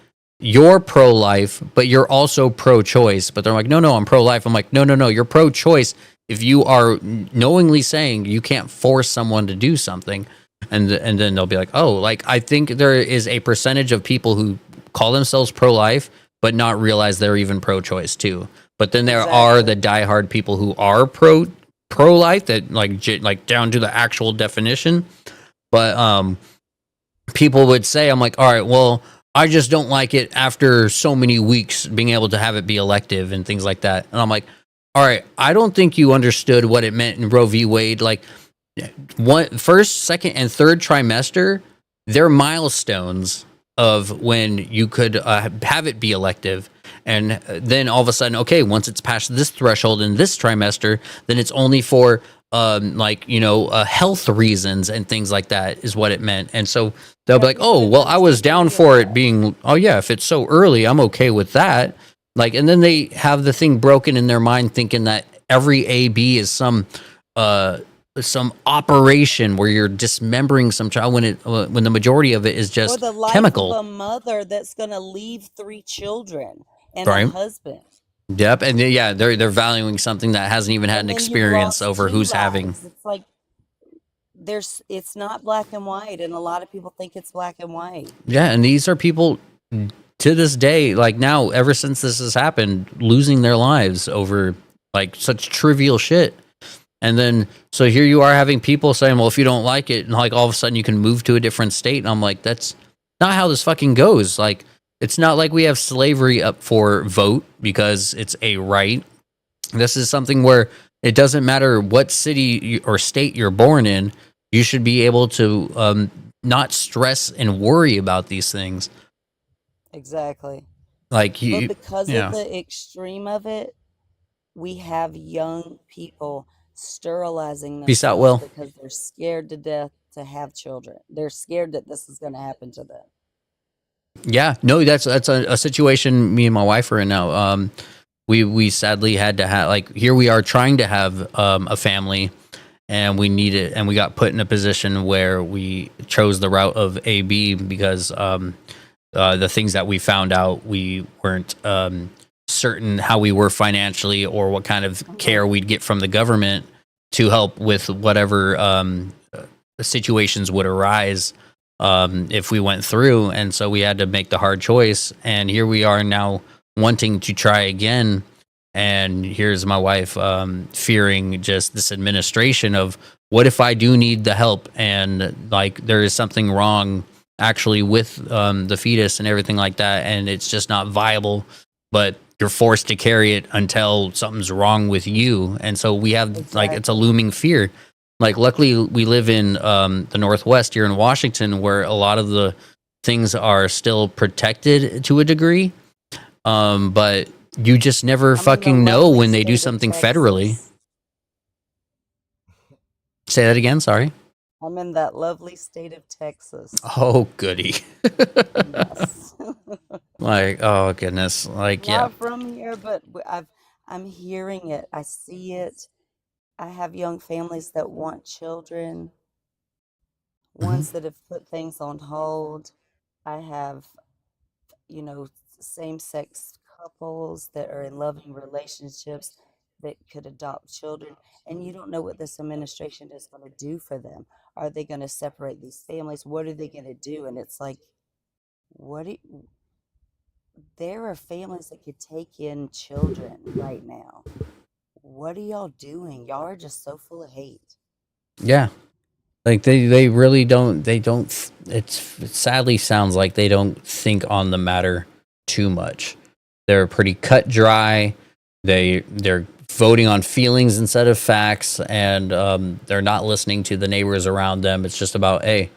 you're pro-life, but you're also pro-choice. But they're like, no, I'm pro-life. I'm like, no, you're pro-choice if you are knowingly saying you can't force someone to do something. And then they'll be like, oh, like, I think there is a percentage of people who call themselves pro-life, but not realize they're even pro-choice too. But then there are the diehard people who are pro-life that like down to the actual definition. But people would say, I'm like, all right, well, I just don't like it after so many weeks being able to have it be elective and things like that. And I'm like, all right, I don't think you understood what it meant in Roe v. Wade. Like, first, second, and third trimester, they're milestones of when you could have it be elective. And then all of a sudden, okay, once it's past this threshold in this trimester, then it's only for health reasons and things like that is what it meant. And so they'll be like, oh, well, I was down for it being, oh yeah, if it's so early, I'm okay with that. Like, and then they have the thing broken in their mind thinking that every AB is some operation where you're dismembering some child when the majority of it is just or the life chemical. of a mother that's going to leave 3 children and Right. a husband. Yep, and yeah, they're valuing something that hasn't even had an And then you've experience lost over 2 who's having. lives. It's like it's not black and white, and a lot of people think it's black and white. Yeah, and these are people to this day, like now, ever since this has happened, losing their lives over like such trivial shit. And then, so here you are having people saying, well, if you don't like it, and like all of a sudden you can move to a different state. And I'm like, that's not how this fucking goes. Like, it's not like we have slavery up for vote because it's a right. This is something where it doesn't matter what or state you're born in. You should be able to not stress and worry about these things. Exactly. Like But you, because of yeah. the extreme of it, we have young people sterilizing Peace out, themselves Will. because they're scared to death to have children. They're scared that this is going to happen to them. Yeah, no, that's a situation me and my wife are in now. We sadly had to have, like, here we are trying to have a family, and we needed, and we got put in a position where we chose the route of AB because the things that we found out, we weren't certain how we were financially or what kind of care we'd get from the government to help with whatever situations would arise if we went through. And so we had to make the hard choice. And here we are now wanting to try again. And here's my wife fearing just this administration of what if I do need the help and like there is something wrong actually with the fetus and everything like that. And it's just not viable, but you're forced to carry it until something's wrong with you. And so we have like, it's a looming fear. Like, luckily, we live in the Northwest here in Washington, where a lot of the things are still protected to a degree. But you just never fucking know when they do something federally. Say that again. Sorry. I'm in that lovely state of Texas. Oh, goody. Yes. Like, oh goodness. Like, yeah. Not from here, but I'm hearing it. I see it. I have young families that want children, ones that have put things on hold. I have, same-sex couples that are in loving relationships that could adopt children. And you don't know what this administration is going to do for them. Are they going to separate these families? What are they going to do? And it's like, there are families that could take in children right now. What are y'all doing? Y'all are just so full of hate. Yeah. Like they really don't, it sadly sounds like they don't think on the matter too much. They're pretty cut dry. They're voting on feelings instead of facts, and they're not listening to the neighbors around them. It's just about, hey,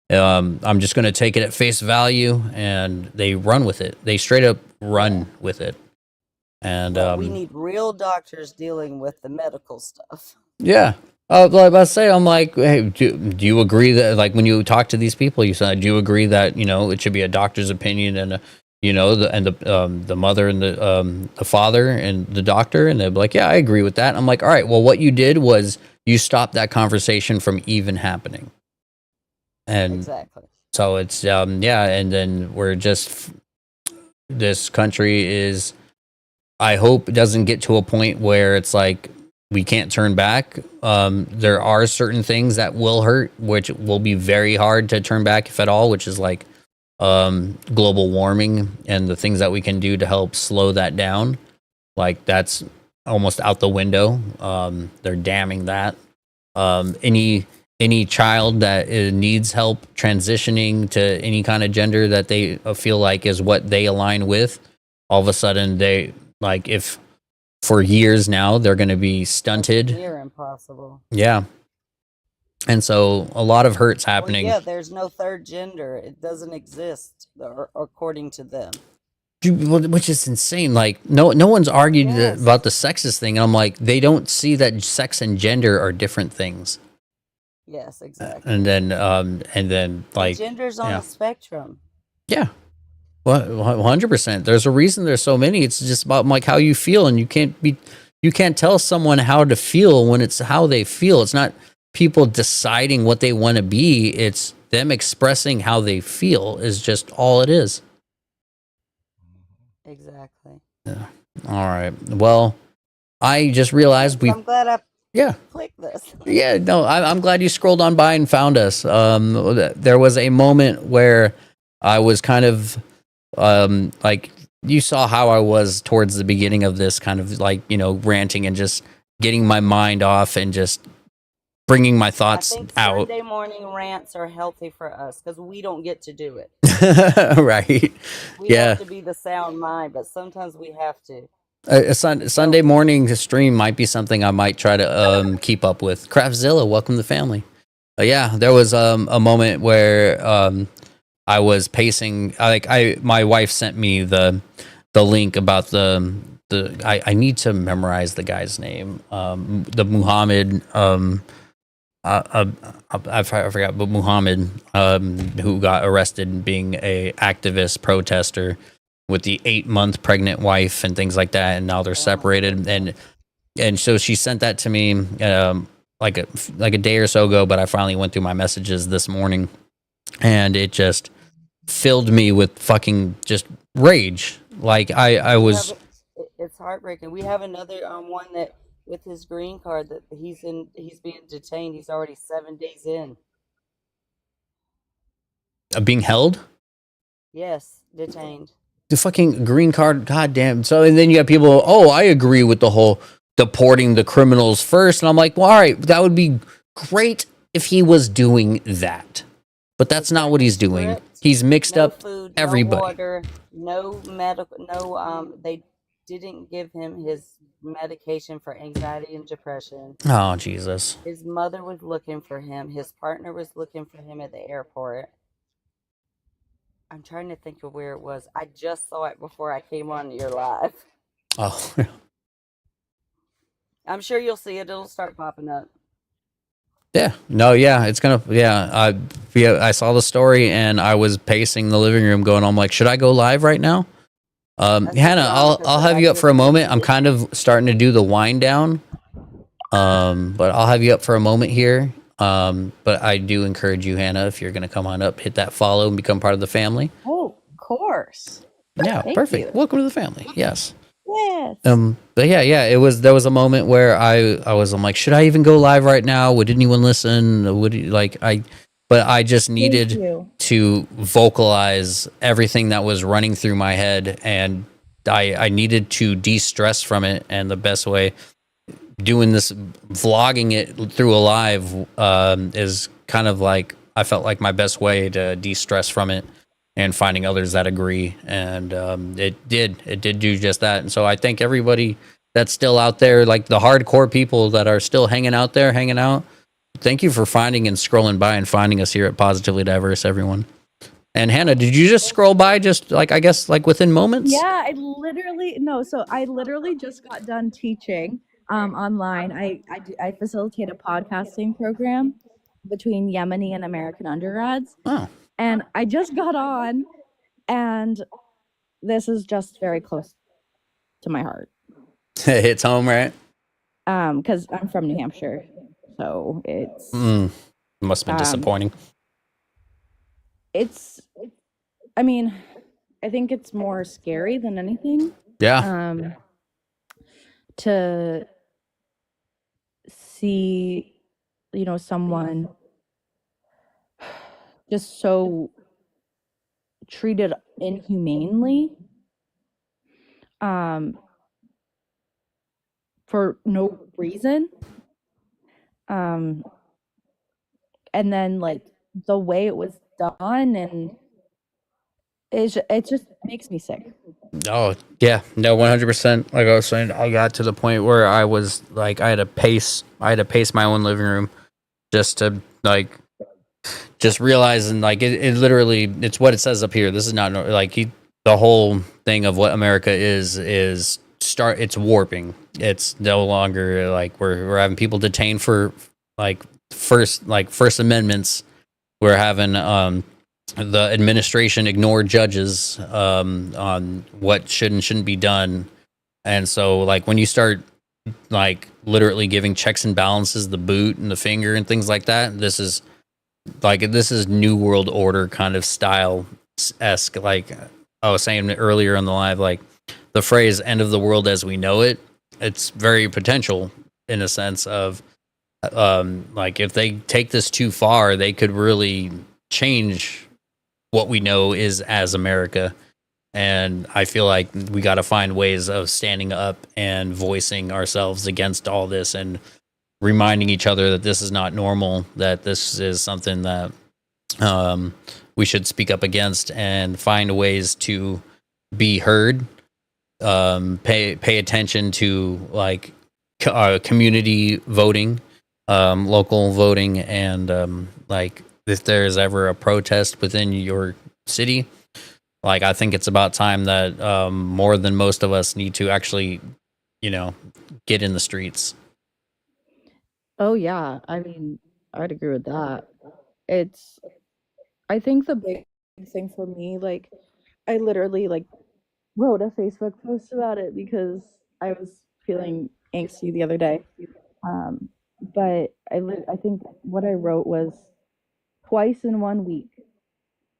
I'm just going to take it at face value, and they run with it. They straight up run with it. And we need real doctors dealing with the medical stuff. Yeah. Like I say, I'm like, hey, do you agree that, like, when you talk to these people, you say, do you agree that, it should be a doctor's opinion and, the mother and the father and the doctor? And they're like, yeah, I agree with that. I'm like, all right, well, what you did was you stopped that conversation from even happening. And exactly. So it's, yeah. And then this country is, I hope it doesn't get to a point where it's like we can't turn back. There are certain things that will hurt, which will be very hard to turn back, if at all, which is like global warming and the things that we can do to help slow that down. Like, that's almost out the window. They're damming that. Any child that needs help transitioning to any kind of gender that they feel like is what they align with, all of a sudden like, if for years now they're going to be stunted. Near impossible. Yeah. And so a lot of hurt's happening. Well, yeah, there's no third gender. It doesn't exist, according to them. Which is insane. Like, no one's argued about the sexist thing. And I'm like, they don't see that sex and gender are different things. Yes, exactly. And then like, gender's on a spectrum. Yeah. Well, 100%. There's a reason there's so many. It's just about like how you feel, and you can't tell someone how to feel when it's how they feel. It's not people deciding what they want to be. It's them expressing how they feel is just all it is. Exactly. Yeah. All right. Well, I just realized I'm glad I clicked this. Yeah, no, I'm glad you scrolled on by and found us. There was a moment where I was kind of like, you saw how I was towards the beginning of this, kind of like, ranting and just getting my mind off and just bringing my thoughts I think out. Sunday morning rants are healthy for us because we don't get to do it. Right. We have to be the sound mind, but sometimes we have to. Sunday morning stream might be something I might try to keep up with. Craftzilla, welcome to the family. Yeah, there was a moment where I was pacing. My wife sent me the link about I need to memorize the guy's name. The Muhammad. I forgot, but Muhammad, who got arrested being a activist protester with the 8-month pregnant wife and things like that, and now they're separated. And so she sent that to me like a day or so ago, but I finally went through my messages this morning, and it just filled me with fucking just rage. Like I was. It's heartbreaking. We have another one that with his green card that he's being detained. He's already 7 days in. Being held? Yes, detained. The fucking green card, goddamn. So, and then you have people, oh, I agree with the whole deporting the criminals first. And I'm like, well, all right, that would be great if he was doing that. But that's not what he's doing. Correct. He's mixed No up food, everybody. No water, no medical, they didn't give him his medication for anxiety and depression. Oh, Jesus. His mother was looking for him. His partner was looking for him at the airport. I'm trying to think of where it was. I just saw it before I came on your live. Oh, I'm sure you'll see it. It'll start popping up. yeah. No, yeah. It's going to, yeah. I saw the story and I was pacing the living room going, I'm like, should I go live right now? Hannah, I'll have you up for a moment. I'm kind of starting to do the wind down. But I'll have you up for a moment here. But I do encourage you, Hannah, if you're going to come on up, hit that follow and become part of the family. Oh, of course. Yeah, Thank perfect. you. Welcome to the family. Yes. Yes. But yeah, there was a moment where I'm like, should I even go live right now? Would anyone listen? But I just needed you. to vocalize everything that was running through my head, and I needed to de-stress from it. And the best way, doing this, vlogging it through a live, is kind of like, I felt like my best way to de-stress from it, and finding others that agree. And it did do just that. And so I thank everybody that's still out there, like the hardcore people that are still hanging out. Thank you for finding and scrolling by and finding us here at Positively Diverse, everyone. And Hannah, did you just scroll by just like, I guess, like within moments? Yeah, I literally just got done teaching online. I facilitate a podcasting program between Yemeni and American undergrads. Oh. And I just got on, and this is just very close to my heart. It hits home, right? Because I'm from New Hampshire, so it's Must have been disappointing. I mean, I think it's more scary than anything. Yeah. To see, someone just so treated inhumanely, for no reason. And then like the way it was done, and it just makes me sick. Oh yeah, no, 100%. Like I was saying, I got to the point where I was like, I had to pace my own living room just to like, just realizing like it literally, it's what it says up here. This is not like the whole thing of what America is it's warping. It's no longer like we're having people detained for like First Amendments. We're having the administration ignore judges on what should and shouldn't be done. And so like when you start like literally giving checks and balances the boot and the finger and things like that, this is New World Order kind of style-esque. Like I was saying earlier on the live, like the phrase end of the world as we know it, it's very potential in a sense of like if they take this too far, they could really change what we know is as America. And I feel like we got to find ways of standing up and voicing ourselves against all this and reminding each other that this is not normal, that this is something that we should speak up against and find ways to be heard pay attention to like community voting, local voting, and like if there's ever a protest within your city, like I think it's about time that more than most of us need to actually, get in the streets. Oh yeah, I mean, I'd agree with that. It's I think the big thing for me, like I literally like wrote a Facebook post about it because I was feeling angsty the other day. Um, but I think what I wrote was twice in 1 week.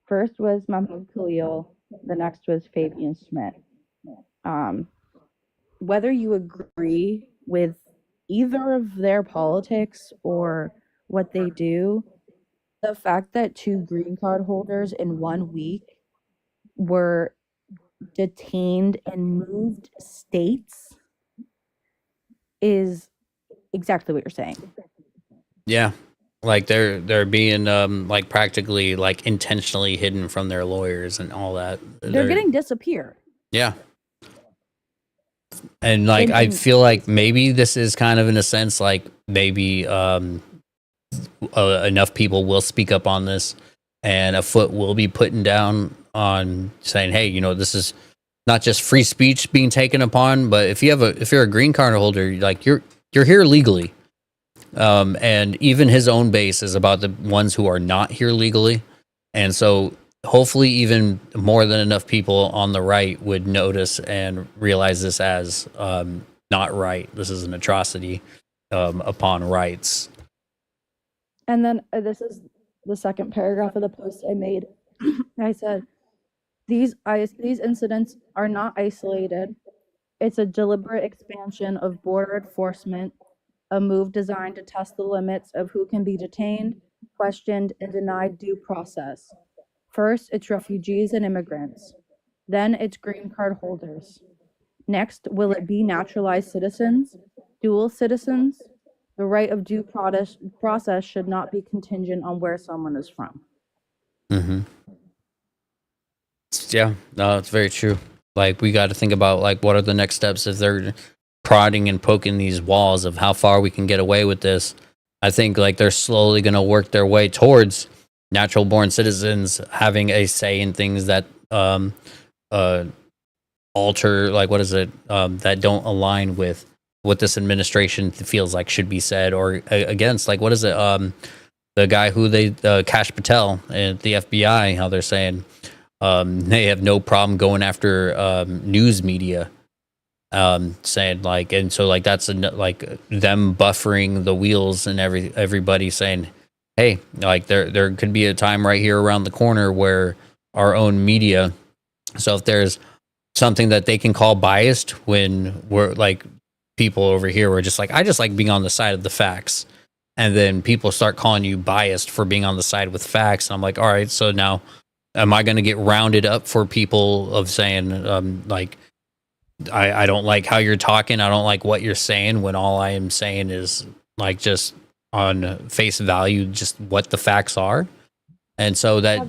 First was Mahmoud Khalil, the next was Fabian Schmidt. Um, whether you agree with either of their politics or what they do, the fact that 2 green card holders in 1 week were detained and moved states is exactly what you're saying. Yeah, like they're being like practically like intentionally hidden from their lawyers and all that. They're getting disappeared. Yeah. And like I feel like maybe this is kind of in a sense like maybe enough people will speak up on this and a foot will be putting down on saying, hey, this is not just free speech being taken upon, but if you're a green card holder, like you're here legally. And even his own base is about the ones who are not here legally. And so hopefully even more than enough people on the right would notice and realize this as not right. This is an atrocity upon rights. And then this is the second paragraph of the post I made. I said, these incidents are not isolated. It's a deliberate expansion of border enforcement, a move designed to test the limits of who can be detained, questioned, and denied due process. First, it's refugees and immigrants. Then it's green card holders. Next, will it be naturalized citizens, dual citizens? The right of due process should not be contingent on where someone is from. Mm-hmm. Yeah, no, it's very true. Like we got to think about like what are the next steps if they're prodding and poking these walls of how far we can get away with this. I think like they're slowly going to work their way towards natural born citizens having a say in things that alter, like what is it, that don't align with what this administration feels like should be said or against. Like what is it, the guy who Kash Patel at the FBI, how they're saying they have no problem going after news media, saying like, and so like that's like them buffering the wheels and everybody saying, hey, like there could be a time right here around the corner where our own media. So if there's something that they can call biased, when we're like people over here were just like, I just like being on the side of the facts, and then people start calling you biased for being on the side with facts, and I'm like, all right, so now am I going to get rounded up for people of saying like I don't like how you're talking, I don't like what you're saying, when all I am saying is like just on face value just what the facts are. And so that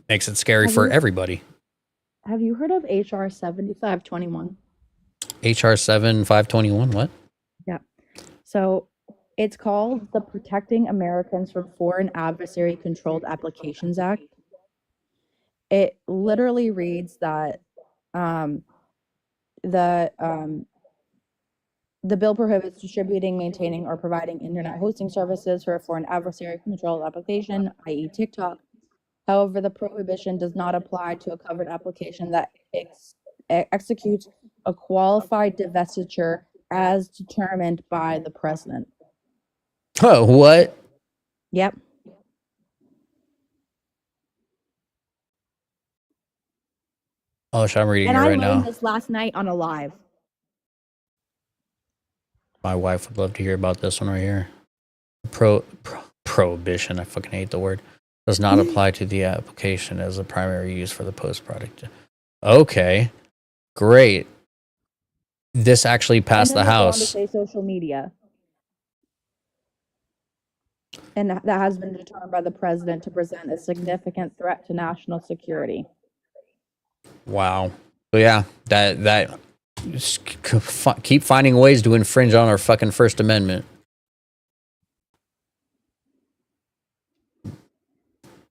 makes it scary for everybody. Have you heard of HR 7521? HR 7521, what? Yeah. So it's called the Protecting Americans from Foreign Adversary Controlled Applications Act. It literally reads that the bill prohibits distributing, maintaining, or providing internet hosting services for a foreign adversary controlled application, i.e. TikTok. However, the prohibition does not apply to a covered application that executes a qualified divestiture as determined by the president. Oh, what? Yep. Oh, I'm reading And it I right learned now. this last night on a live. My wife would love to hear about this one right here. Prohibition, I fucking hate the word, does not apply to the application as a primary use for the post product. Okay, great. This actually passed the House. To say social media. And that has been determined by the president to present a significant threat to national security. Wow. So yeah, that just keep finding ways to infringe on our fucking First Amendment.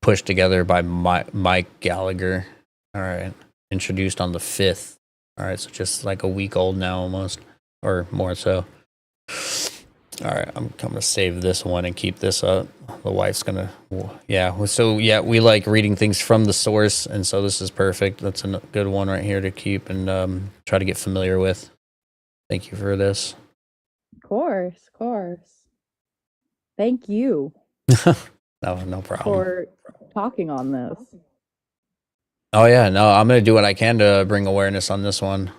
Pushed together by Mike Gallagher. All right. Introduced on the 5th. All right. So just like a week old now almost, or more so. All right. I'm going to save this one and keep this up. The wife's going to, yeah. So, yeah, we like reading things from the source. And so this is perfect. That's a good one right here to keep and try to get familiar with. Thank you for this. Of course. Thank you No problem. for talking on this. Oh yeah, no, I'm gonna do what I can to bring awareness on this one.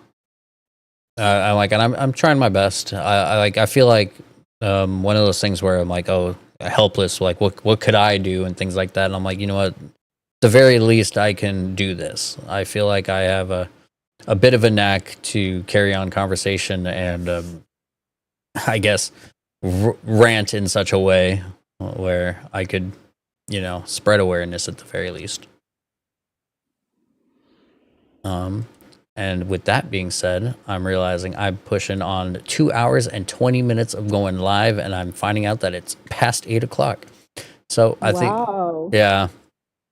I'm trying my best. I feel like one of those things where I'm like, oh, helpless. Like, what could I do and things like that. And I'm like, you know what? At the very least, I can do this. I feel like I have a bit of a knack to carry on conversation and I guess rant in such a way where I could, spread awareness at the very least. And with that being said, I'm realizing I'm pushing on 2 hours and 20 minutes of going live, and I'm finding out that it's past 8 o'clock. So I think, yeah.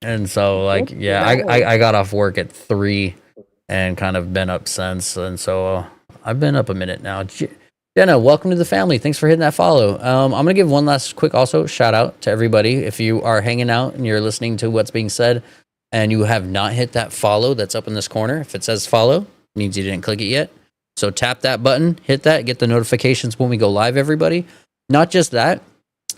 And so I got off work at 3 and kind of been up since. And so I've been up a minute now. Jenna, welcome to the family. Thanks for hitting that follow. I'm going to give one last quick also shout out to everybody. If you are hanging out and you're listening to what's being said and you have not hit that follow that's up in this corner, if it says follow, it means you didn't click it yet. So tap that button, hit that, get the notifications when we go live, everybody. Not just that,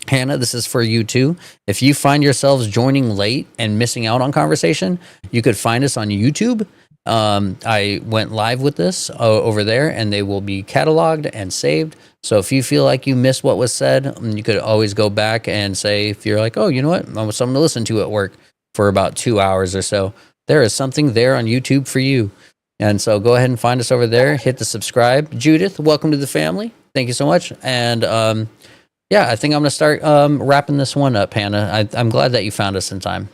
Hannah, this is for you too. If you find yourselves joining late and missing out on conversation, you could find us on YouTube. I went live with this over there, and they will be cataloged and saved. So if you feel like you missed what was said, you could always go back and say, if you're like, oh, you know what, I want something to listen to at work for about 2 hours or so, there is something there on YouTube for you. And so go ahead and find us over there. Hit the subscribe. Judith, welcome to the family. Thank you so much. And I think I'm going to start wrapping this one up, Hannah. I'm glad that you found us in time.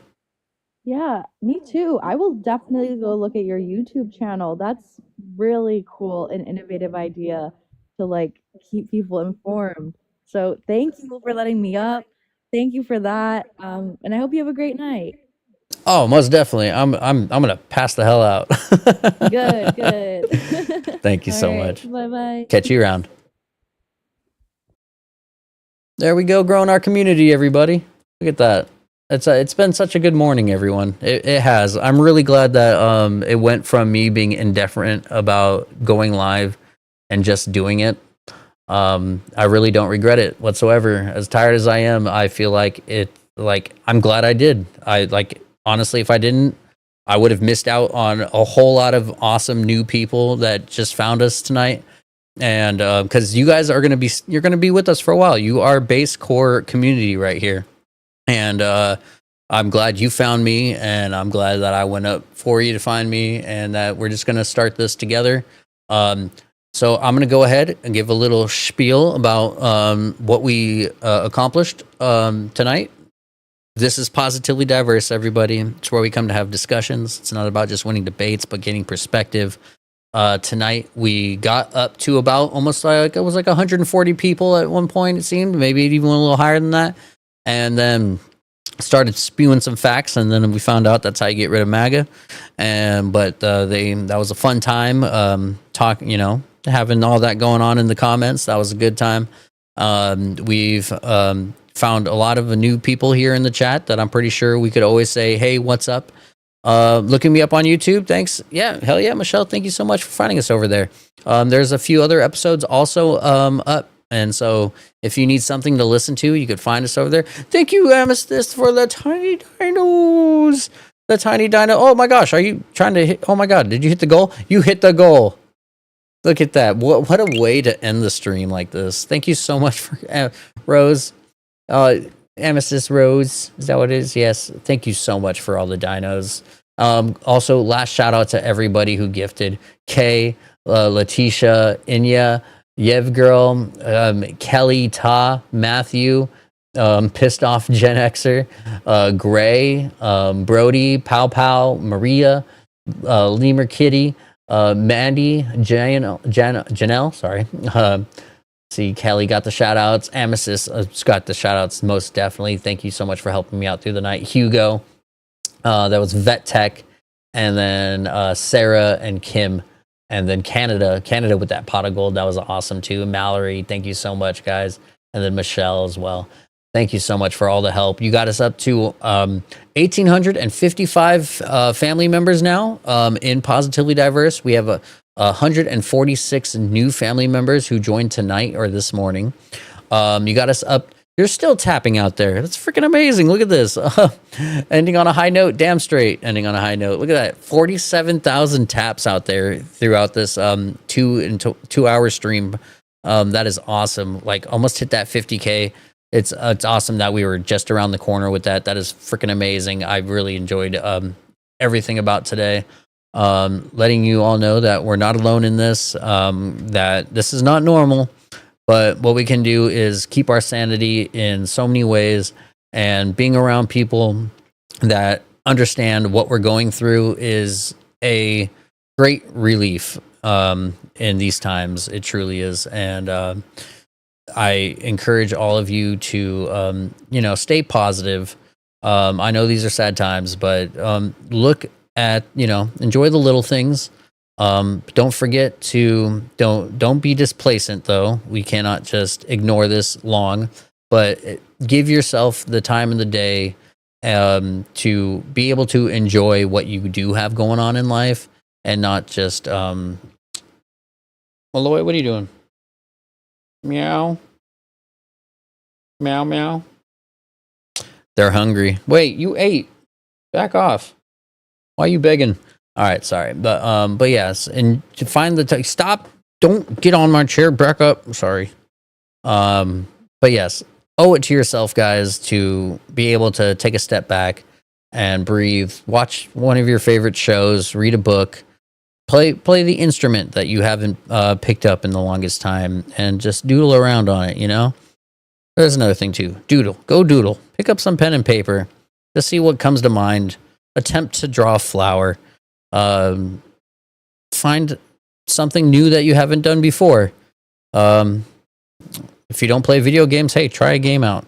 Yeah, me too. I will definitely go look at your YouTube channel. That's really cool and innovative idea to keep people informed. So thank you for letting me up. Thank you for that. And I hope you have a great night. Oh, most definitely. I'm gonna pass the hell out. Good. Thank you so much. Bye. Catch you around. There we go, growing our community, everybody. Look at that. It's been such a good morning, everyone. It has. I'm really glad that it went from me being indifferent about going live and just doing it. I really don't regret it whatsoever. As tired as I am, I feel like I'm glad I did. Honestly, if I didn't, I would have missed out on a whole lot of awesome new people that just found us tonight. And because you guys you're going to be with us for a while. You are base core community right here. And I'm glad you found me, and I'm glad that I went up for you to find me, and that we're just going to start this together. So I'm going to go ahead and give a little spiel about what we accomplished tonight. This is Positively Diverse, everybody. It's where we come to have discussions. It's not about just winning debates, but getting perspective. Tonight, we got up to about almost it was 140 people at one point, it seemed. Maybe even a little higher than that. And then started spewing some facts, and then we found out that's how you get rid of MAGA. But that was a fun time, having all that going on in the comments. That was a good time. We've found a lot of new people here in the chat that I'm pretty sure we could always say, hey, what's up? Looking me up on YouTube, thanks. Yeah, hell yeah, Michelle, thank you so much for finding us over there. There's a few other episodes also up. And so if you need something to listen to, you could find us over there. Thank you, Amethyst, for the tiny dinos. The tiny dino. Oh my gosh, are you trying to hit? Oh my God, did you hit the goal? You hit the goal. Look at that. What a way to end the stream like this. Thank you so much for Rose. Amethyst Rose. Is that what it is? Yes. Thank you so much for all the dinos. Also, last shout out to everybody who gifted. Kay, Letitia, Inya, Yevgirl, Kelly, Ta, Matthew, Pissed Off Gen Xer, Gray, Brody, Pow Pow, Maria, Lemur Kitty, Mandy, Janelle, sorry. See, Kelly got the shout outs. Amethyst got the shout outs most definitely. Thank you so much for helping me out through the night. Hugo, that was Vet Tech. And then Sarah and Kim. And then Canada with that pot of gold. That was awesome too. Mallory, thank you so much, guys. And then Michelle as well. Thank you so much for all the help. You got us up to 1,855 family members now in Positively Diverse. We have 146 new family members who joined tonight or this morning. You got us up. You're still tapping out there. That's freaking amazing. Look at this. Ending on a high note. Damn straight. Ending on a high note. Look at that. 47,000 taps out there throughout this 2 hour stream. That is awesome. Like almost hit that 50K. It's awesome that we were just around the corner with that. That is freaking amazing. I really enjoyed everything about today. Letting you all know that we're not alone in this, that this is not normal, but what we can do is keep our sanity in so many ways, and being around people that understand what we're going through is a great relief in these times. It truly is. And I encourage all of you to, stay positive. I know these are sad times, but look at, enjoy the little things. Don't forget to don't be displacent though. We cannot just ignore this long, but give yourself the time in the day to be able to enjoy what you do have going on in life, and not just Malloy, what are you doing? Meow. Meow meow. They're hungry. Wait, you ate. Back off. Why are you begging? All right, sorry. But yes, and to find the stop, don't get on my chair, back up. Sorry. But yes, owe it to yourself, guys, to be able to take a step back and breathe, watch one of your favorite shows, read a book, play the instrument that you haven't picked up in the longest time, and just doodle around on it, There's another thing too. Doodle. Go doodle. Pick up some pen and paper to see what comes to mind. Attempt to draw a flower. Find something new that you haven't done before. If you don't play video games, hey, try a game out.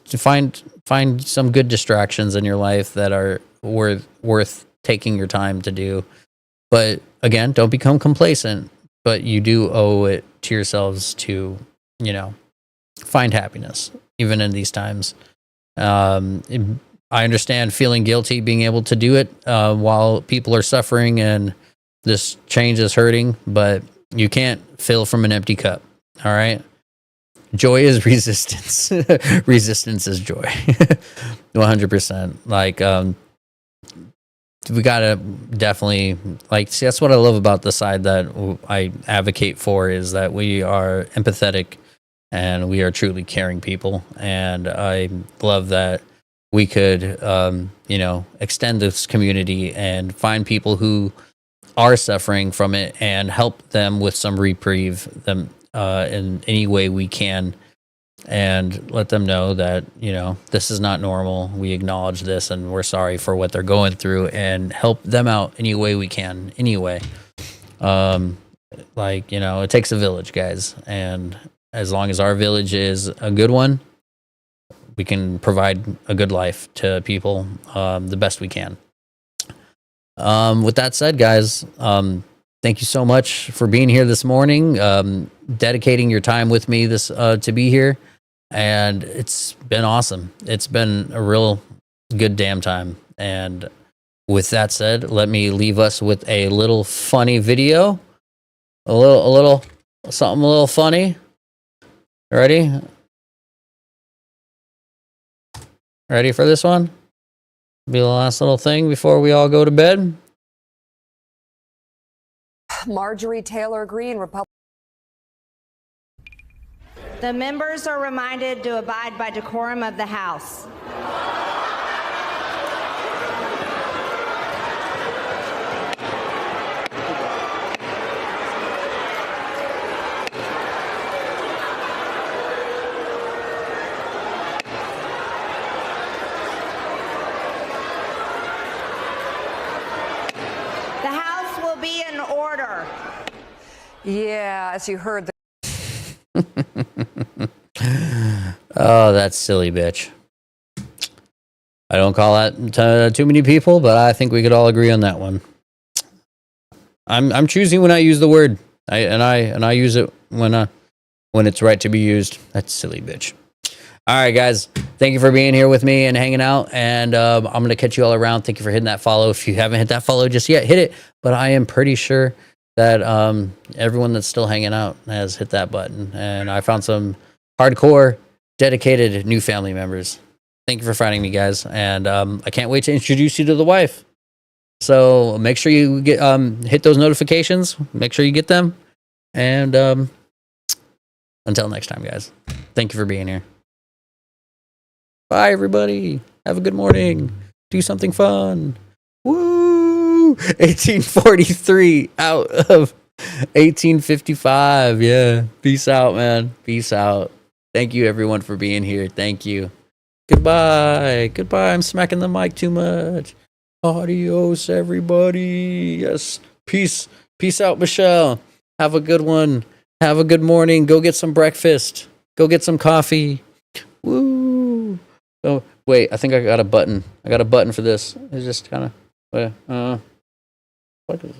To find some good distractions in your life that are worth taking your time to do. But again, don't become complacent. But you do owe it to yourselves to, find happiness, even in these times. I understand feeling guilty, being able to do it while people are suffering and this change is hurting, but you can't fill from an empty cup. All right. Joy is resistance. Resistance is joy. 100%. Like, we gotta definitely see, that's what I love about the side that I advocate for, is that we are empathetic and we are truly caring people. And I love that we could, extend this community and find people who are suffering from it and help them with some reprieve, them in any way we can, and let them know that, this is not normal. We acknowledge this and we're sorry for what they're going through, and help them out any way we can, anyway. It takes a village, guys. And as long as our village is a good one, we can provide a good life to people the best we can. With that said, guys, thank you so much for being here this morning, dedicating your time with me to be here. And it's been awesome. It's been a real good damn time. And with that said, let me leave us with a little funny video. Something a little funny. Ready? Ready for this one? Be the last little thing before we all go to bed. Marjorie Taylor Greene, Republican. The members are reminded to abide by decorum of the House. Yeah, as you heard, Oh, that silly bitch. I don't call that too many people, but I think we could all agree on that one. I'm choosing when I use the word. I use it when it's right to be used. That's silly bitch. All right, guys. Thank you for being here with me and hanging out. And I'm going to catch you all around. Thank you for hitting that follow. If you haven't hit that follow just yet, hit it. But I am pretty sure that everyone that's still hanging out has hit that button. And I found some hardcore, dedicated new family members. Thank you for finding me, guys. And I can't wait to introduce you to the wife. So make sure you get hit those notifications. Make sure you get them. And until next time, guys. Thank you for being here. Bye, everybody. Have a good morning. Do something fun. Woo! 1843 out of 1855. Yeah. Peace out, man. Peace out. Thank you, everyone, for being here. Thank you. Goodbye. Goodbye. I'm smacking the mic too much. Adios, everybody. Yes. Peace. Peace out, Michelle. Have a good one. Have a good morning. Go get some breakfast. Go get some coffee. Woo. Oh, wait. I think I got a button. I got a button for this. It's just kind of... what is it?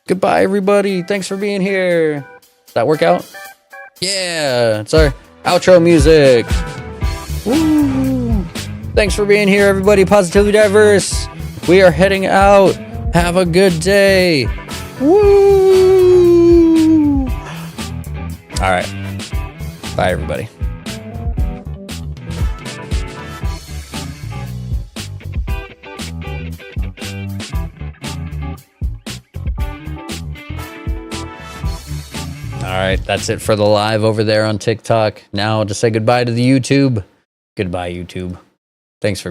Goodbye, everybody. Thanks for being here. Did that work out? Yeah. It's our outro music. Woo. Thanks for being here, everybody. Positively Diverse. We are heading out. Have a good day. Woo! All right. Bye, everybody. All right. That's it for the live over there on TikTok. Now to say goodbye to the YouTube. Goodbye, YouTube. Thanks for being